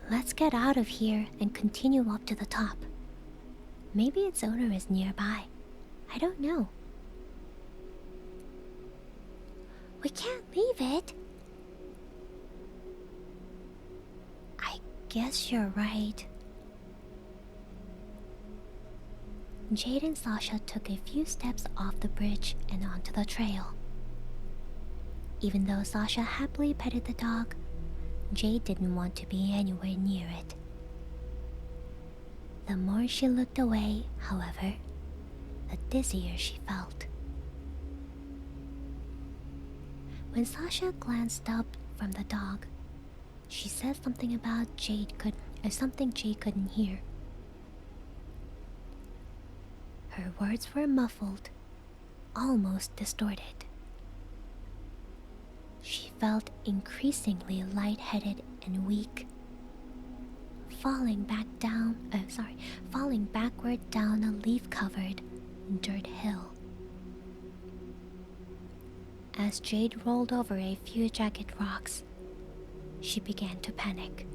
Let's get out of here and continue up to the top. Maybe its owner is nearby. I don't know. We can't leave it. I guess you're right. Jade and Sasha took a few steps off the bridge and onto the trail. Even though Sasha happily petted the dog, Jade didn't want to be anywhere near it. The more she looked away, however, the dizzier she felt. When Sasha glanced up from the dog, she said something about something Jade couldn't hear. Her words were muffled, almost distorted. She felt increasingly lightheaded and weak, falling backward down a leaf-covered dirt hill. As Jade rolled over a few jagged rocks, she began to panic.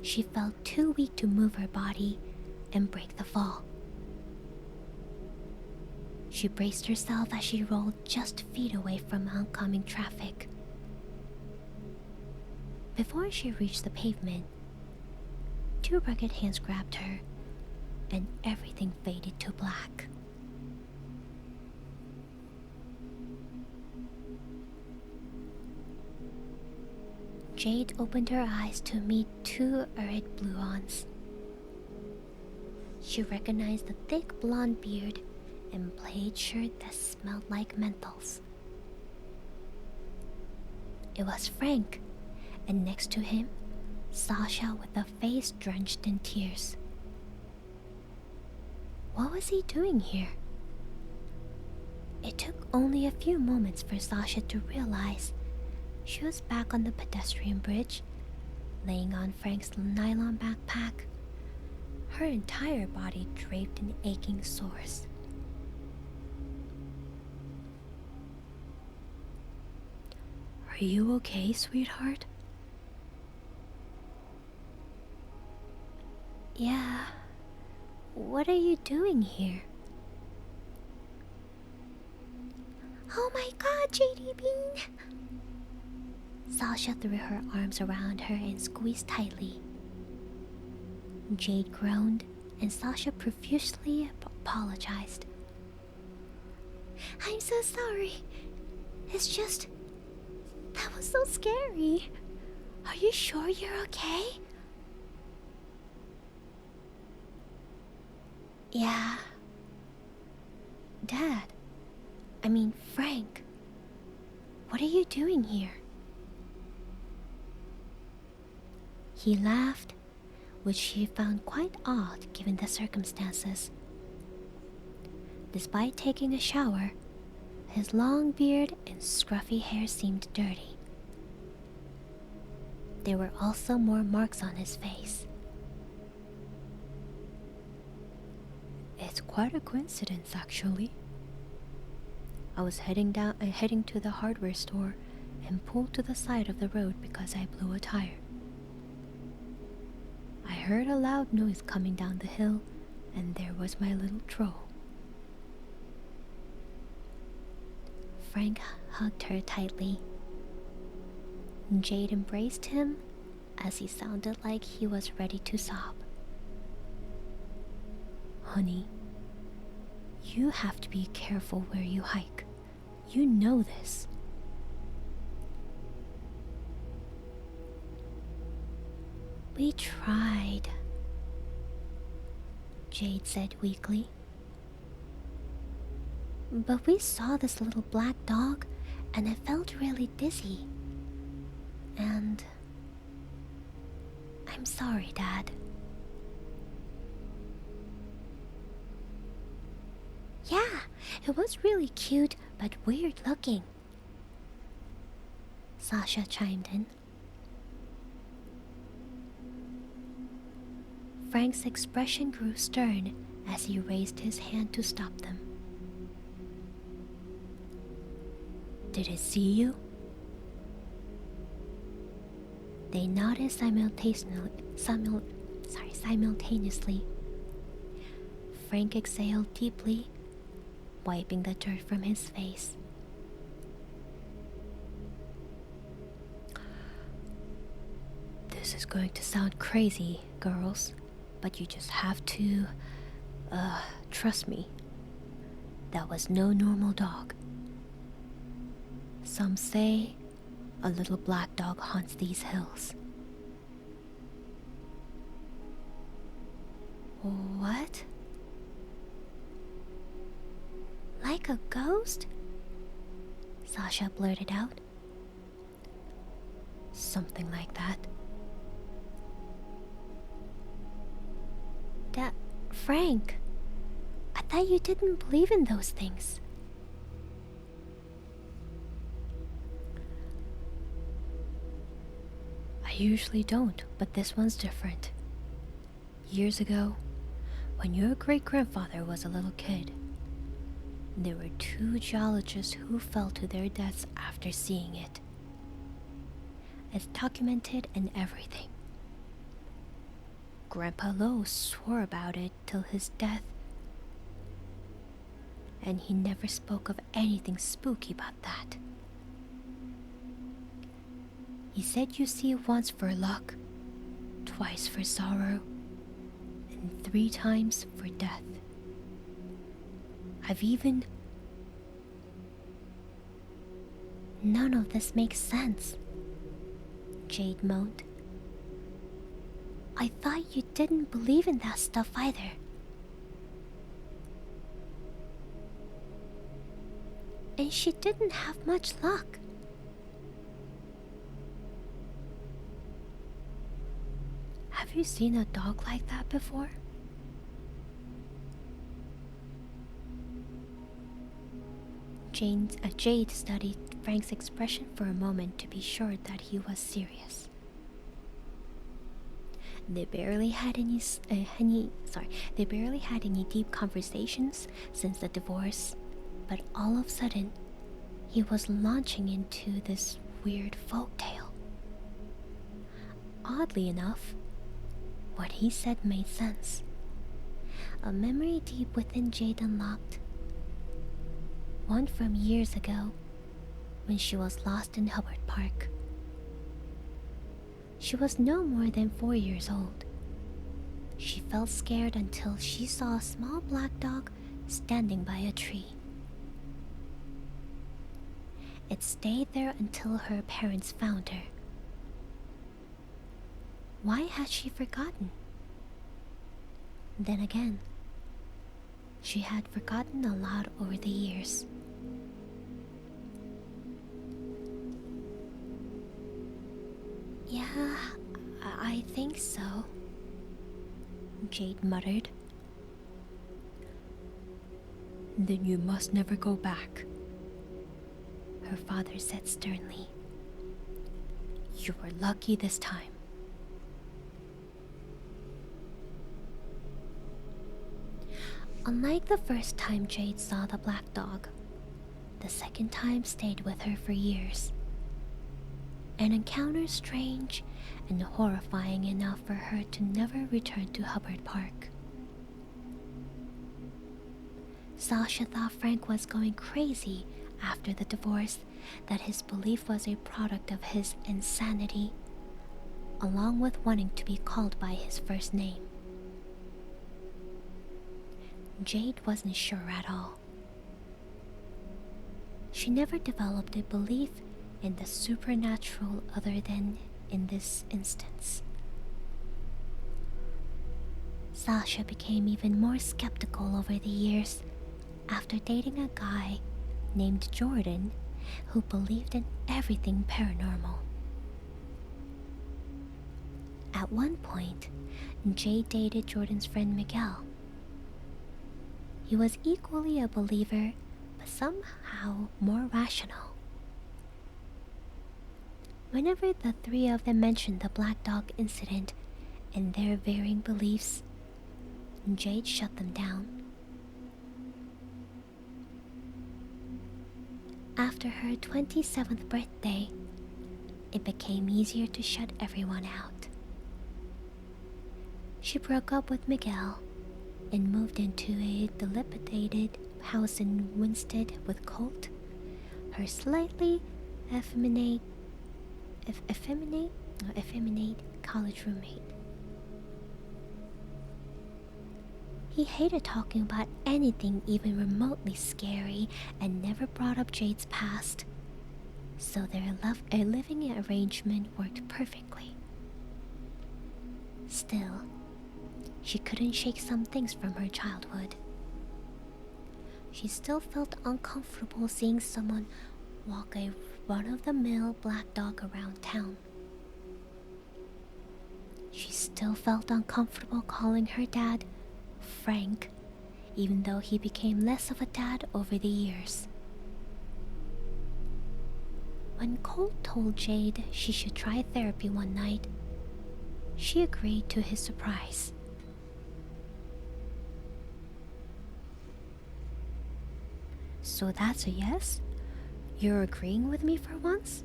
She felt too weak to move her body and break the fall. She braced herself as she rolled just feet away from oncoming traffic. Before she reached the pavement, two rugged hands grabbed her, and everything faded to black. Jade opened her eyes to meet two arid blue-ons. She recognized the thick blonde beard and plaid shirt that smelled like menthols. It was Frank, and next to him, Sasha with a face drenched in tears. What was he doing here? It took only a few moments for Sasha to realize she was back on the pedestrian bridge, laying on Frank's nylon backpack, her entire body draped in aching sores. Are you okay, sweetheart? Yeah. What are you doing here? Oh my god, JD Bean! Sasha threw her arms around her and squeezed tightly. Jade groaned, and Sasha profusely apologized. I'm so sorry. It's just... that was so scary. Are you sure you're okay? Yeah. Dad. I mean, Frank. What are you doing here? He laughed, which she found quite odd given the circumstances. Despite taking a shower, his long beard and scruffy hair seemed dirty. There were also more marks on his face. It's quite a coincidence, actually. I was heading to the hardware store and pulled to the side of the road because I blew a tire. I heard a loud noise coming down the hill, and there was my little troll. Frank hugged her tightly. Jade embraced him as he sounded like he was ready to sob. Honey, you have to be careful where you hike. You know this. We tried, Jade said weakly. But we saw this little black dog, and I felt really dizzy. And... I'm sorry, Dad. Yeah, it was really cute, but weird looking, Sasha chimed in. Frank's expression grew stern as he raised his hand to stop them. Did it see you? They nodded simultaneously. Frank exhaled deeply, wiping the dirt from his face. This is going to sound crazy, girls, but you just have to, trust me. That was no normal dog. Some say a little black dog haunts these hills. What? Like a ghost? Sasha blurted out. Something like that. Frank, I thought you didn't believe in those things. I usually don't, but this one's different. Years ago, when your great-grandfather was a little kid, there were two geologists who fell to their deaths after seeing it. It's documented and everything. Grandpa Lowe swore about it till his death. and he never spoke of anything spooky about that. He said you see it once for luck, twice for sorrow, and 3 times for death. I've even... None of this makes sense, Jade moaned. I thought you didn't believe in that stuff either. And she didn't have much luck. Have you seen a dog like that before? Jade studied Frank's expression for a moment to be sure that he was serious. They barely had any deep conversations since the divorce, but all of a sudden, he was launching into this weird folktale. Oddly enough, what he said made sense. A memory deep within Jade unlocked. One from years ago, when she was lost in Hubbard Park. She was no more than 4 years old. She felt scared until she saw a small black dog standing by a tree. It stayed there until her parents found her. Why had she forgotten? Then again, she had forgotten a lot over the years. Yeah, I think so, Jade muttered. Then you must never go back, her father said sternly. You were lucky this time. Unlike the first time Jade saw the black dog, the second time stayed with her for years. An encounter strange and horrifying enough for her to never return to Hubbard Park. Sasha thought Frank was going crazy after the divorce, that his belief was a product of his insanity, along with wanting to be called by his first name. Jade wasn't sure at all. She never developed a belief in the supernatural other than in this instance. Sasha became even more skeptical over the years after dating a guy named Jordan who believed in everything paranormal. At one point, Jade dated Jordan's friend Miguel. He was equally a believer, but somehow more rational. Whenever the three of them mentioned the black dog incident and their varying beliefs, Jade shut them down. After her 27th birthday, it became easier to shut everyone out. She broke up with Miguel and moved into a dilapidated house in Winstead with Colt, her slightly effeminate college roommate. He hated talking about anything even remotely scary and never brought up Jade's past, so their living arrangement worked perfectly. Still, she couldn't shake some things from her childhood. She still felt uncomfortable seeing someone walk a run-of-the-mill black dog around town. She still felt uncomfortable calling her dad Frank, even though he became less of a dad over the years. When Colt told Jade she should try therapy one night, she agreed to his surprise. So that's a yes? You're agreeing with me for once?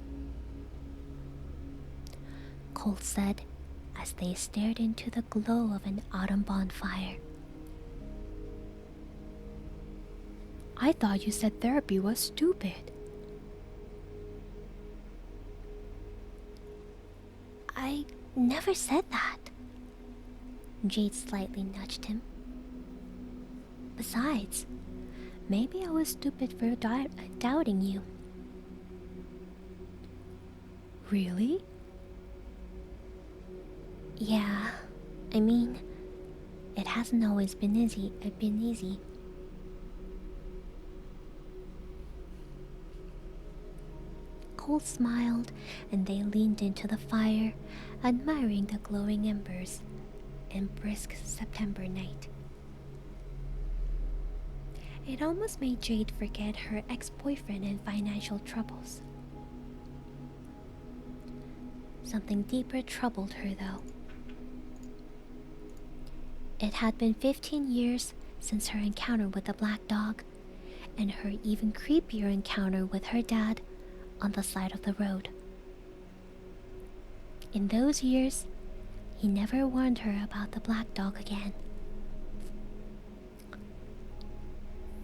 Colt said as they stared into the glow of an autumn bonfire. I thought you said therapy was stupid. I never said that. Jade slightly nudged him. Besides, maybe I was stupid for doubting you. Really? Yeah, I mean, it hasn't always been easy. Cole smiled, and they leaned into the fire, admiring the glowing embers in brisk September night. It almost made Jade forget her ex-boyfriend and financial troubles. Something deeper troubled her, though. It had been 15 years since her encounter with the black dog, and her even creepier encounter with her dad on the side of the road. In those years, he never warned her about the black dog again.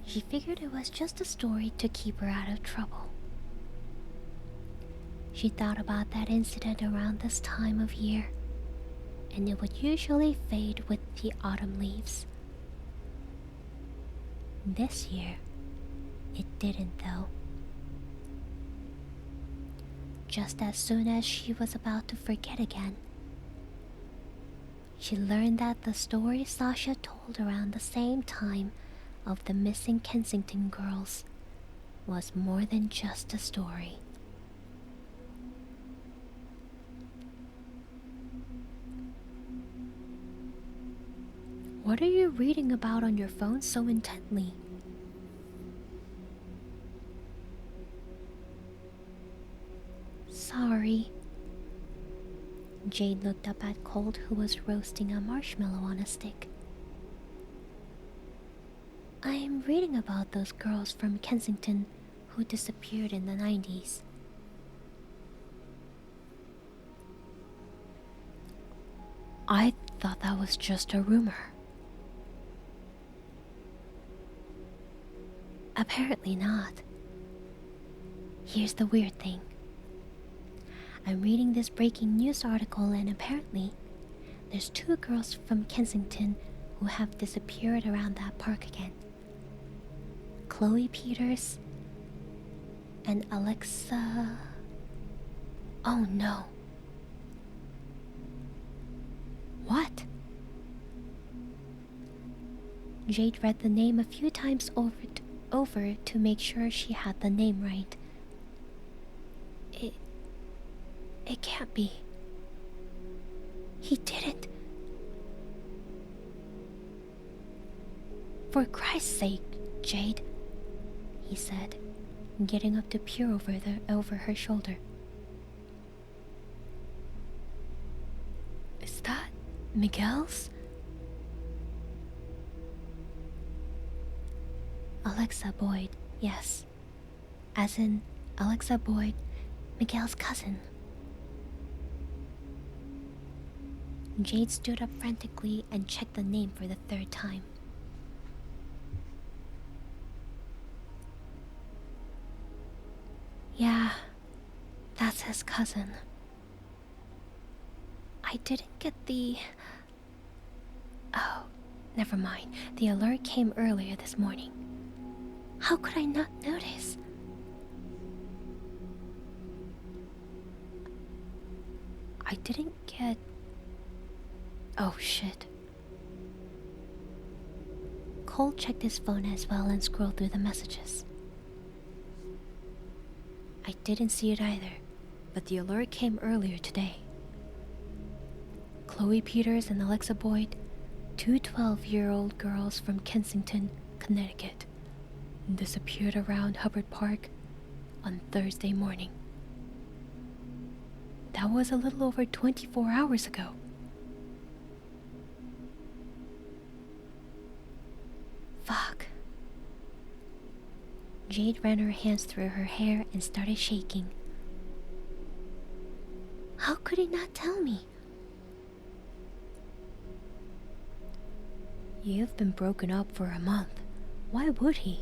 She figured it was just a story to keep her out of trouble. She thought about that incident around this time of year, and it would usually fade with the autumn leaves. This year, it didn't though. Just as soon as she was about to forget again, she learned that the story Sasha told around the same time of the missing Kensington girls was more than just a story. What are you reading about on your phone so intently? Sorry. Jade looked up at Colt, who was roasting a marshmallow on a stick. I'm reading about those girls from Kensington who disappeared in the 90s. I thought that was just a rumor. Apparently not. Here's the weird thing. I'm reading this breaking news article, and apparently there's 2 girls from Kensington who have disappeared around that park again. Chloe Peters and Alexa... Oh no. What? Jade read the name a few times over to make sure she had the name right. It can't be. He didn't. For Christ's sake, Jade, he said, getting up to peer over her shoulder. Is that Miguel's? Alexa Boyd, yes. As in Alexa Boyd, Miguel's cousin. Jade stood up frantically and checked the name for the 3rd time. Yeah, that's his cousin. I didn't get the... Oh, never mind. The alert came earlier this morning. How could I not notice? I didn't get... Oh shit. Cole checked his phone as well and scrolled through the messages. I didn't see it either, but the alert came earlier today. Chloe Peters and Alexa Boyd, 2 12-year-old girls from Kensington, Connecticut, disappeared around Hubbard Park on Thursday morning. That was a little over 24 hours ago. Fuck. Jade ran her hands through her hair and started shaking. How could he not tell me? You've been broken up for a month. Why would he?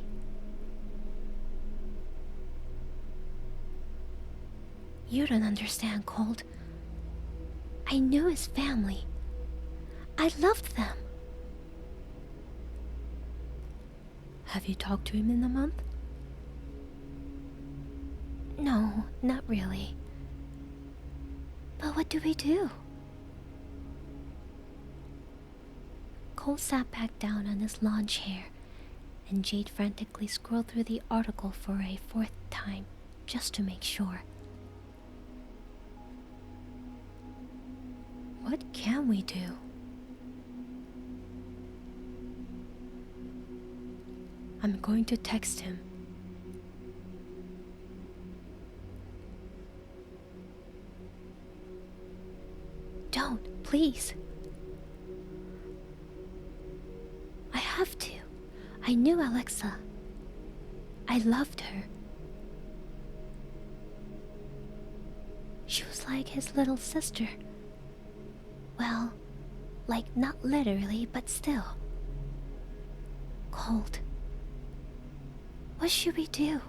You don't understand, Colt. I knew his family. I loved them. Have you talked to him in a month? No, not really. But what do we do? Cole sat back down on his lawn chair, and Jade frantically scrolled through the article for a fourth time, just to make sure. What can we do? I'm going to text him. Don't, please. I have to. I knew Alexa. I loved her. She was like his little sister. Well, like not literally, but still. Cold. What should we do?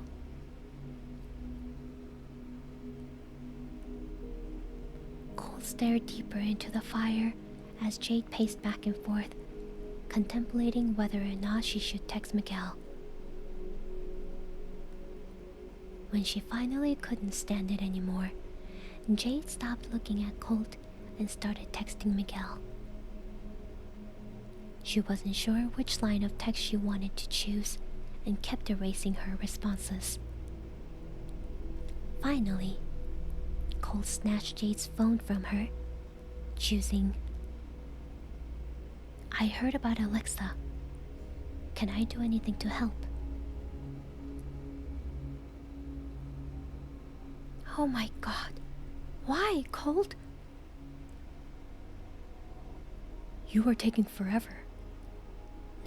Cole stared deeper into the fire as Jade paced back and forth, contemplating whether or not she should text Miguel. When she finally couldn't stand it anymore, Jade stopped looking at Colt and started texting Miguel. She wasn't sure which line of text she wanted to choose and kept erasing her responses. Finally, Cole snatched Jade's phone from her, choosing, I heard about Alexa. Can I do anything to help? Oh my god. Why, Colt? You are taking forever.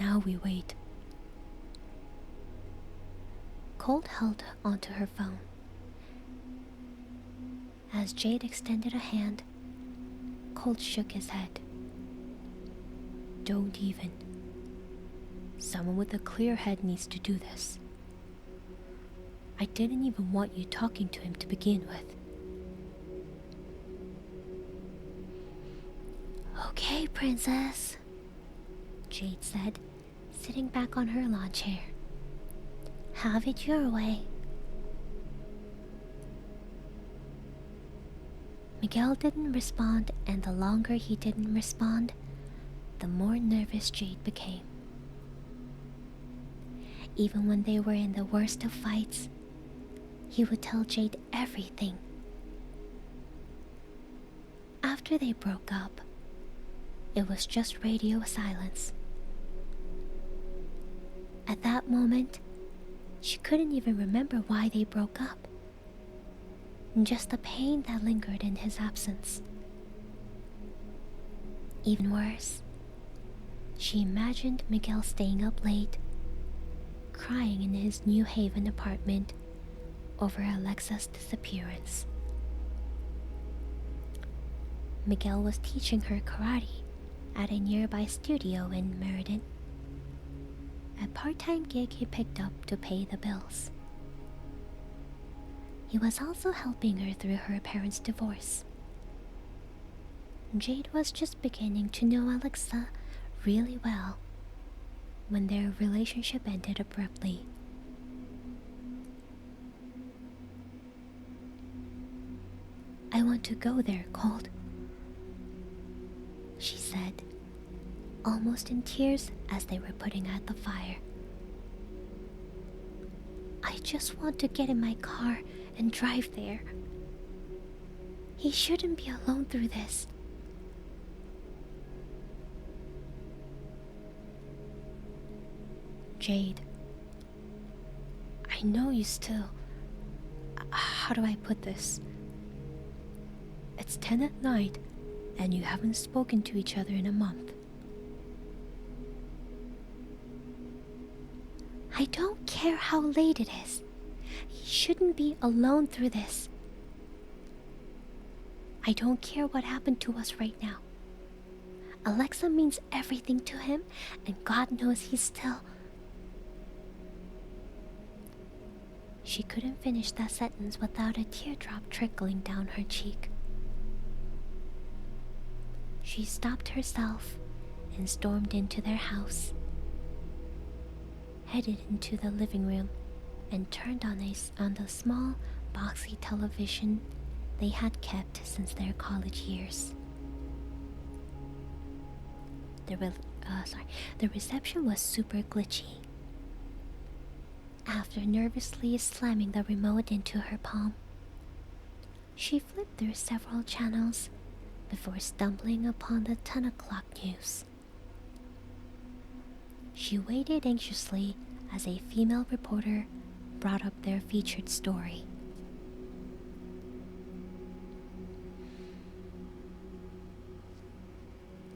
Now we wait. Colt held onto her phone. As Jade extended a hand, Colt shook his head. Don't even. Someone with a clear head needs to do this. I didn't even want you talking to him to begin with. Okay, princess, Jade said, sitting back on her lawn chair. Have it your way. Miguel didn't respond, and the longer he didn't respond, the more nervous Jade became. Even when they were in the worst of fights, he would tell Jade everything. After they broke up, it was just radio silence. At that moment, she couldn't even remember why they broke up. Just the pain that lingered in his absence. Even worse, she imagined Miguel staying up late, crying in his New Haven apartment over Alexa's disappearance. Miguel was teaching her karate at a nearby studio in Meriden, a part-time gig he picked up to pay the bills. He was also helping her through her parents' divorce. Jade was just beginning to know Alexa really well when their relationship ended abruptly. I want to go there, Colt, she said, almost in tears as they were putting out the fire. I just want to get in my car and drive there. He shouldn't be alone through this. Jade, I know you still... How do I put this? It's 10 at night, and you haven't spoken to each other in a month. I don't care how late it is. He shouldn't be alone through this. I don't care what happened to us right now. Alexa means everything to him, and God knows he's still... she couldn't finish that sentence without a teardrop trickling down her cheek. She stopped herself and stormed into their house, headed into the living room, and turned on the small, boxy television they had kept since their college years. The reception was super glitchy. After nervously slamming the remote into her palm, she flipped through several channels before stumbling upon the 10 o'clock news. She waited anxiously as a female reporter brought up their featured story.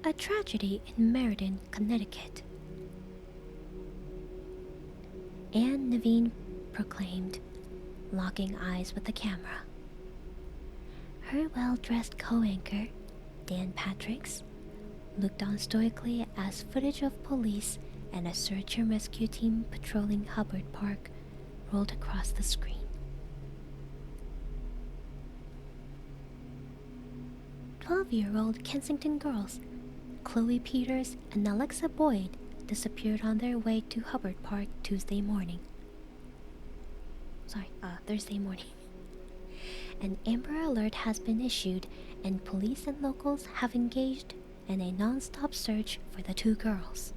A tragedy in Meriden, Connecticut. Anne Naveen proclaimed, locking eyes with the camera. Her well-dressed co-anchor, Dan Patricks, looked on stoically as footage of police and a search and rescue team patrolling Hubbard Park rolled across the screen. "12-year-old Kensington girls, Chloe Peters and Alexa Boyd, disappeared on their way to Hubbard Park Thursday morning. An Amber Alert has been issued, and police and locals have engaged in a non-stop search for the two girls."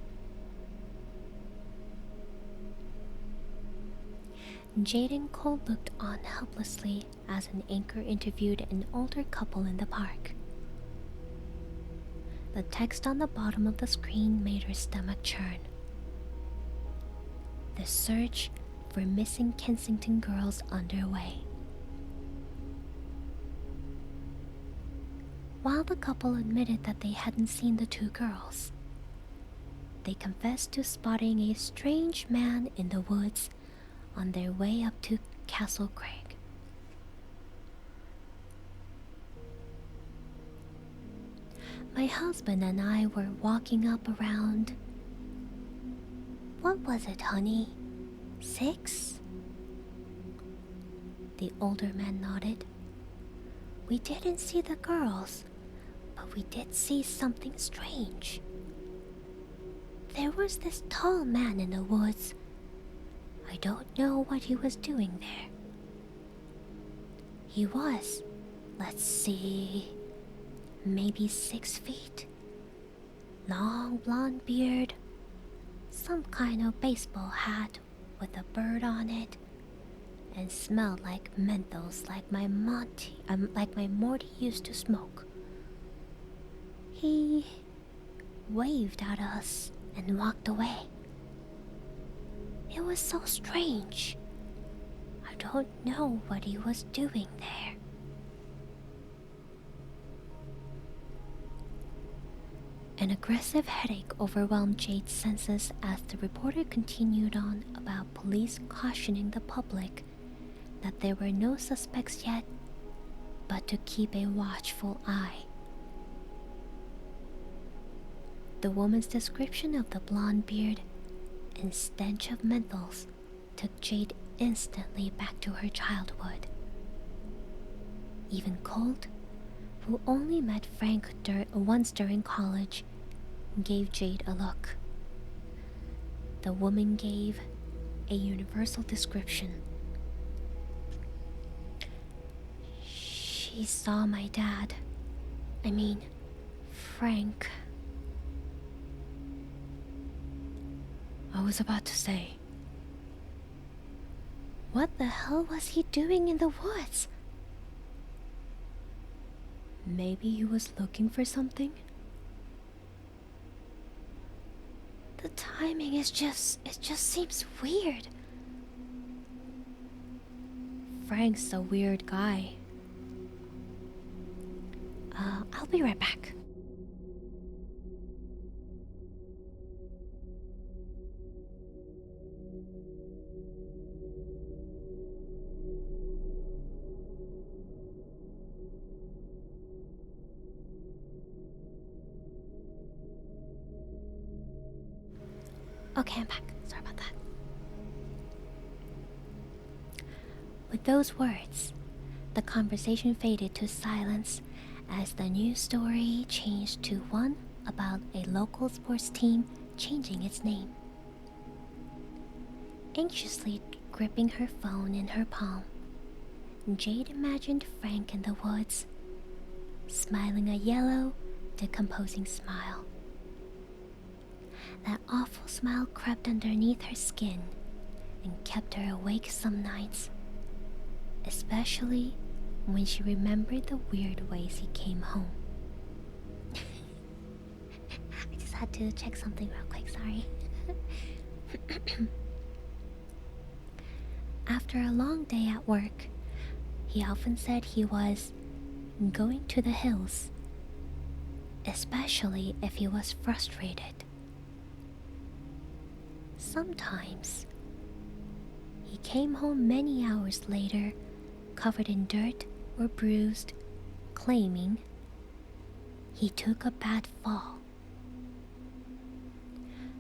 Jade and Cole looked on helplessly as an anchor interviewed an older couple in the park. The text on the bottom of the screen made her stomach churn. The search for missing Kensington girls underway. While the couple admitted that they hadn't seen the two girls, they confessed to spotting a strange man in the woods on their way up to Castle Craig. "My husband and I were walking up around... What was it, honey? 6? The older man nodded. "We didn't see the girls, but we did see something strange. There was this tall man in the woods. I don't know what he was doing there. He was, let's see, maybe 6 feet. Long blonde beard, some kind of baseball hat with a bird on it, and smelled like menthols like my Morty used to smoke. He waved at us and walked away. It was so strange. I don't know what he was doing there." An aggressive headache overwhelmed Jade's senses as the reporter continued on about police cautioning the public that there were no suspects yet, but to keep a watchful eye. The woman's description of the blonde beard and stench of menthols took Jade instantly back to her childhood. Even Colt, who only met Frank once during college, gave Jade a look. The woman gave a universal description. "She saw my dad. Frank." I was about to say, what the hell was he doing in the woods? Maybe he was looking for something? The timing it just seems weird. Frank's a weird guy. I'll be right back. Okay, I'm back. Sorry about that. With those words, the conversation faded to silence as the news story changed to one about a local sports team changing its name. Anxiously gripping her phone in her palm, Jade imagined Frank in the woods, smiling a yellow, decomposing smile. That awful smile crept underneath her skin and kept her awake some nights, especially when she remembered the weird ways he came home. I just had to check something real quick, sorry. After a long day at work, he often said he was going to the hills, especially if he was frustrated. Sometimes, he came home many hours later, covered in dirt or bruised, claiming he took a bad fall.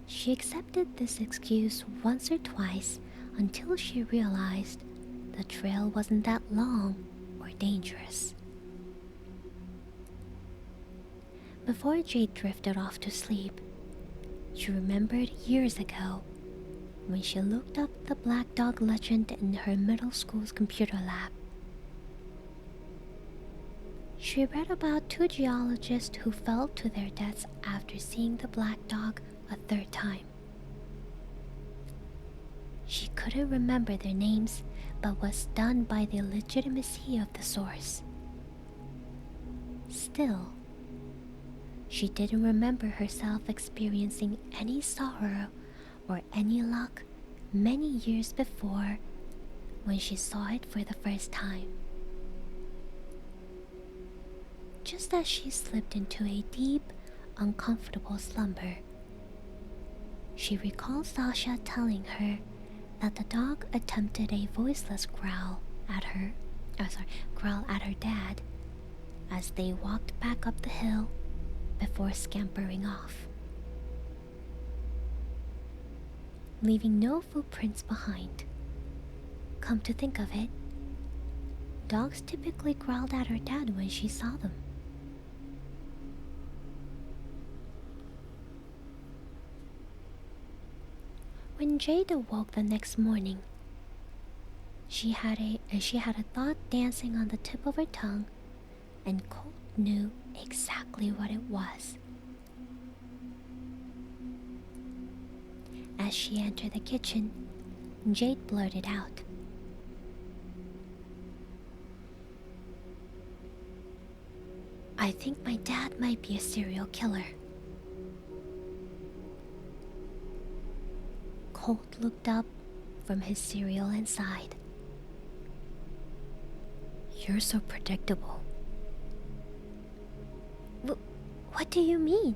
She accepted this excuse once or twice until she realized the trail wasn't that long or dangerous. Before Jade drifted off to sleep, she remembered years ago when she looked up the black dog legend in her middle school's computer lab. She read about two geologists who fell to their deaths after seeing the black dog a third time. She couldn't remember their names, but was stunned by the legitimacy of the source. Still, she didn't remember herself experiencing any sorrow or any luck many years before when she saw it for the first time. Just as she slipped into a deep, uncomfortable slumber, she recalled Sasha telling her that the dog attempted a voiceless growl at her dad as they walked back up the hill before scampering off, leaving no footprints behind. Come to think of it, dogs typically growled at her dad when she saw them. When Jade awoke the next morning, she had a thought dancing on the tip of her tongue, and Colt knew exactly what it was. As she entered the kitchen, Jade blurted out, "I think my dad might be a serial killer." Colt looked up from his cereal and sighed. "You're so predictable." What do you mean?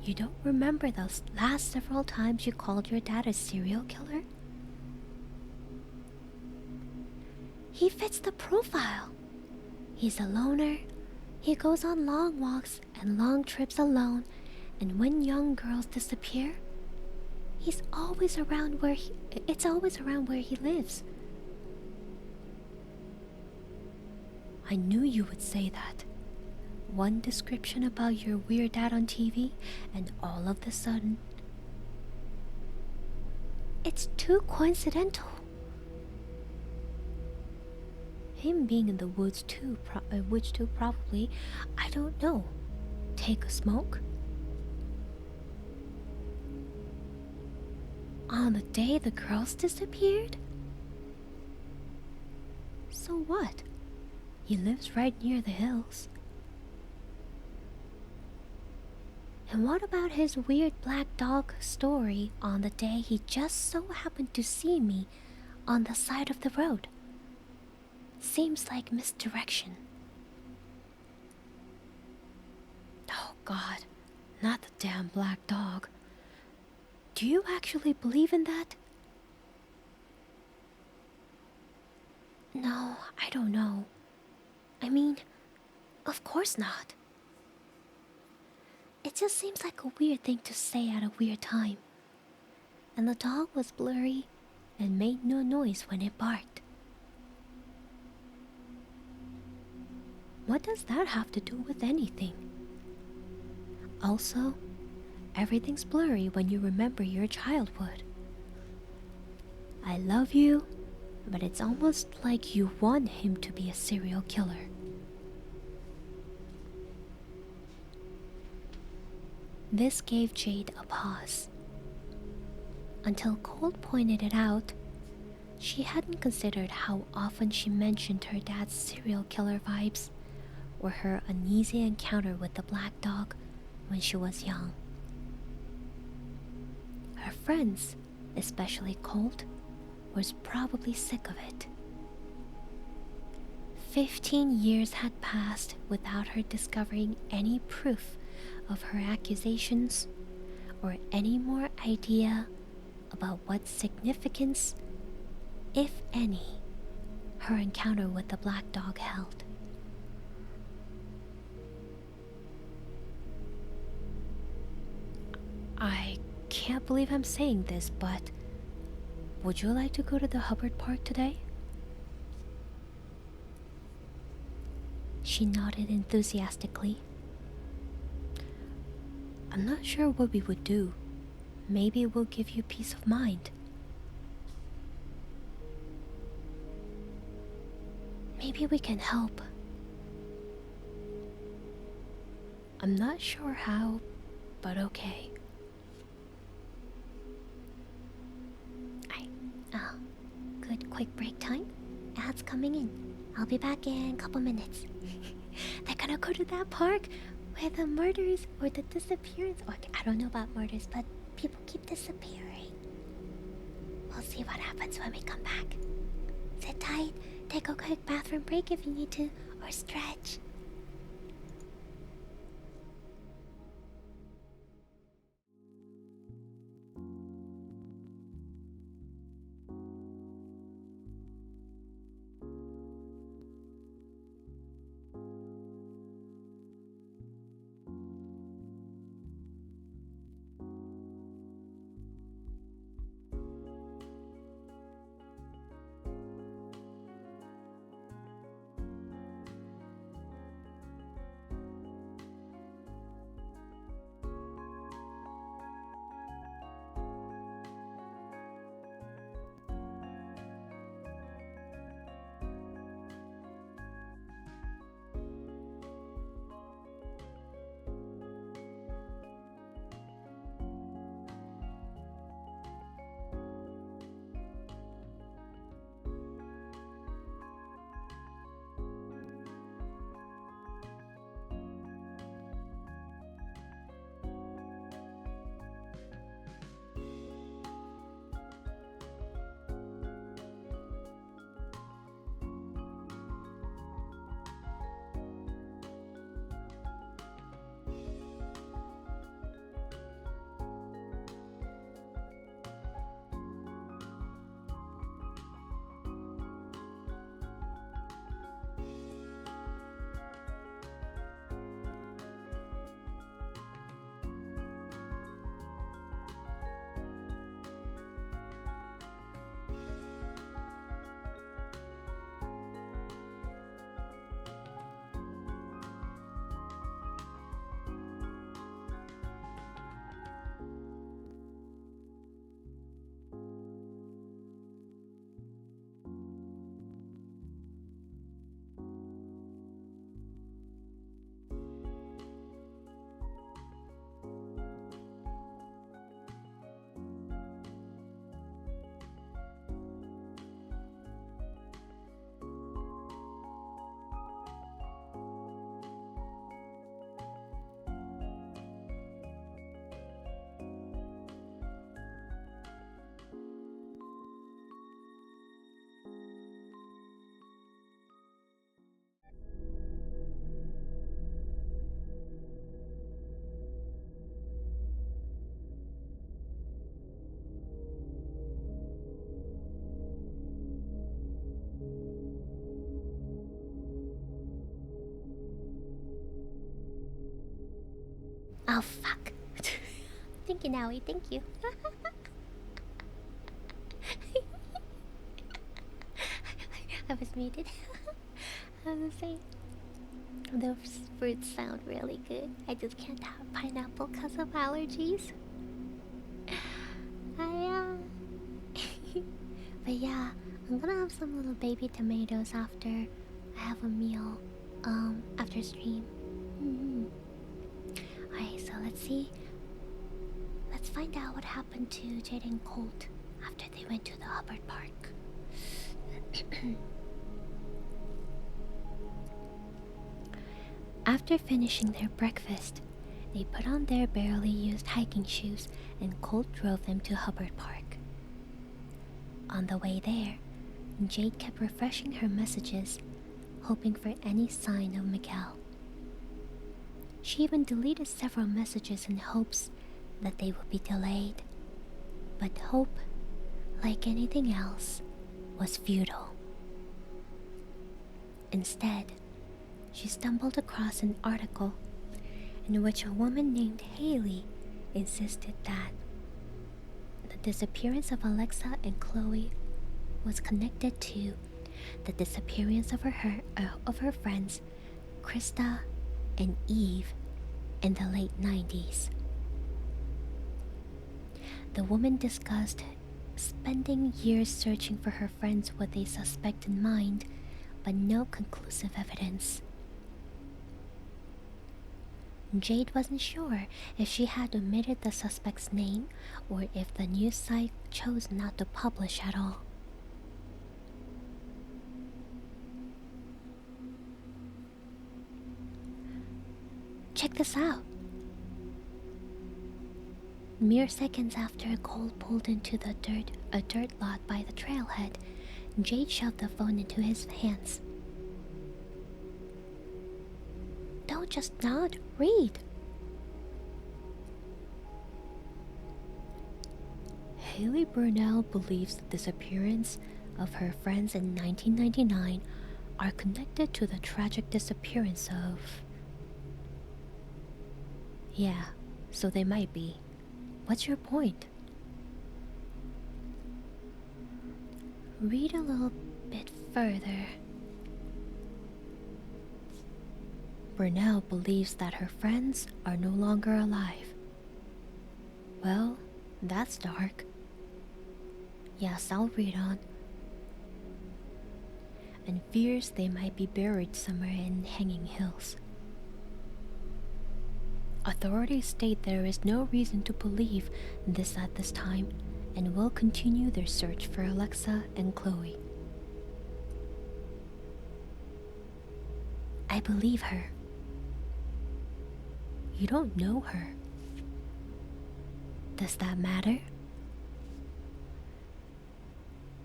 You don't remember those last several times you called your dad a serial killer? He fits the profile. He's a loner. He goes on long walks and long trips alone, and when young girls disappear, it's always around where he lives. I knew you would say that. One description about your weird dad on TV, and all of a sudden... It's too coincidental. Him being in the woods too, probably. I don't know. Take a smoke? On the day the girls disappeared? So what? He lives right near the hills. And what about his weird black dog story on the day he just so happened to see me on the side of the road? Seems like misdirection. Oh God, not the damn black dog. Do you actually believe in that? No, I don't know. I mean, of course not. It just seems like a weird thing to say at a weird time. And the dog was blurry and made no noise when it barked. What does that have to do with anything? Also, everything's blurry when you remember your childhood. I love you, but it's almost like you want him to be a serial killer. This gave Jade a pause. Until Colt pointed it out, she hadn't considered how often she mentioned her dad's serial killer vibes or her uneasy encounter with the black dog when she was young. Her friends, especially Colt, was probably sick of it. 15 years had passed without her discovering any proof of her accusations or any more idea about what significance, if any, her encounter with the black dog held. I can't believe I'm saying this, but would you like to go to the Hubbard Park today? She nodded enthusiastically. I'm not sure what we would do. Maybe it will give you peace of mind. Maybe we can help. I'm not sure how, but okay. Good quick break time. Ads coming in. I'll be back in a couple minutes. They're gonna go to that park where the murders or the disappearance, or I don't know about murders, but people keep disappearing. We'll see what happens when we come back. Sit tight, take a quick bathroom break if you need to, or stretch. Oh, fuck. Thank you, Nowie. Thank you. I was muted. I was saying those fruits sound really good. I just can't have pineapple because of allergies. But yeah, I'm gonna have some little baby tomatoes after I have a meal. After stream. Alright, so let's see. Let's find out what happened to Jade and Colt after they went to the Hubbard Park. After finishing their breakfast, they put on their barely used hiking shoes and Colt drove them to Hubbard Park. On the way there, Jade kept refreshing her messages, hoping for any sign of Miguel. She even deleted several messages in hopes that they would be delayed. But hope, like anything else, was futile. Instead, she stumbled across an article in which a woman named Haley insisted that the disappearance of Alexa and Chloe was connected to the disappearance of her friends Krista and Eve in the late 90s. The woman discussed spending years searching for her friends with a suspect in mind, but no conclusive evidence. Jade wasn't sure if she had omitted the suspect's name or if the news site chose not to publish at all. Check this out. Mere seconds after Cole pulled into a dirt lot by the trailhead, Jade shoved the phone into his hands. Don't just nod, read. Haley Burnell believes the disappearance of her friends in 1999 are connected to the tragic disappearance of... Yeah, so they might be. What's your point? Read a little bit further. Burnell believes that her friends are no longer alive. Well, that's dark. Yes, I'll read on. And fears they might be buried somewhere in Hanging Hills. Authorities state there is no reason to believe this at this time and will continue their search for Alexa and Chloe. I believe her. You don't know her. Does that matter?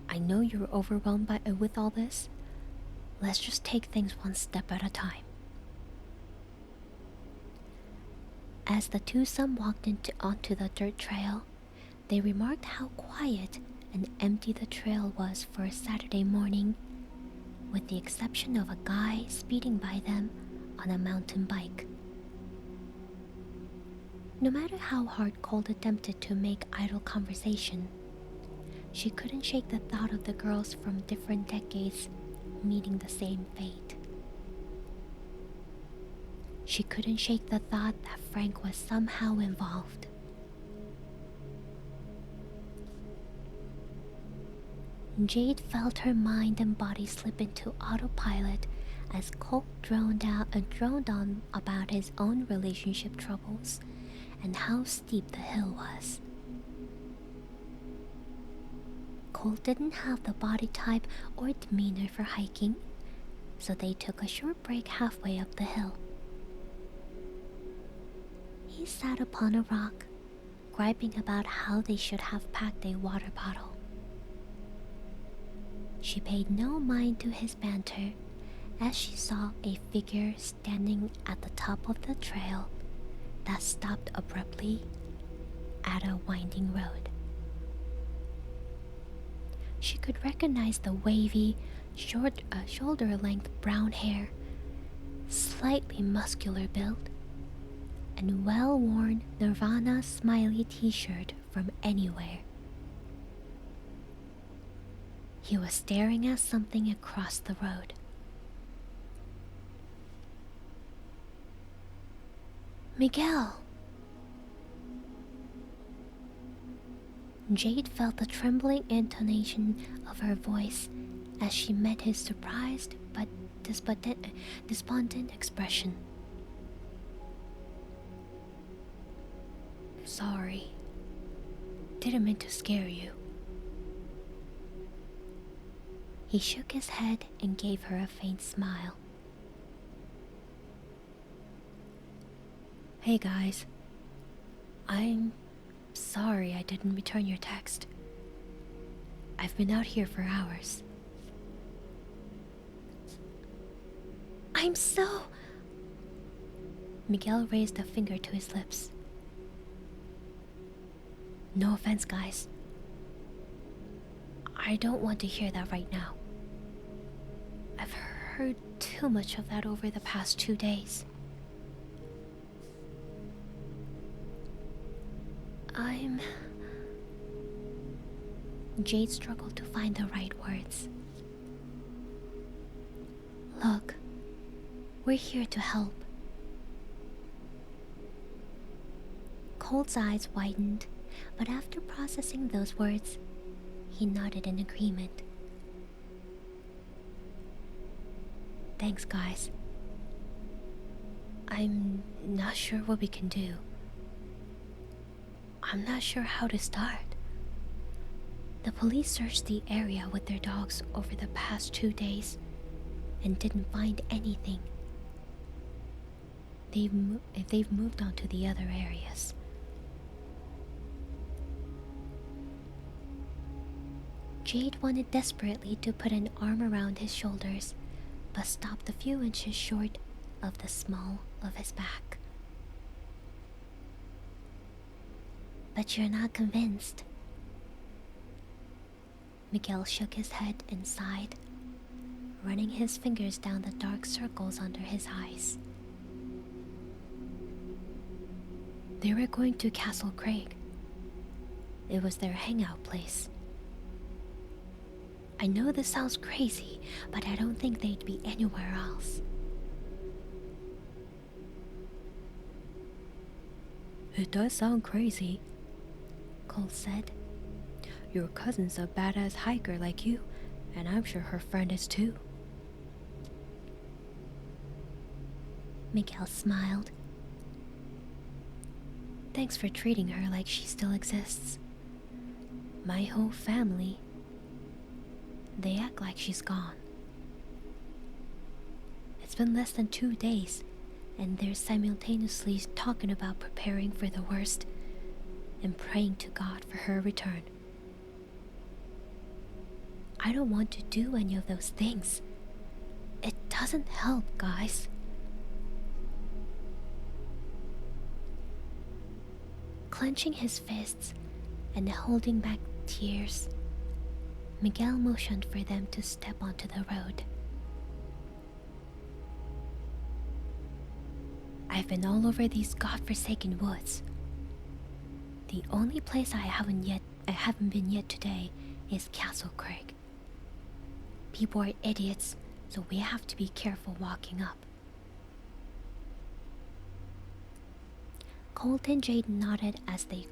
I know you're overwhelmed with all this. Let's just take things one step at a time. As the twosome walked onto the dirt trail, they remarked how quiet and empty the trail was for a Saturday morning, with the exception of a guy speeding by them on a mountain bike. No matter how hard Colt attempted to make idle conversation, she couldn't shake the thought of the girls from different decades meeting the same fate. She couldn't shake the thought that Frank was somehow involved. Jade felt her mind and body slip into autopilot as Colt droned on about his own relationship troubles and how steep the hill was. Colt didn't have the body type or demeanor for hiking, so they took a short break halfway up the hill. He sat upon a rock, griping about how they should have packed a water bottle. She paid no mind to his banter as she saw a figure standing at the top of the trail that stopped abruptly at a winding road. She could recognize the wavy, shoulder-length brown hair, slightly muscular build, and well-worn Nirvana smiley t-shirt from anywhere. He was staring at something across the road. Miguel! Jade felt the trembling intonation of her voice as she met his surprised but despondent expression. Sorry. Didn't mean to scare you. He shook his head and gave her a faint smile. Hey guys. I'm sorry I didn't return your text. I've been out here for hours. I'm so... Miguel raised a finger to his lips. No offense, guys. I don't want to hear that right now. I've heard too much of that over the past 2 days. Jade struggled to find the right words. Look, we're here to help. Cold's eyes widened, but after processing those words, he nodded in agreement. Thanks, guys. I'm not sure what we can do. I'm not sure how to start. The police searched the area with their dogs over the past 2 days and didn't find anything. They've moved on to the other areas. Jade wanted desperately to put an arm around his shoulders, but stopped a few inches short of the small of his back. But you're not convinced. Miguel shook his head and sighed, running his fingers down the dark circles under his eyes. They were going to Castle Craig. It was their hangout place. I know this sounds crazy, but I don't think they'd be anywhere else. It does sound crazy, Cole said. Your cousin's a badass hiker like you, and I'm sure her friend is too. Miguel smiled. Thanks for treating her like she still exists. My whole family, they act like she's gone. It's been less than 2 days, and they're simultaneously talking about preparing for the worst and praying to God for her return. I don't want to do any of those things. It doesn't help, guys. Clenching his fists and holding back tears, Miguel motioned for them to step onto the road. I've been all over these godforsaken woods. The only place I haven't been yet today is Castle Craig. People are idiots, so we have to be careful walking up. Colt and Jade nodded as they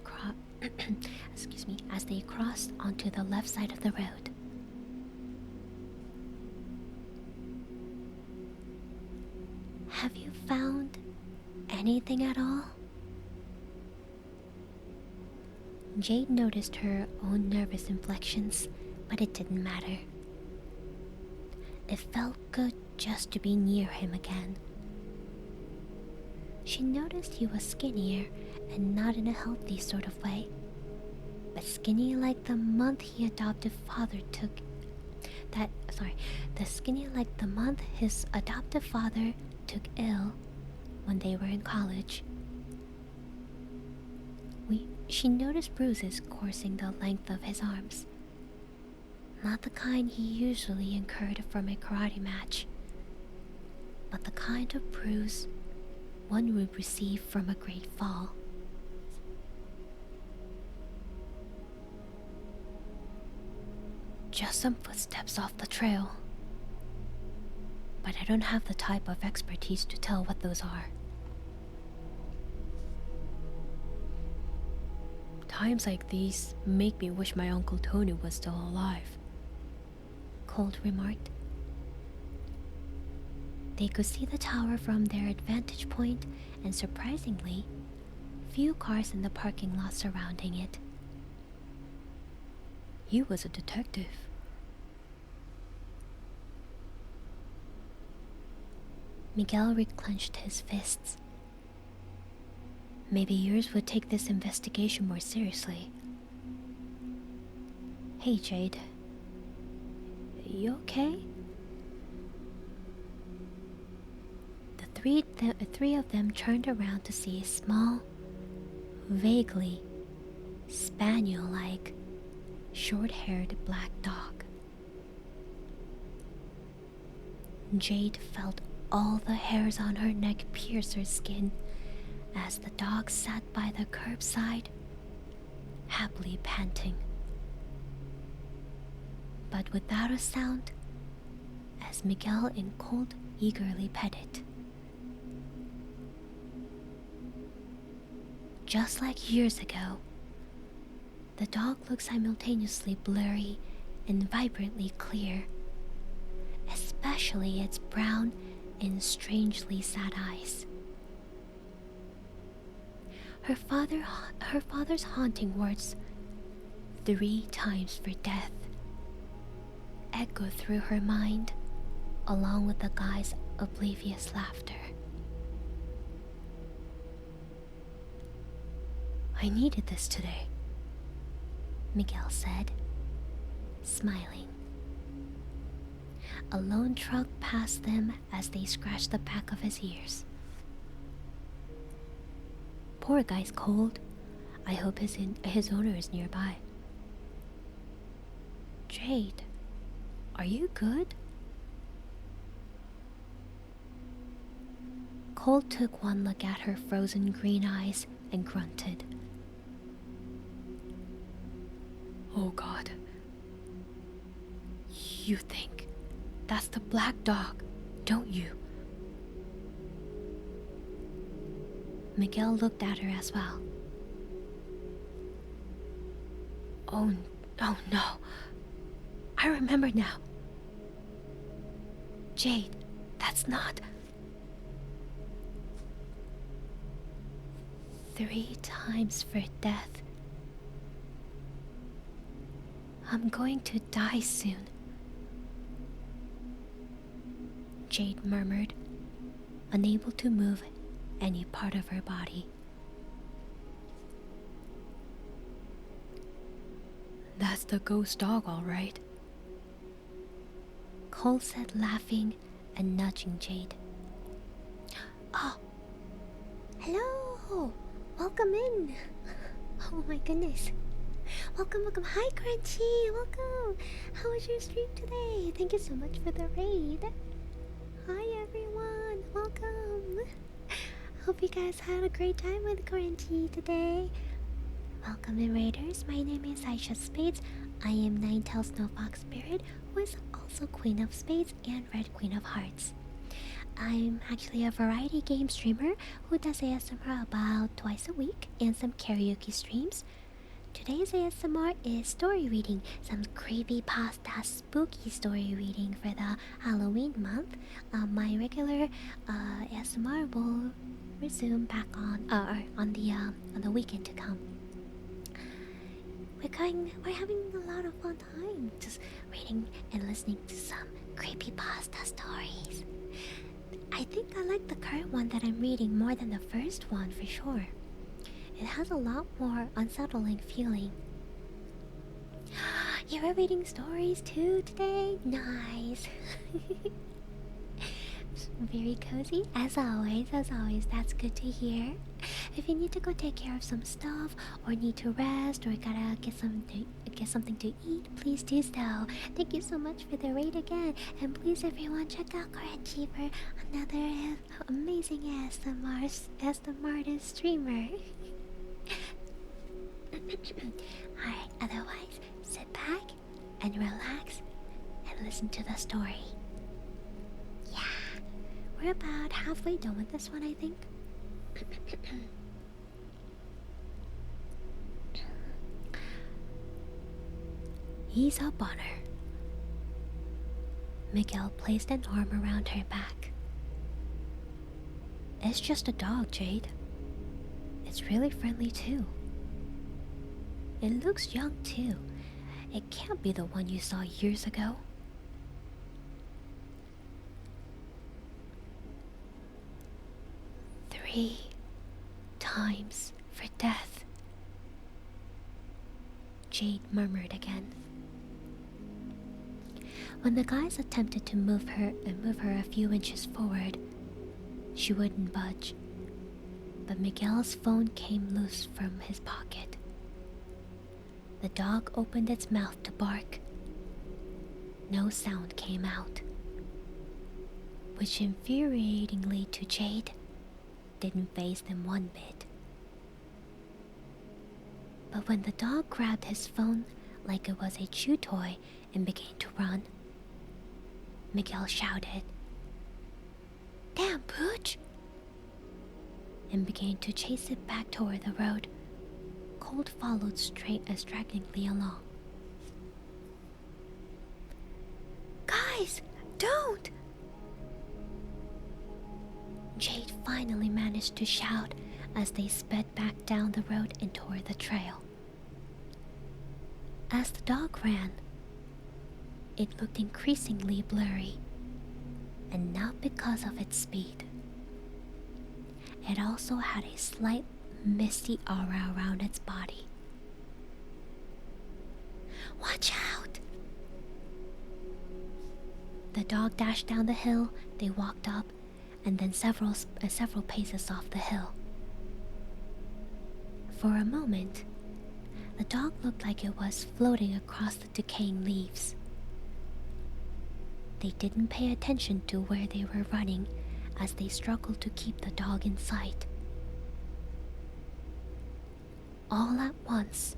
crossed onto the left side of the road. Have you found anything at all? Jade noticed her own nervous inflections, but it didn't matter. It felt good just to be near him again. She noticed he was skinnier, and not in a healthy sort of way, but skinny like the month his adoptive father took ill when they were in college. She noticed bruises coursing the length of his arms. Not the kind he usually incurred from a karate match, but the kind of bruise one would receive from a great fall. Just some footsteps off the trail. But I don't have the type of expertise to tell what those are. Times like these make me wish my Uncle Tony was still alive, Cold remarked. They could see the tower from their vantage point, and surprisingly, few cars in the parking lot surrounding it. He was a detective. Miguel reclenched his fists. Maybe yours would take this investigation more seriously. Hey, Jade. You okay? The three of them turned around to see a small, vaguely spaniel-like, short-haired black dog. Jade felt all the hairs on her neck pierce her skin as the dog sat by the curbside, happily panting. But without a sound, as Miguel and Colt eagerly pet it. Just like years ago, the dog looked simultaneously blurry and vibrantly clear, especially its brown and strangely sad eyes. Her father's haunting words, 3 times for death, echoed through her mind, along with the guy's oblivious laughter. I needed this today, Miguel said, smiling. A lone truck passed them as they scratched the back of his ears. Poor guy's cold. I hope his owner is nearby. Jade, are you good? Colt took one look at her frozen green eyes and grunted. Oh God. You think that's the black dog, don't you? Miguel looked at her as well. Oh no. I remember now. Jade, that's not... 3 times for death. I'm going to die soon, Jade murmured, unable to move any part of her body. That's the ghost dog, all right, Cole said, laughing and nudging Jade. Oh, hello! Welcome in! Oh my goodness. Welcome. Hi, Crunchy! Welcome! How was your stream today? Thank you so much for the raid. Hi, everyone! Welcome! Hope you guys had a great time with Crunchy today. Welcome in, Raiders. My name is Aisha Spades. I am Ninetale Snow Fox Spirit, who is also Queen of Spades and Red Queen of Hearts. I'm actually a variety game streamer who does ASMR about twice a week and some karaoke streams. Today's ASMR is story reading, some creepypasta spooky story reading for the Halloween month. My regular ASMR will resume back on the weekend to come. We're having a lot of fun time just reading and listening to some creepypasta stories. I think I like the current one that I'm reading more than the first one for sure. It has a lot more unsettling feeling. You were reading stories too today? Nice. Very cozy, as always, that's good to hear. If you need to go take care of some stuff, or need to rest, or gotta get something to eat, please do so. Thank you so much for the raid again, and please everyone check out Crunchy for another amazing ASMR streamer. Alright, otherwise, sit back and relax listen to the story. Yeah, we're about halfway done with this one, I think. Ease up on her. Miguel placed an arm around her back. It's just a dog, Jade. It's really friendly too. It looks young too. It can't be the one you saw years ago. "3 times for death," Jade murmured again. When the guys attempted to move her a few inches forward, she wouldn't budge. But Miguel's phone came loose from his pocket. The dog opened its mouth to bark. No sound came out, which infuriatingly to Jade didn't faze them one bit. But when the dog grabbed his phone like it was a chew toy and began to run, Miguel shouted, "Damn, Pooch!" and began to chase it back toward the road. Colt followed stragglingly along. "Guys, don't!" Jade finally managed to shout as they sped back down the road and toward the trail. As the dog ran, it looked increasingly blurry, and not because of its speed. It also had a slight misty aura around its body. "Watch out!" The dog dashed down the hill. They walked up, and then several paces off the hill. For a moment, the dog looked like it was floating across the decaying leaves. They didn't pay attention to where they were running as they struggled to keep the dog in sight. All at once,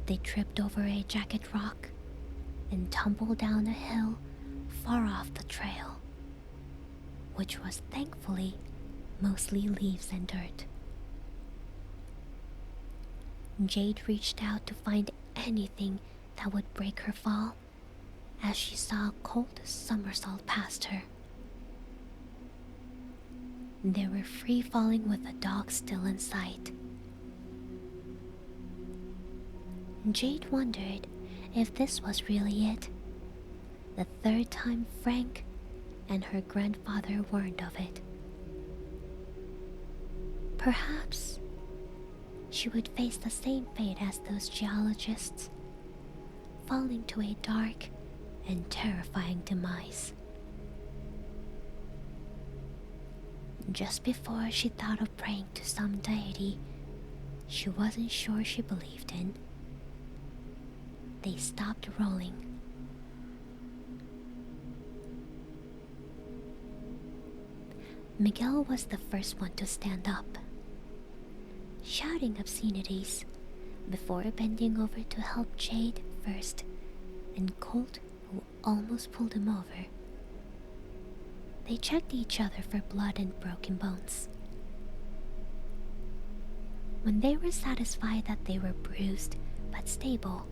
they tripped over a jagged rock and tumbled down a hill far off the trail, which was thankfully mostly leaves and dirt. Jade reached out to find anything that would break her fall as she saw Colt somersault past her. They were free falling with the dog still in sight. Jade wondered if this was really it, the third time Frank and her grandfather warned of it. Perhaps she would face the same fate as those geologists, falling to a dark and terrifying demise. Just before she thought of praying to some deity she wasn't sure she believed in, they stopped rolling. Miguel was the first one to stand up, shouting obscenities before bending over to help Jade first and Colt, who almost pulled him over. They checked each other for blood and broken bones. When they were satisfied that they were bruised but stable,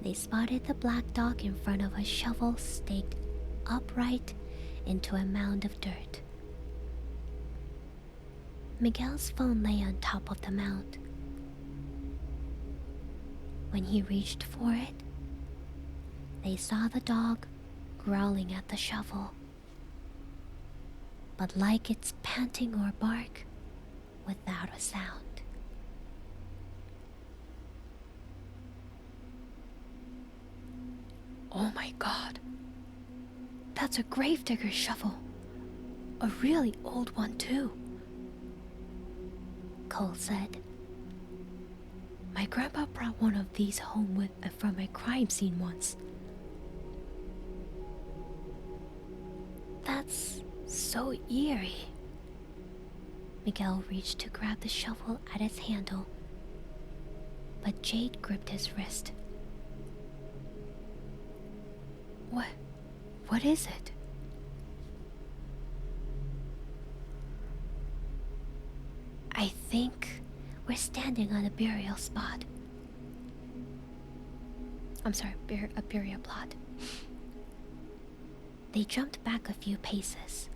they spotted the black dog in front of a shovel staked upright into a mound of dirt. Miguel's phone lay on top of the mound. When he reached for it, they saw the dog growling at the shovel, but like its panting or bark, without a sound. "Oh my god, that's a gravedigger's shovel. A really old one too," Cole said. "My grandpa brought one of these home from a crime scene once." "That's so eerie." Miguel reached to grab the shovel at its handle, but Jade gripped his wrist. What is it? I think we're standing on a burial spot. I'm sorry, a burial plot. They jumped back a few paces.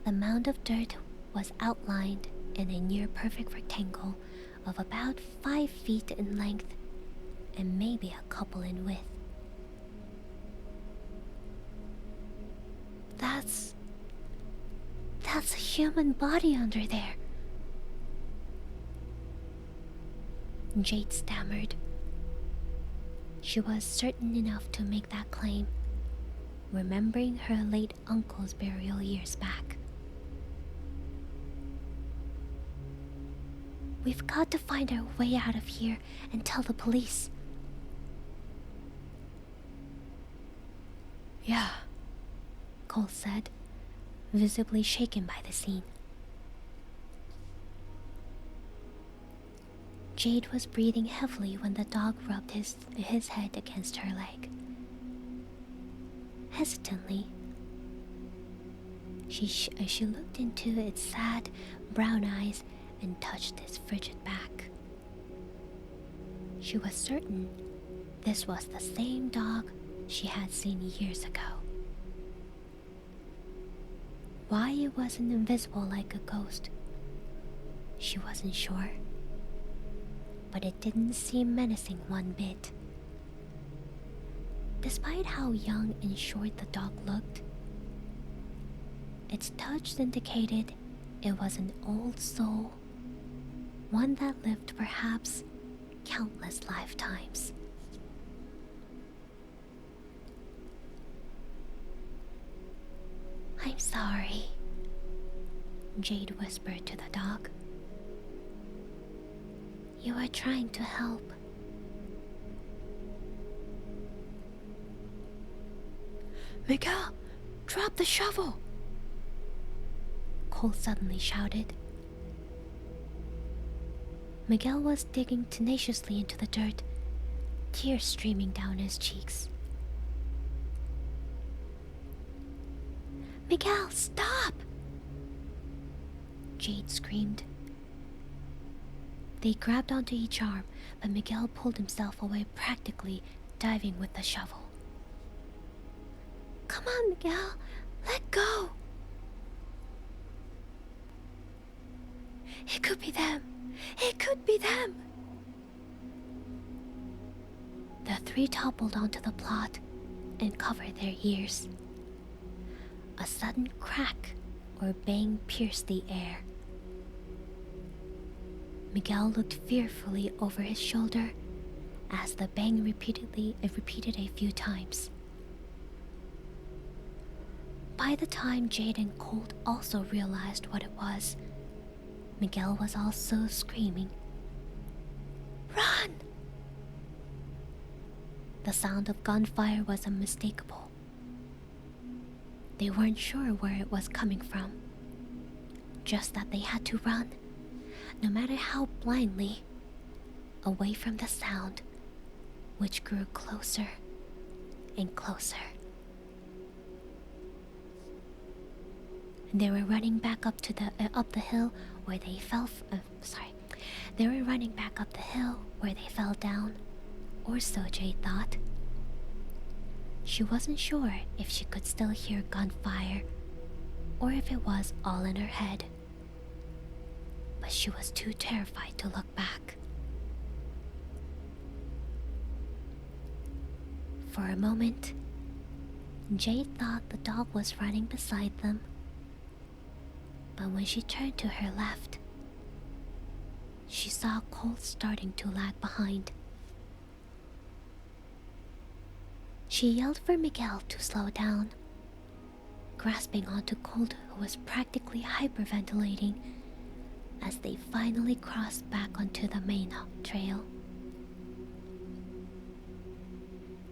The mound of dirt was outlined in a near-perfect rectangle of about 5 feet in length and maybe a couple in width. That's a human body under there. Jade stammered. She was certain enough to make that claim, remembering her late uncle's burial years back. We've got to find our way out of here and tell the police. Yeah, Cole said, visibly shaken by the scene. Jade was breathing heavily when the dog rubbed his head against her leg. Hesitantly, she looked into its sad brown eyes and touched its frigid back. She was certain this was the same dog she had seen years ago. Why it wasn't invisible like a ghost, she wasn't sure. But it didn't seem menacing one bit. Despite how young and short the dog looked, its touch indicated it was an old soul, one that lived perhaps countless lifetimes. I'm sorry, Jade whispered to the dog. You are trying to help. Miguel, drop the shovel! Cole suddenly shouted. Miguel was digging tenaciously into the dirt, tears streaming down his cheeks. Miguel, stop! Jade screamed. They grabbed onto each arm, but Miguel pulled himself away, practically diving with the shovel. Come on, Miguel, let go! It could be them! It could be them! The three toppled onto the plot and covered their ears. A sudden crack or bang pierced the air. Miguel looked fearfully over his shoulder as the bang repeated a few times. By the time Jade and Colt also realized what it was, Miguel was also screaming, "Run!" The sound of gunfire was unmistakable. They weren't sure where it was coming from, just that they had to run, no matter how blindly, away from the sound, which grew closer and closer. They were running back up the hill where they fell. They were running back up the hill where they fell down, or so Jade thought. She wasn't sure if she could still hear gunfire, or if it was all in her head. But she was too terrified to look back. For a moment, Jade thought the dog was running beside them. But when she turned to her left, she saw Colt starting to lag behind. She yelled for Miguel to slow down, grasping onto Colt, who was practically hyperventilating as they finally crossed back onto the main trail.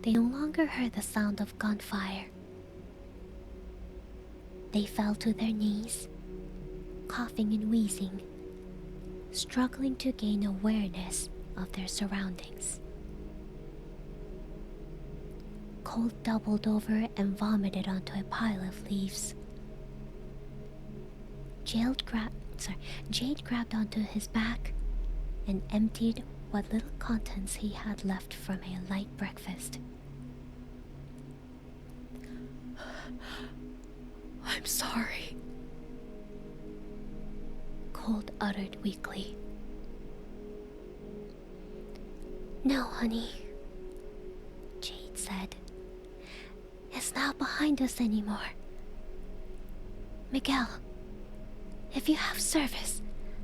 They no longer heard the sound of gunfire. They fell to their knees, coughing and wheezing, struggling to gain awareness of their surroundings. Colt doubled over and vomited onto a pile of leaves. Jade grabbed onto his back and emptied what little contents he had left from a light breakfast. I'm sorry, Colt uttered weakly. No, honey, Jade said. It's not behind us anymore. Miguel, if you have service,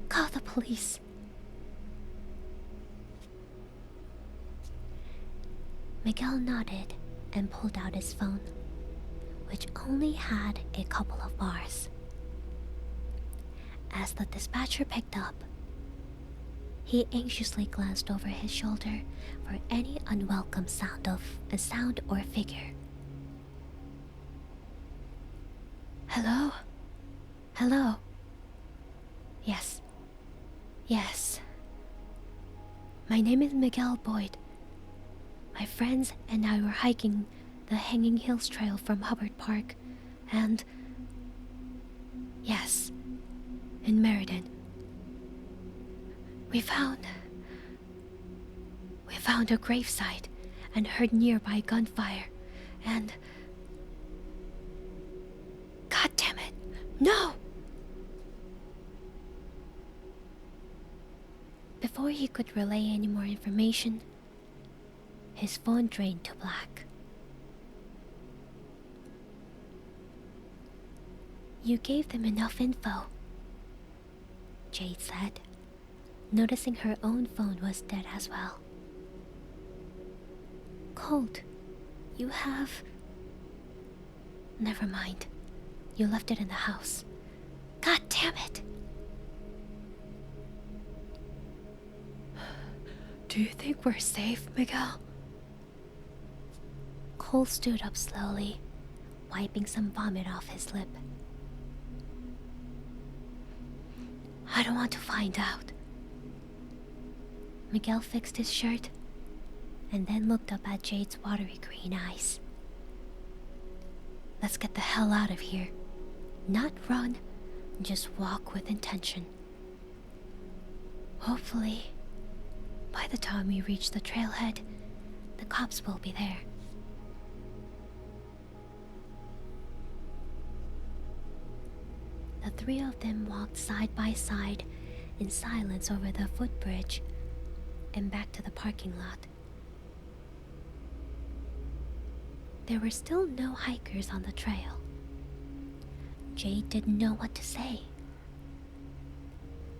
call the police. Miguel nodded and pulled out his phone, which only had a couple of bars. As the dispatcher picked up, he anxiously glanced over his shoulder for any unwelcome sound or figure. Hello? Hello? Yes. Yes. My name is Miguel Boyd. My friends and I were hiking the Hanging Hills Trail from Hubbard Park, and... yes, in Meriden. We found a gravesite and heard nearby gunfire, and... God damn it! No! Before he could relay any more information, his phone drained to black. You gave them enough info, Jade said, noticing her own phone was dead as well. Colt, you have... Never mind. You left it in the house. God damn it! Do you think we're safe, Miguel? Cole stood up slowly, wiping some vomit off his lip. I don't want to find out. Miguel fixed his shirt and then looked up at Jade's watery green eyes. Let's get the hell out of here. Not run, just walk with intention. Hopefully, by the time we reach the trailhead, the cops will be there. The three of them walked side by side in silence over the footbridge and back to the parking lot. There were still no hikers on the trail. Jade didn't know what to say.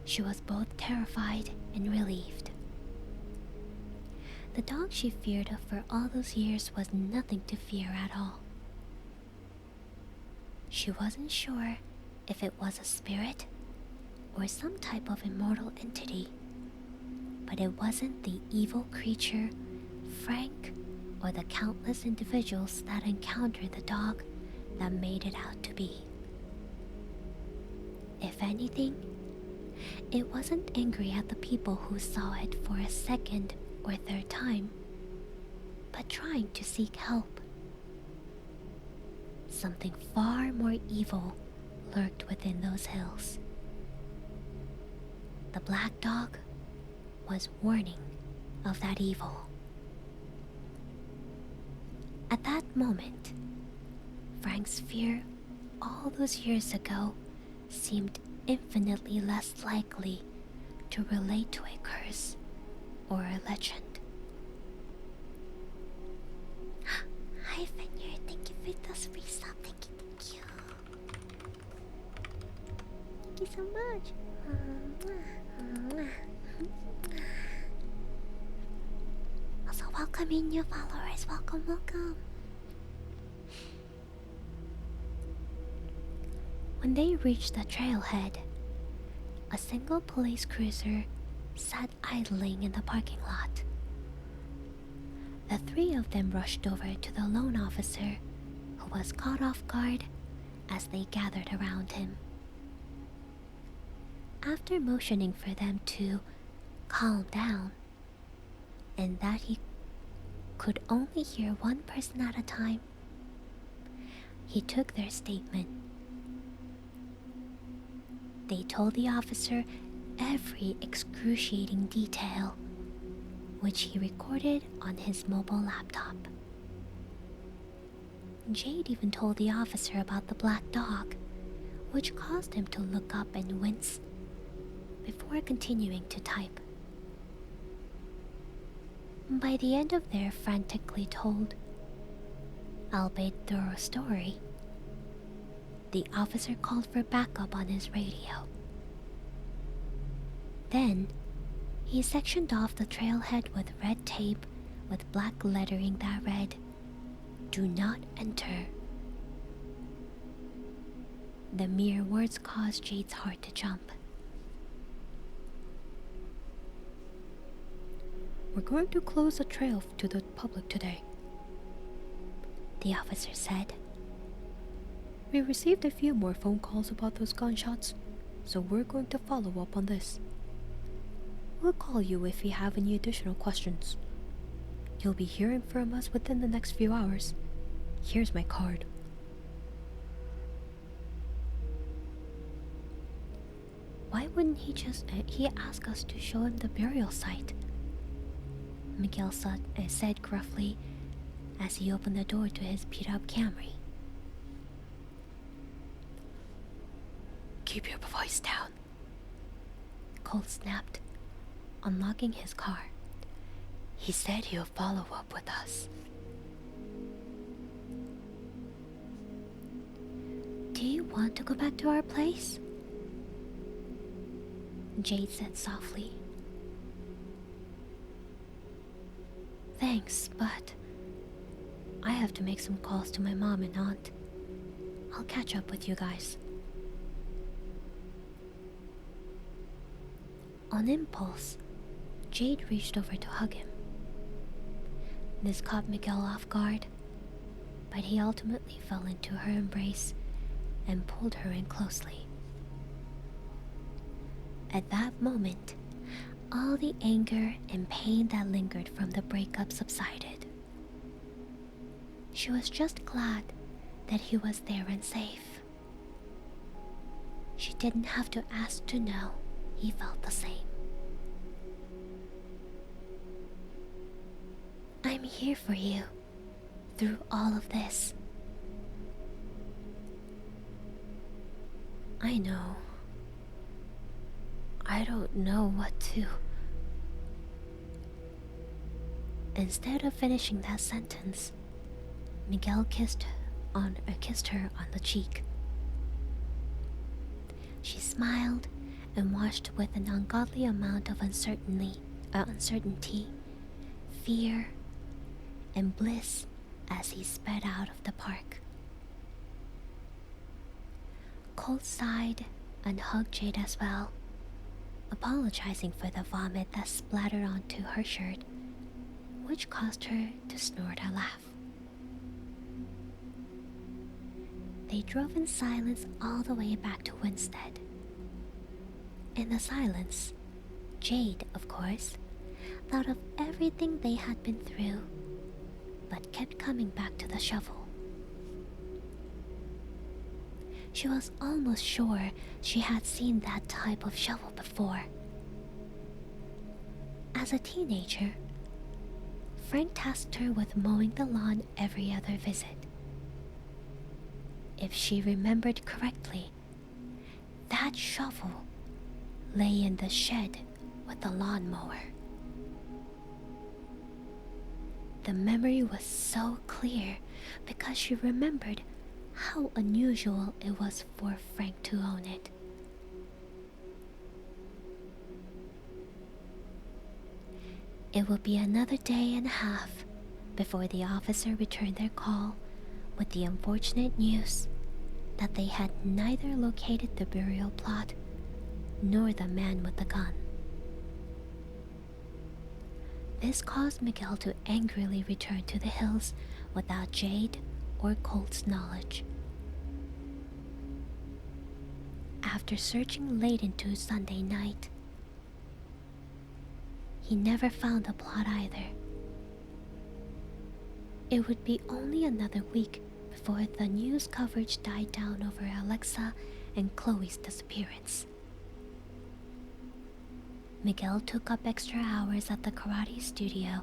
She was both terrified and relieved. The dog she feared for all those years was nothing to fear at all. She wasn't sure if it was a spirit or some type of immortal entity, but it wasn't the evil creature, Frank, or the countless individuals that encountered the dog that made it out to be. If anything, it wasn't angry at the people who saw it for a second or third time, but trying to seek help. Something far more evil lurked within those hills. The black dog was warning of that evil. At that moment, Frank's fear all those years ago seemed infinitely less likely to relate to a curse or a legend. Hi, Vineyard. Thank you for those free stuff. Thank you. Thank you so much. Also, welcome in new followers. Welcome. When they reached the trailhead, a single police cruiser sat idling in the parking lot. The three of them rushed over to the lone officer, who was caught off guard as they gathered around him. After motioning for them to calm down, and that he could only hear one person at a time. He took their statement. They told the officer every excruciating detail, which he recorded on his mobile laptop. Jade even told the officer about the black dog, which caused him to look up and wince before continuing to type. By the end of their frantically told, albeit thorough story, the officer called for backup on his radio. Then, he sectioned off the trailhead with red tape with black lettering that read, "Do not enter." The mere words caused Jade's heart to jump. We're going to close the trail to the public today, the officer said. We received a few more phone calls about those gunshots, so we're going to follow up on this. We'll call you if we have any additional questions. You'll be hearing from us within the next few hours. Here's my card. Why wouldn't he ask us to show him the burial site? Miguel said gruffly as he opened the door to his beat-up Camry. Keep your voice down, Colt snapped, unlocking his car. He said he'll follow up with us. Do you want to go back to our place? Jade said softly. Thanks, but I have to make some calls to my mom and aunt. I'll catch up with you guys. On impulse, Jade reached over to hug him. This caught Miguel off guard, but he ultimately fell into her embrace and pulled her in closely. At that moment, all the anger and pain that lingered from the breakup subsided. She was just glad that he was there and safe. She didn't have to ask to know he felt the same. I'm here for you through all of this. I know. I don't know what to. Instead of finishing that sentence, Miguel kissed her on the cheek. She smiled and watched with an ungodly amount of uncertainty, fear, and bliss as he sped out of the park. Colt sighed and hugged Jade as well, apologizing for the vomit that splattered onto her shirt, which caused her to snort a laugh. They drove in silence all the way back to Winstead. In the silence, Jade, of course, thought of everything they had been through, but kept coming back to the shovel. She was almost sure she had seen that type of shovel before. As a teenager, Frank tasked her with mowing the lawn every other visit. If she remembered correctly, that shovel lay in the shed with the lawnmower. The memory was so clear because she remembered how unusual it was for Frank to own it. It would be another day and a half before the officer returned their call with the unfortunate news that they had neither located the burial plot nor the man with the gun. This caused Miguel to angrily return to the hills without Jade or Colt's knowledge. After searching late into Sunday night, he never found the plot either. It would be only another week before the news coverage died down over Alexa and Chloe's disappearance. Miguel took up extra hours at the karate studio,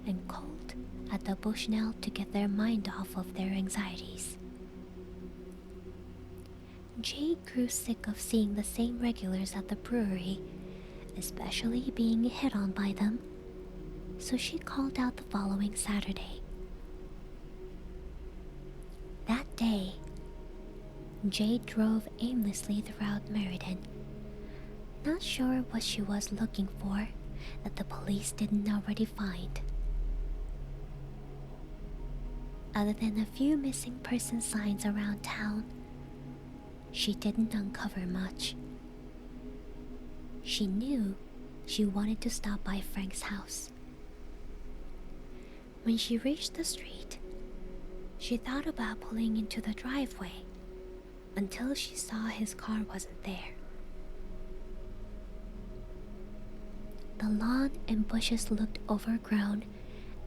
and Colt at the Bushnell to get their mind off of their anxieties. Jade grew sick of seeing the same regulars at the brewery, especially being hit on by them, so she called out the following Saturday. That day, Jade drove aimlessly throughout Meriden, not sure what she was looking for that the police didn't already find. Other than a few missing person signs around town, she didn't uncover much. She knew she wanted to stop by Frank's house. When she reached the street, she thought about pulling into the driveway until she saw his car wasn't there. The lawn and bushes looked overgrown,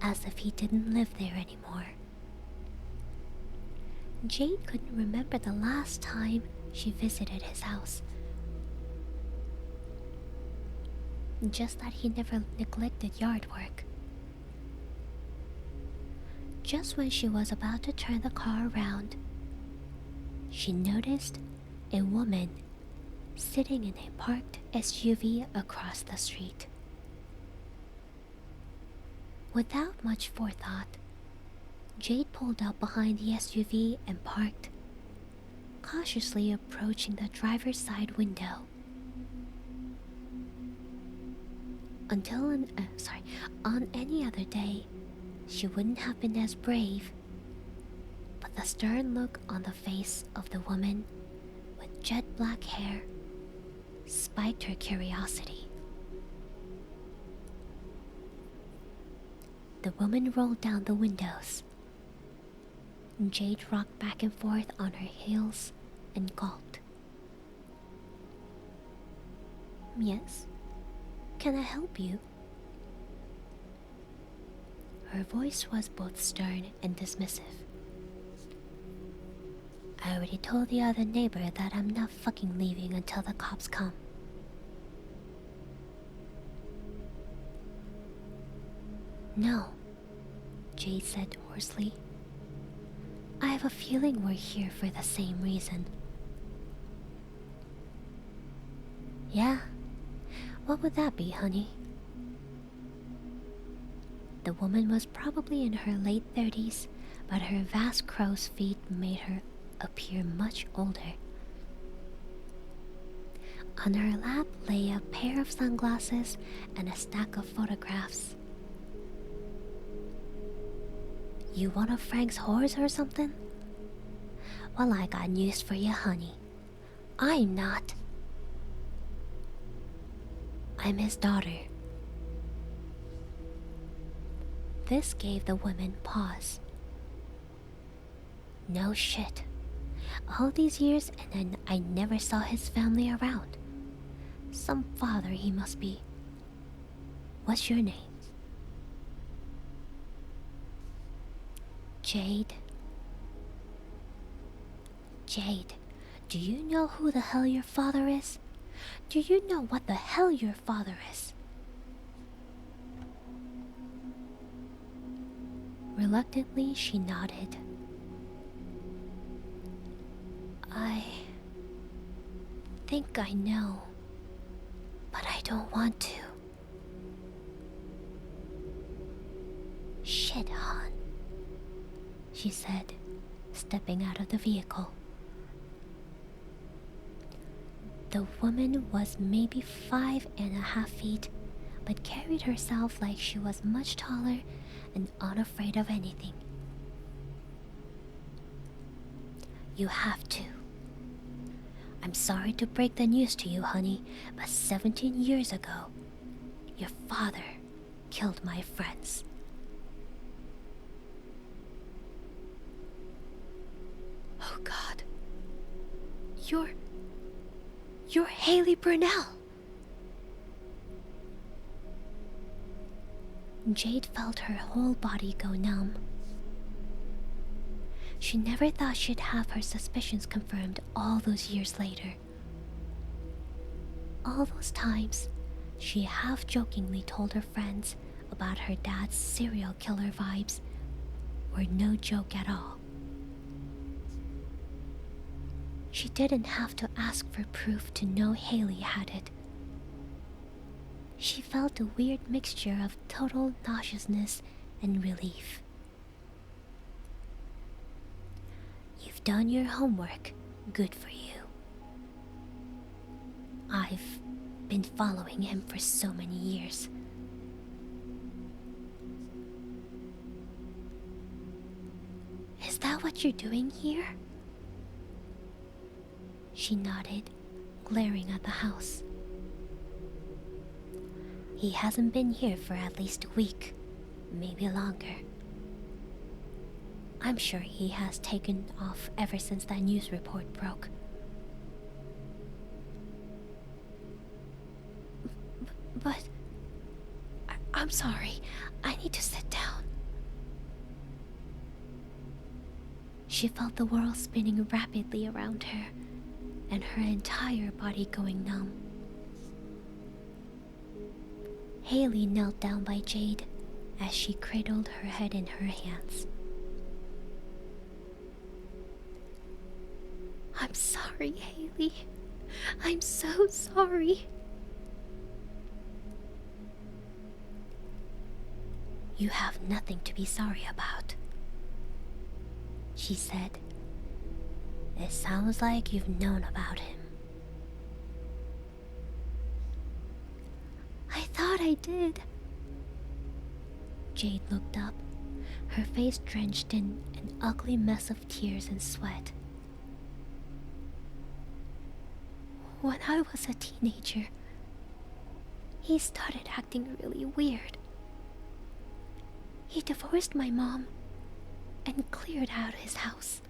as if he didn't live there anymore. Jade couldn't remember the last time she visited his house. Just that he never neglected yard work. Just when she was about to turn the car around, she noticed a woman sitting in a parked SUV across the street. Without much forethought, Jade pulled up behind the SUV and parked, cautiously approaching the driver's side window. On any other day, she wouldn't have been as brave, but the stern look on the face of the woman with jet black hair spiked her curiosity. The woman rolled down the windows. Jade rocked back and forth on her heels and gulped. "Yes? Can I help you?" Her voice was both stern and dismissive. "I already told the other neighbor that I'm not fucking leaving until the cops come." "No," Jade said hoarsely. "I have a feeling we're here for the same reason." "Yeah? What would that be, honey?" The woman was probably in her late 30s, but her vast crow's feet made her appear much older. On her lap lay a pair of sunglasses and a stack of photographs. "You one of Frank's whores or something? Well, I got news for you, honey. I'm not. I'm his daughter." This gave the woman pause. "No shit. All these years and then I never saw his family around. Some father he must be. What's your name?" "Jade." "Jade, do you know who the hell your father is? Do you know what the hell your father is?" Reluctantly, she nodded. "I think I know, but I don't want to." "Shit, hon," she said, stepping out of the vehicle. The woman was maybe 5.5 feet, but carried herself like she was much taller and unafraid of anything. "You have to. I'm sorry to break the news to you, honey, but 17 years ago, your father killed my friends." "Oh God. You're Haley Brunel." Jade felt her whole body go numb. She never thought she'd have her suspicions confirmed all those years later. All those times, she half-jokingly told her friends about her dad's serial killer vibes were no joke at all. She didn't have to ask for proof to know Haley had it. She felt a weird mixture of total nauseousness and relief. You've done your homework. Good for you. I've been following him for so many years. Is that what you're doing here? She nodded, glaring at the house. He hasn't been here for at least a week, maybe longer. I'm sure he has taken off ever since that news report broke. But I'm sorry. I need to sit down. She felt the world spinning rapidly around her, and her entire body going numb. Haley knelt down by Jade as she cradled her head in her hands. I'm sorry, Haley. I'm so sorry. You have nothing to be sorry about, she said. It sounds like you've known about him. I thought I did. Jade looked up, her face drenched in an ugly mess of tears and sweat. When I was a teenager, he started acting really weird. He divorced my mom and cleared out his house.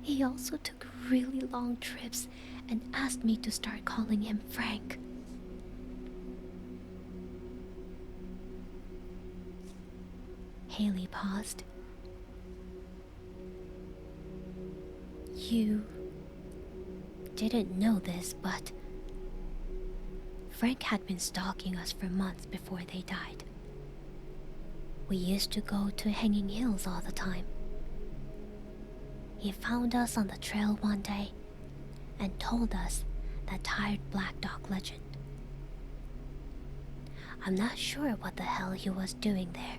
He also took really long trips and asked me to start calling him Frank. Haley paused. You didn't know this, but Frank had been stalking us for months before they died. We used to go to Hanging Hills all the time. He found us on the trail one day and told us that tired black dog legend. I'm not sure what the hell he was doing there,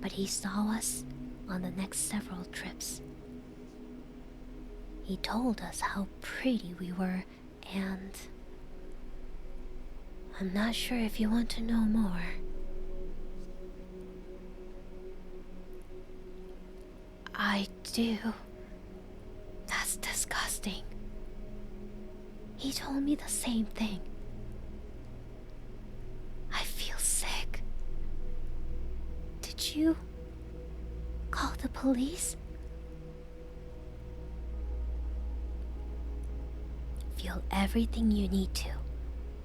but he saw us on the next several trips. He told us how pretty we were, and I'm not sure if you want to know more. I do. That's disgusting. He told me the same thing. I feel sick. Did you call the police? Feel everything you need to.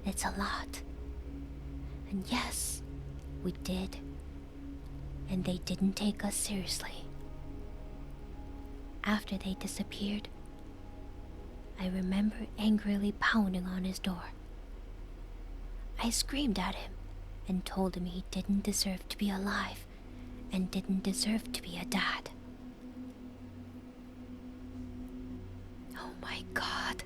It's a lot. And yes, we did. And they didn't take us seriously. After they disappeared, I remember angrily pounding on his door. I screamed at him and told him he didn't deserve to be alive and didn't deserve to be a dad. Oh my God.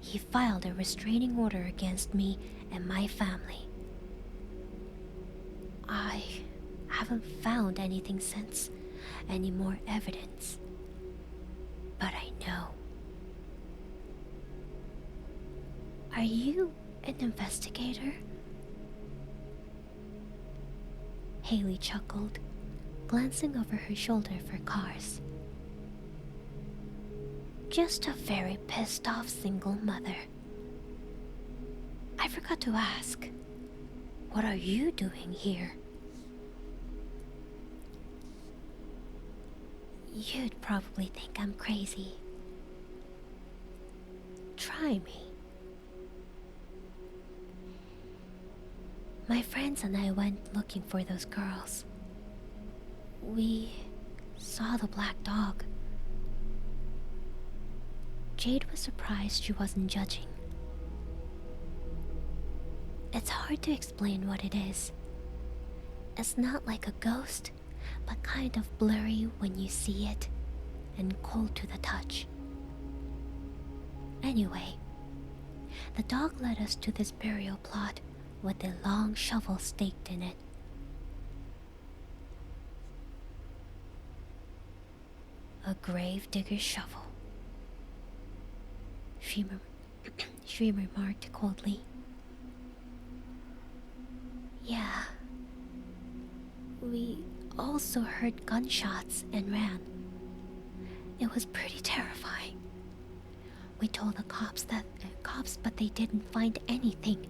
He filed a restraining order against me and my family. I haven't found anything since, any more evidence. But I know. Are you an investigator? Haley chuckled, glancing over her shoulder for cars. Just a very pissed off single mother. I forgot to ask, what are you doing here? You'd probably think I'm crazy. Try me. My friends and I went looking for those girls. We saw the black dog. Jade was surprised she wasn't judging. It's hard to explain what it is. It's not like a ghost, but kind of blurry when you see it, and cold to the touch. Anyway, the dog led us to this burial plot with a long shovel staked in it. A grave digger's shovel, she remarked coldly. Yeah. We also heard gunshots and ran. It was pretty terrifying. We told the cops, but they didn't find anything.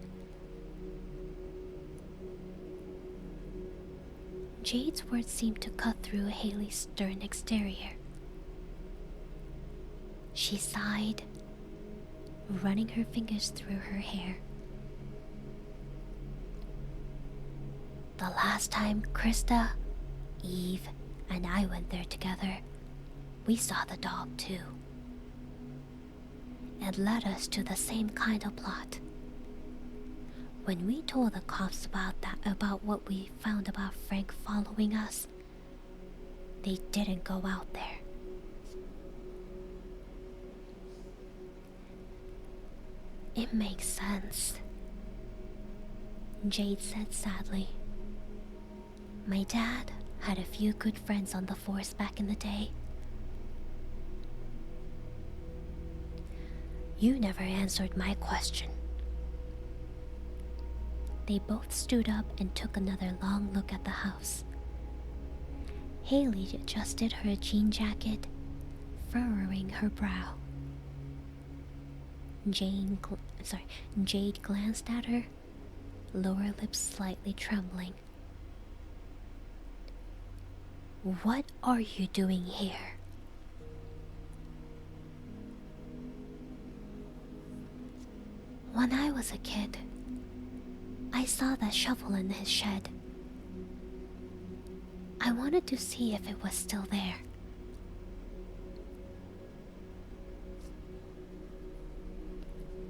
Jade's words seemed to cut through Haley's stern exterior. She sighed, running her fingers through her hair. The last time Krista, Eve, and I went there together, we saw the dog too. It led us to the same kind of plot. When we told the cops about what we found about Frank following us, they didn't go out there. It makes sense, Jade said sadly. My dad had a few good friends on the force back in the day. You never answered my question. They both stood up and took another long look at the house. Haley adjusted her jean jacket, furrowing her brow. Jade glanced at her, lower lip slightly trembling. What are you doing here? When I was a kid, I saw that shovel in his shed. I wanted to see if it was still there.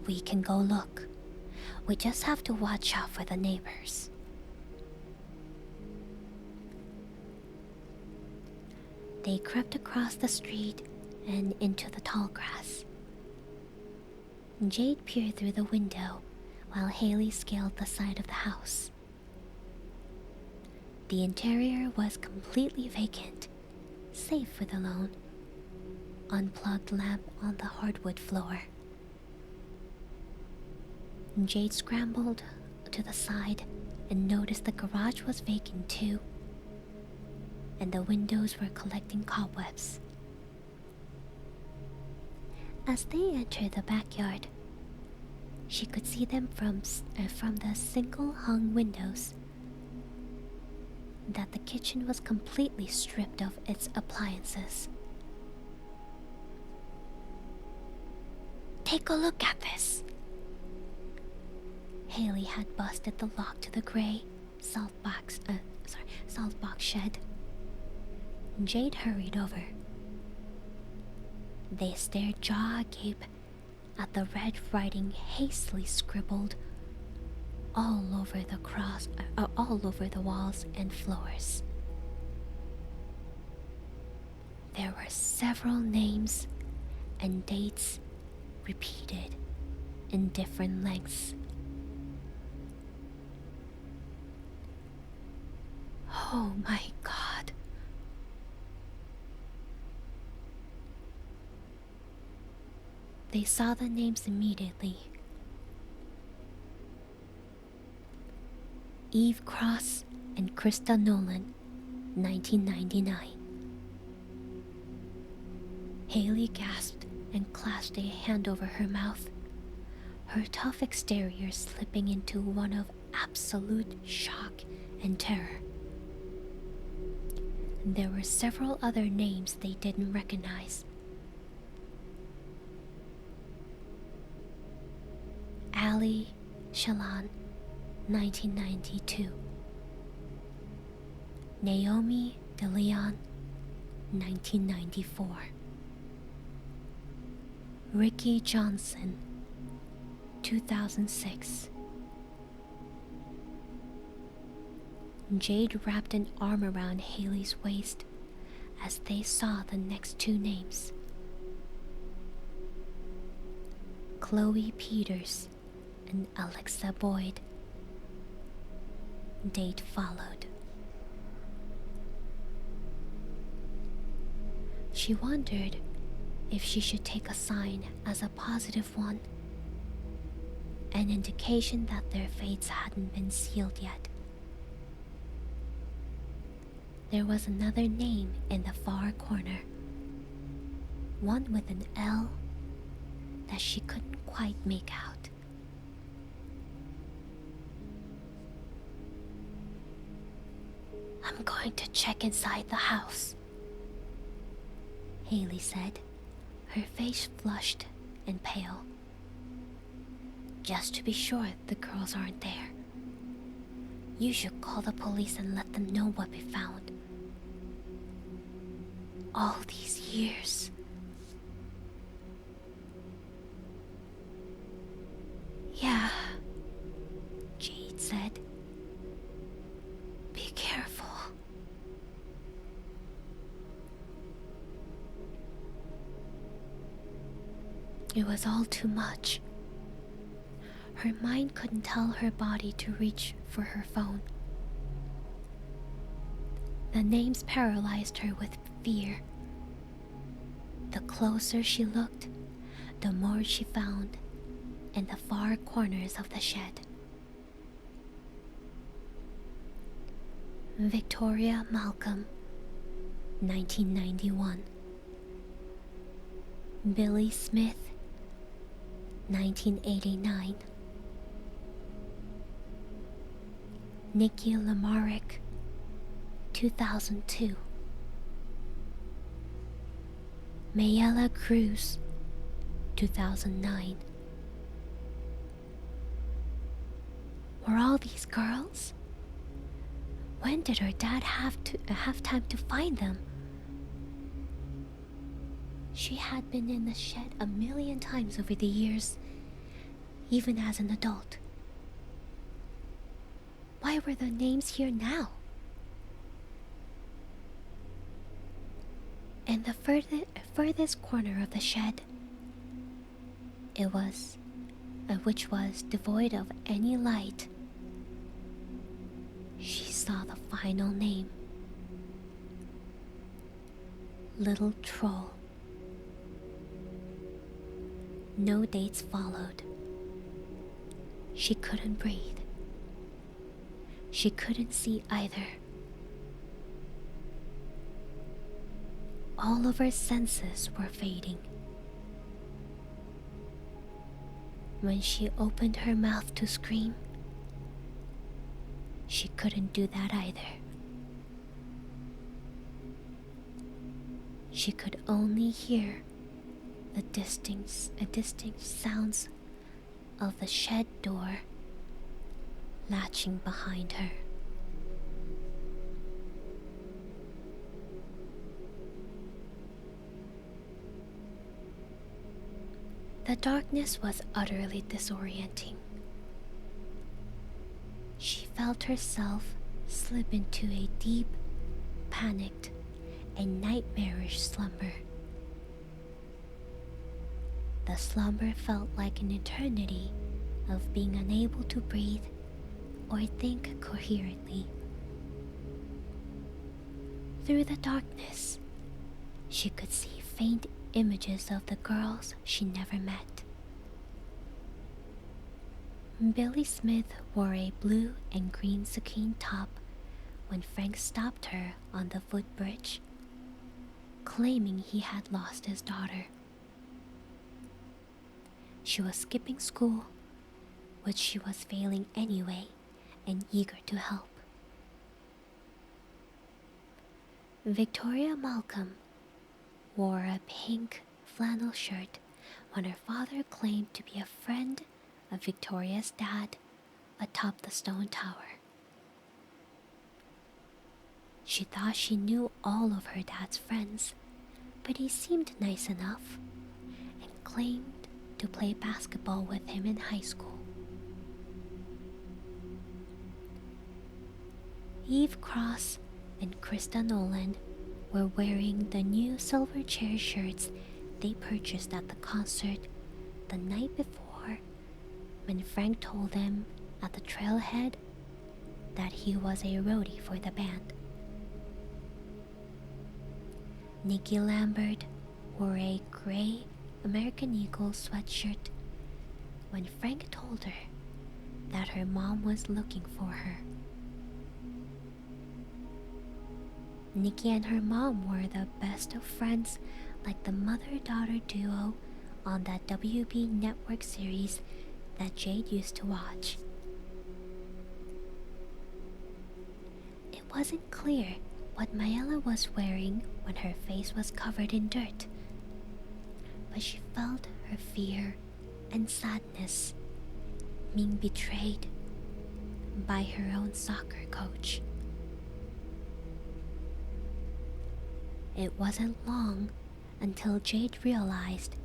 We can go look. We just have to watch out for the neighbors. They crept across the street and into the tall grass. Jade peered through the window while Haley scaled the side of the house. The interior was completely vacant, save for the lone, unplugged lamp on the hardwood floor. Jade scrambled to the side and noticed the garage was vacant too, and the windows were collecting cobwebs. As they entered the backyard, she could see them from the single-hung windows that the kitchen was completely stripped of its appliances. Take a look at this. Haley had busted the lock to the gray saltbox shed. Jade hurried over. They stared jaw agape at the red writing hastily scribbled all over the walls and floors. There were several names and dates repeated in different lengths. Oh my God. They saw the names immediately. Eve Cross and Krista Nolan, 1999. Haley gasped and clasped a hand over her mouth, her tough exterior slipping into one of absolute shock and terror. There were several other names they didn't recognize. Ali Shalon, 1992. Naomi de Leon, 1994. Ricky Johnson, 2006. Jade wrapped an arm around Haley's waist as they saw the next two names. Chloe Peters and Alexa Boyd. Date followed. She wondered if she should take a sign as a positive one, an indication that their fates hadn't been sealed yet. There was another name in the far corner, one with an L that she couldn't quite make out. "I'm going to check inside the house," Haley said, her face flushed and pale. "Just to be sure the girls aren't there. You should call the police and let them know what we found. All these years." "Yeah," Jade said. "Be careful." It was all too much. Her mind couldn't tell her body to reach for her phone. The names paralyzed her with fear. The closer she looked, the more she found in the far corners of the shed. Victoria Malcolm, 1991. Billy Smith, 1989. Nikki Lamarick, 2002. Mayella Cruz, 2009. Were all these girls? When did her dad have time to find them? She had been in the shed a million times over the years, even as an adult. Why were the names here now? In the furthest corner of the shed, which was devoid of any light, she saw the final name. Little Troll. No dates followed. She couldn't breathe. She couldn't see either. All of her senses were fading. When she opened her mouth to scream, she couldn't do that either. She could only hear the distinct sounds of the shed door latching behind her. The darkness was utterly disorienting. She felt herself slip into a deep, panicked, and nightmarish slumber. The slumber felt like an eternity of being unable to breathe or think coherently. Through the darkness, she could see faint images of the girls she never met. Billy Smith wore a blue and green sateen top when Frank stopped her on the footbridge, claiming he had lost his daughter. She was skipping school, which she was failing anyway, and eager to help. Victoria Malcolm wore a pink flannel shirt when her father claimed to be a friend of Victoria's dad atop the stone tower. She thought she knew all of her dad's friends, but he seemed nice enough and claimed to play basketball with him in high school. Eve Cross and Krista Nolan were wearing the new silver chair shirts they purchased at the concert the night before when Frank told them at the trailhead that he was a roadie for the band. Nikki Lambert wore a gray American Eagle sweatshirt when Frank told her that her mom was looking for her. Nikki and her mom were the best of friends, like the mother-daughter duo on that WB network series that Jade used to watch. It wasn't clear what Mayella was wearing when her face was covered in dirt, but she felt her fear and sadness being betrayed by her own soccer coach. It wasn't long until Jade realized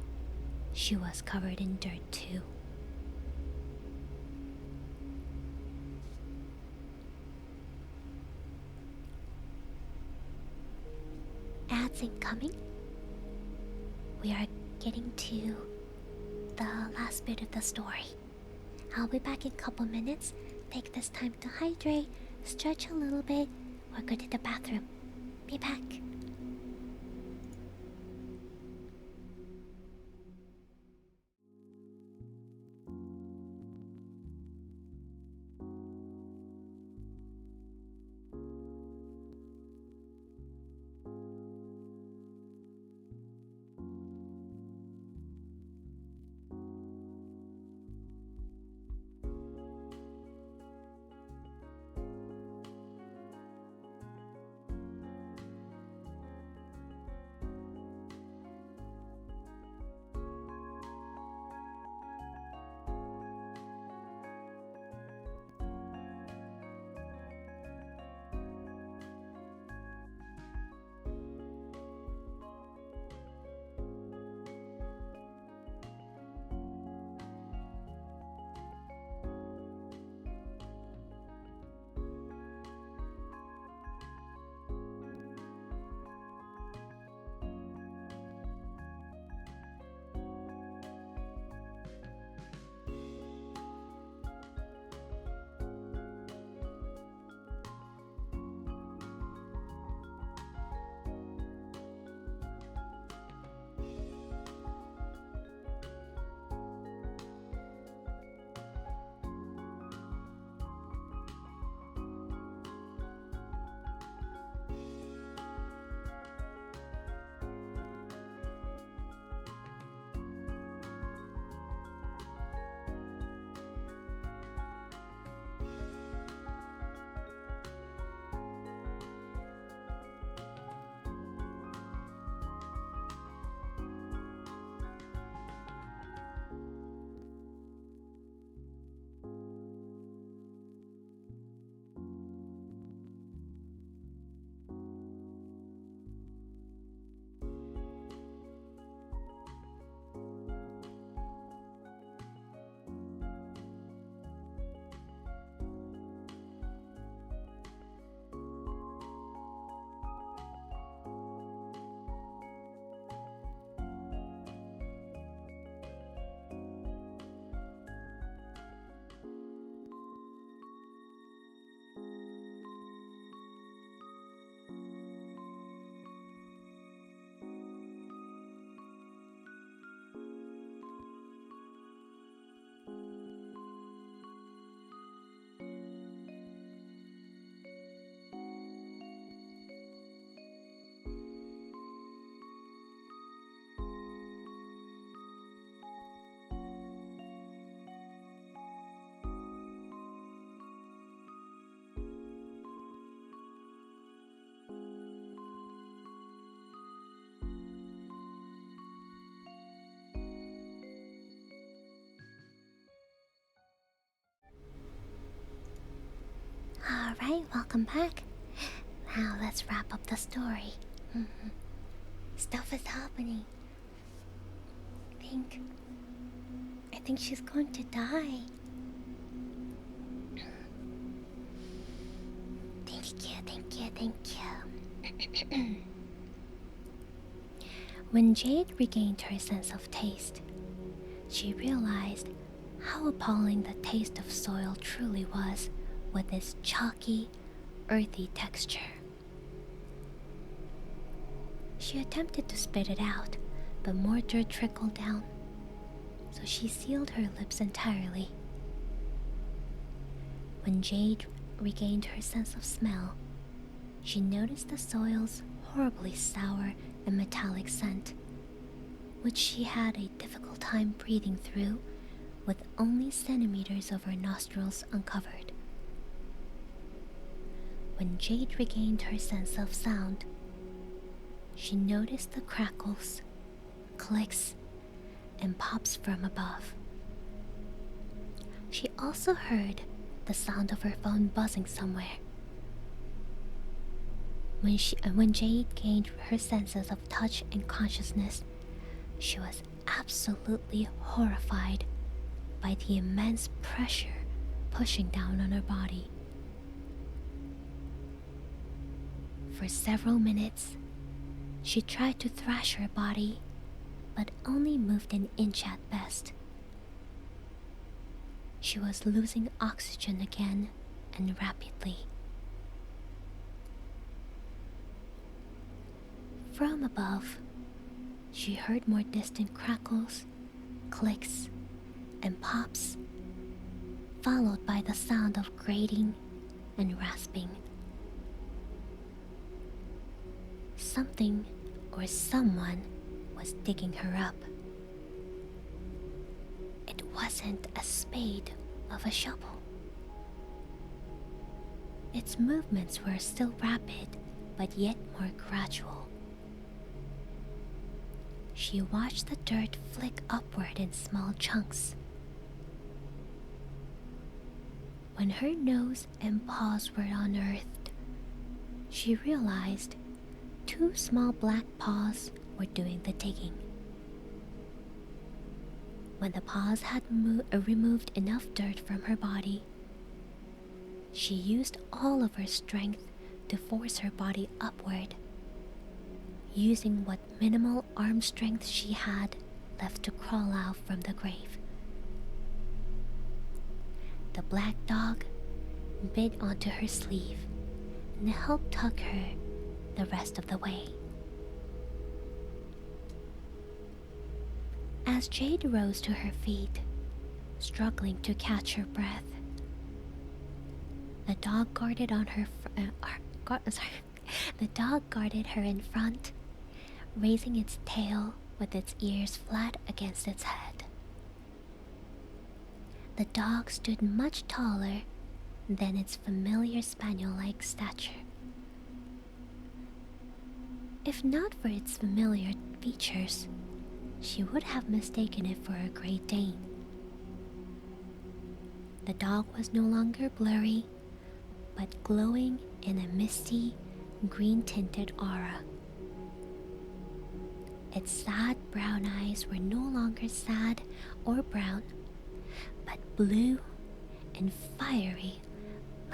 she was covered in dirt too. Ads incoming. We are getting to the last bit of the story. I'll be back in a couple minutes. Take this time to hydrate, stretch a little bit, or go to the bathroom. Be back. Alright, welcome back. Now let's wrap up the story. Stuff is happening. I think she's going to die. Thank you. When Jade regained her sense of taste, she realized how appalling the taste of soil truly was with its chalky, earthy texture. She attempted to spit it out, but more dirt trickled down, so she sealed her lips entirely. When Jade regained her sense of smell, she noticed the soil's horribly sour and metallic scent, which she had a difficult time breathing through with only centimeters of her nostrils uncovered. When Jade regained her sense of sound, she noticed the crackles, clicks, and pops from above. She also heard the sound of her phone buzzing somewhere. When Jade gained her senses of touch and consciousness, she was absolutely horrified by the immense pressure pushing down on her body. For several minutes, she tried to thrash her body, but only moved an inch at best. She was losing oxygen again, and rapidly. From above, she heard more distant crackles, clicks, and pops, followed by the sound of grating and rasping. Something or someone was digging her up. It wasn't a spade of a shovel. Its movements were still rapid, but yet more gradual. She watched the dirt flick upward in small chunks. When her nose and paws were unearthed, she realized 2 small black paws were doing the digging. When the paws had removed enough dirt from her body, she used all of her strength to force her body upward, using what minimal arm strength she had left to crawl out from the grave. The black dog bit onto her sleeve and helped tug her the rest of the way. As Jade rose to her feet, struggling to catch her breath, the dog guarded her in front, raising its tail with its ears flat against its head. The dog stood much taller than its familiar spaniel-like stature. If not for its familiar features, she would have mistaken it for a Great Dane. The dog was no longer blurry, but glowing in a misty, green-tinted aura. Its sad brown eyes were no longer sad or brown, but blue and fiery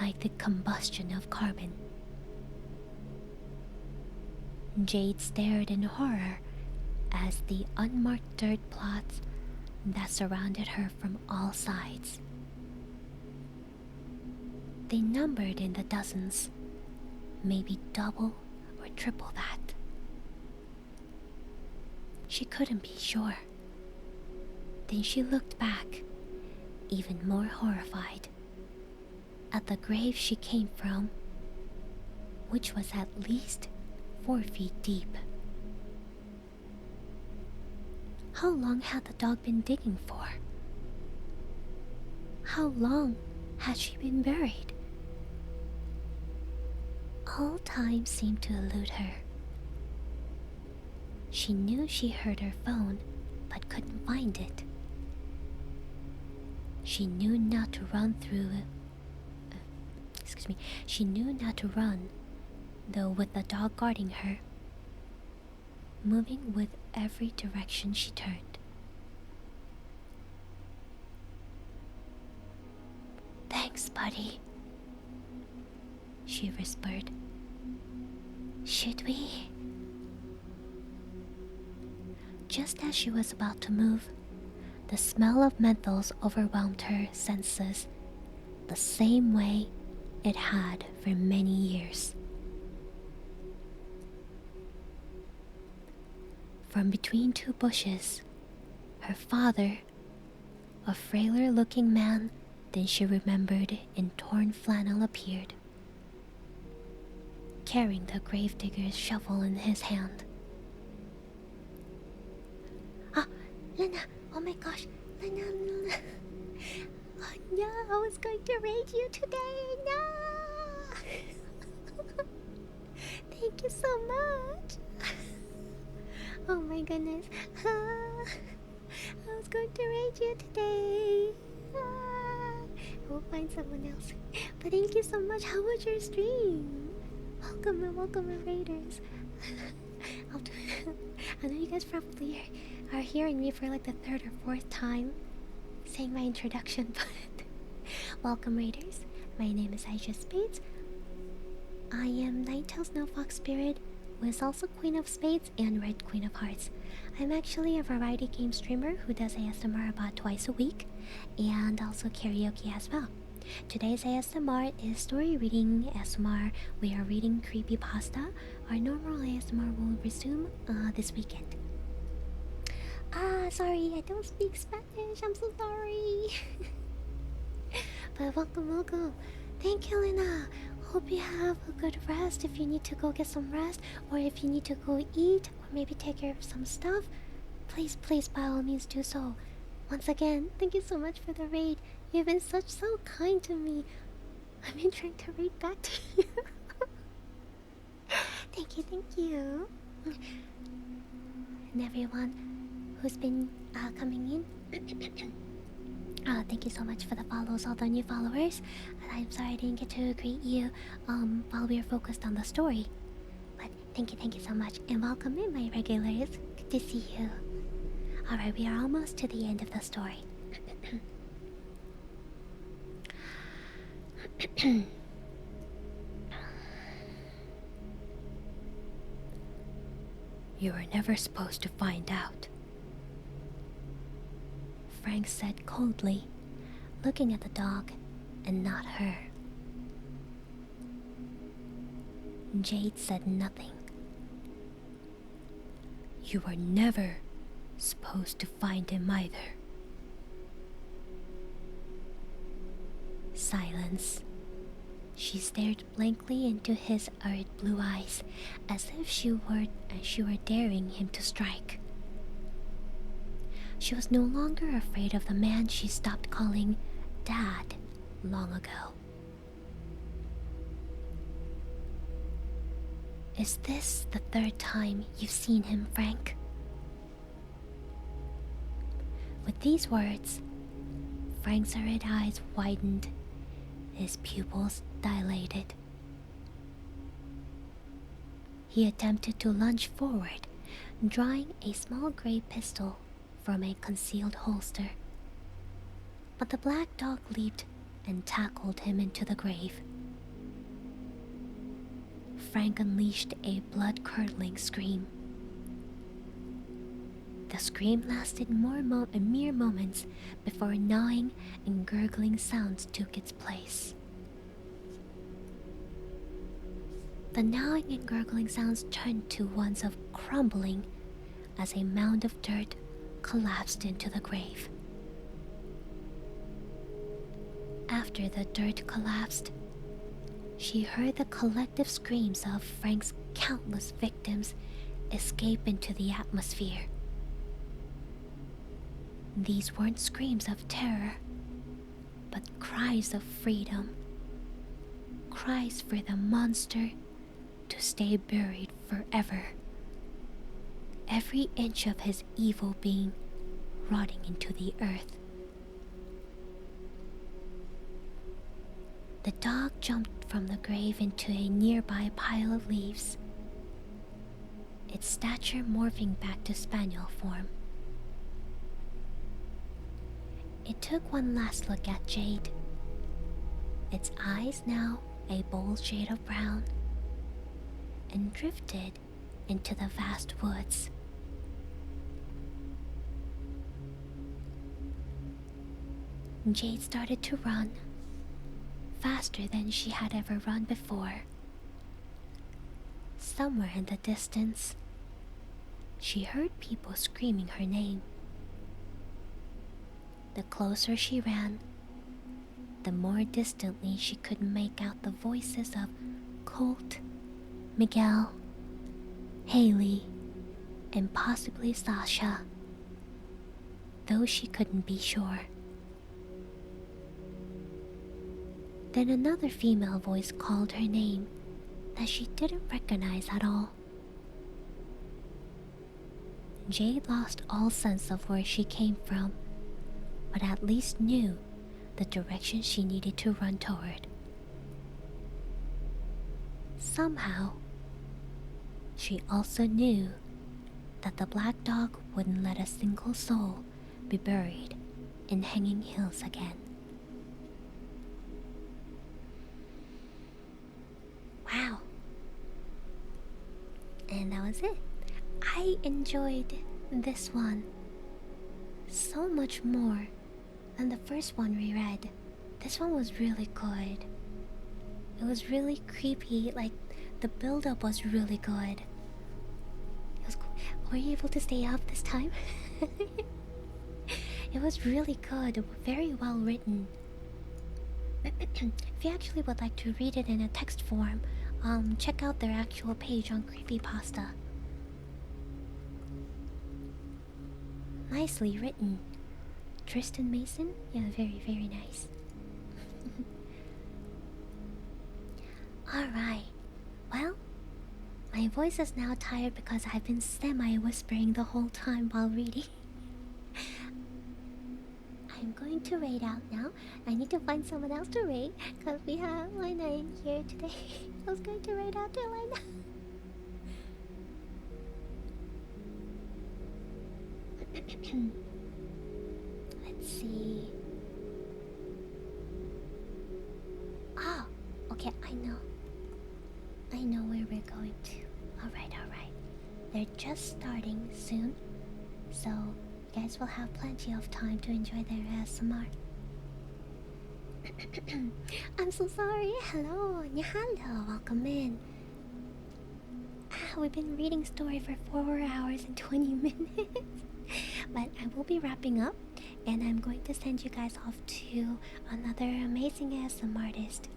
like the combustion of carbon. Jade stared in horror as the unmarked dirt plots that surrounded her from all sides. They numbered in the dozens, maybe double or triple that. She couldn't be sure. Then she looked back, even more horrified, at the grave she came from, which was at least 4 feet deep. How long had the dog been digging for? How long had she been buried? All time seemed to elude her. She knew she heard her phone, but couldn't find it. She knew not to run though with the dog guarding her, moving with every direction she turned. "Thanks, buddy," she whispered. "Should we?" Just as she was about to move, the smell of menthols overwhelmed her senses, the same way it had for many years. From between two bushes, her father, a frailer-looking man than she remembered in torn flannel, appeared, carrying the gravedigger's shovel in his hand. "Ah, Lena! Oh my gosh! Lena! Oh no! I was going to raid you today! No! Thank you so much! Oh my goodness! I was going to raid you today! We'll find someone else. But thank you so much. How was your stream? Welcome, raiders. I know you guys probably are hearing me for like the third or fourth time saying my introduction, but welcome, raiders. My name is Aisha Spades. I am Nighttail Snow Fox Spirit, who is also Queen of Spades and Red Queen of Hearts. I'm actually a variety game streamer who does ASMR about twice a week, and also karaoke as well. Today's ASMR is story reading ASMR. We are reading Creepypasta. Our normal ASMR will resume this weekend. Sorry, I don't speak Spanish. I'm so sorry. But welcome. Thank you, Lena. Hope you have a good rest if you need to go get some rest, or if you need to go eat, or maybe take care of some stuff. Please, by all means do so. Once again, thank you so much for the raid. You've been so kind to me. I've been trying to raid back to you. Thank you. And everyone who's been coming in. Thank you so much for the follows, all the new followers. And I'm sorry I didn't get to greet you while we were focused on the story. But thank you so much. And welcome in, my regulars. Good to see you. Alright, we are almost to the end of the story. You were never supposed to find out, Frank said coldly, looking at the dog and not her. Jade said nothing. You were never supposed to find him either. Silence. She stared blankly into his arid blue eyes, as if she were daring him to strike. She was no longer afraid of the man she stopped calling Dad long ago. Is this the third time you've seen him, Frank? With these words, Frank's red eyes widened, his pupils dilated. He attempted to lunge forward, drawing a small gray pistol from a concealed holster. But the black dog leaped and tackled him into the grave. Frank unleashed a blood-curdling scream. The scream lasted mere moments before gnawing and gurgling sounds took its place. The gnawing and gurgling sounds turned to ones of crumbling as a mound of dirt collapsed into the grave. After the dirt collapsed, she heard the collective screams of Frank's countless victims escape into the atmosphere. These weren't screams of terror, but cries of freedom. Cries for the monster to stay buried forever. Every inch of his evil being rotting into the earth. The dog jumped from the grave into a nearby pile of leaves, its stature morphing back to spaniel form. It took one last look at Jade, its eyes now a bold shade of brown, and drifted into the vast woods. Jade started to run, faster than she had ever run before. Somewhere in the distance, she heard people screaming her name. The closer she ran, the more distantly she could make out the voices of Colt, Miguel, Haley, and possibly Sasha, though she couldn't be sure. Then another female voice called her name that she didn't recognize at all. Jade lost all sense of where she came from, but at least knew the direction she needed to run toward. Somehow, she also knew that the black dog wouldn't let a single soul be buried in Hanging Hills again. Wow. And that was it. I enjoyed this one so much more than the first one we read. This one was really good. It was really creepy, like the build-up was really good. It was cool. Were you able to stay up this time? It was really good, very well written. If you actually would like to read it in a text form, check out their actual page on Creepypasta. Nicely written. Tristan Mason? Yeah, very, very nice. Alright. Well, my voice is now tired because I've been semi-whispering the whole time while reading. I'm going to raid out now. I need to find someone else to raid because we have Lina in here today. I was going to raid out to Lina. Let's see. Oh, okay, I know. I know where we're going to. Alright, alright. They're just starting soon, so you guys will have plenty of time to enjoy their ASMR. I'm so sorry. Hello, hello, welcome in. We've been reading story for 4 hours and 20 minutes. But I will be wrapping up, and I'm going to send you guys off to another amazing ASMR artist.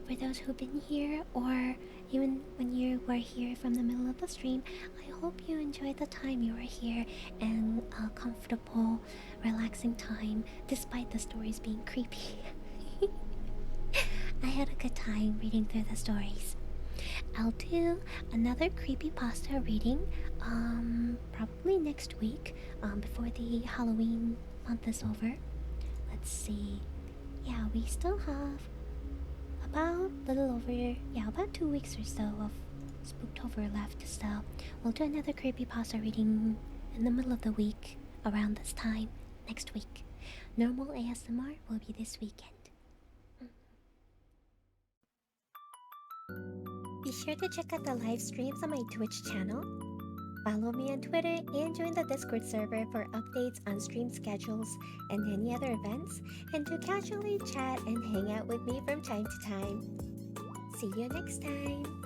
For those who've been here, or even when you were here from the middle of the stream, I hope you enjoyed the time you were here and a comfortable, relaxing time, despite the stories being creepy. I had a good time reading through the stories. I'll do another creepypasta reading, probably next week, before the Halloween month is over. Let's see. Yeah, we still have about about 2 weeks or so of Spooktober left, so we'll do another creepypasta reading in the middle of the week, around this time, next week. Normal ASMR will be this weekend. Be sure to check out the live streams on my Twitch channel. Follow me on Twitter and join the Discord server for updates on stream schedules and any other events, and to casually chat and hang out with me from time to time. See you next time!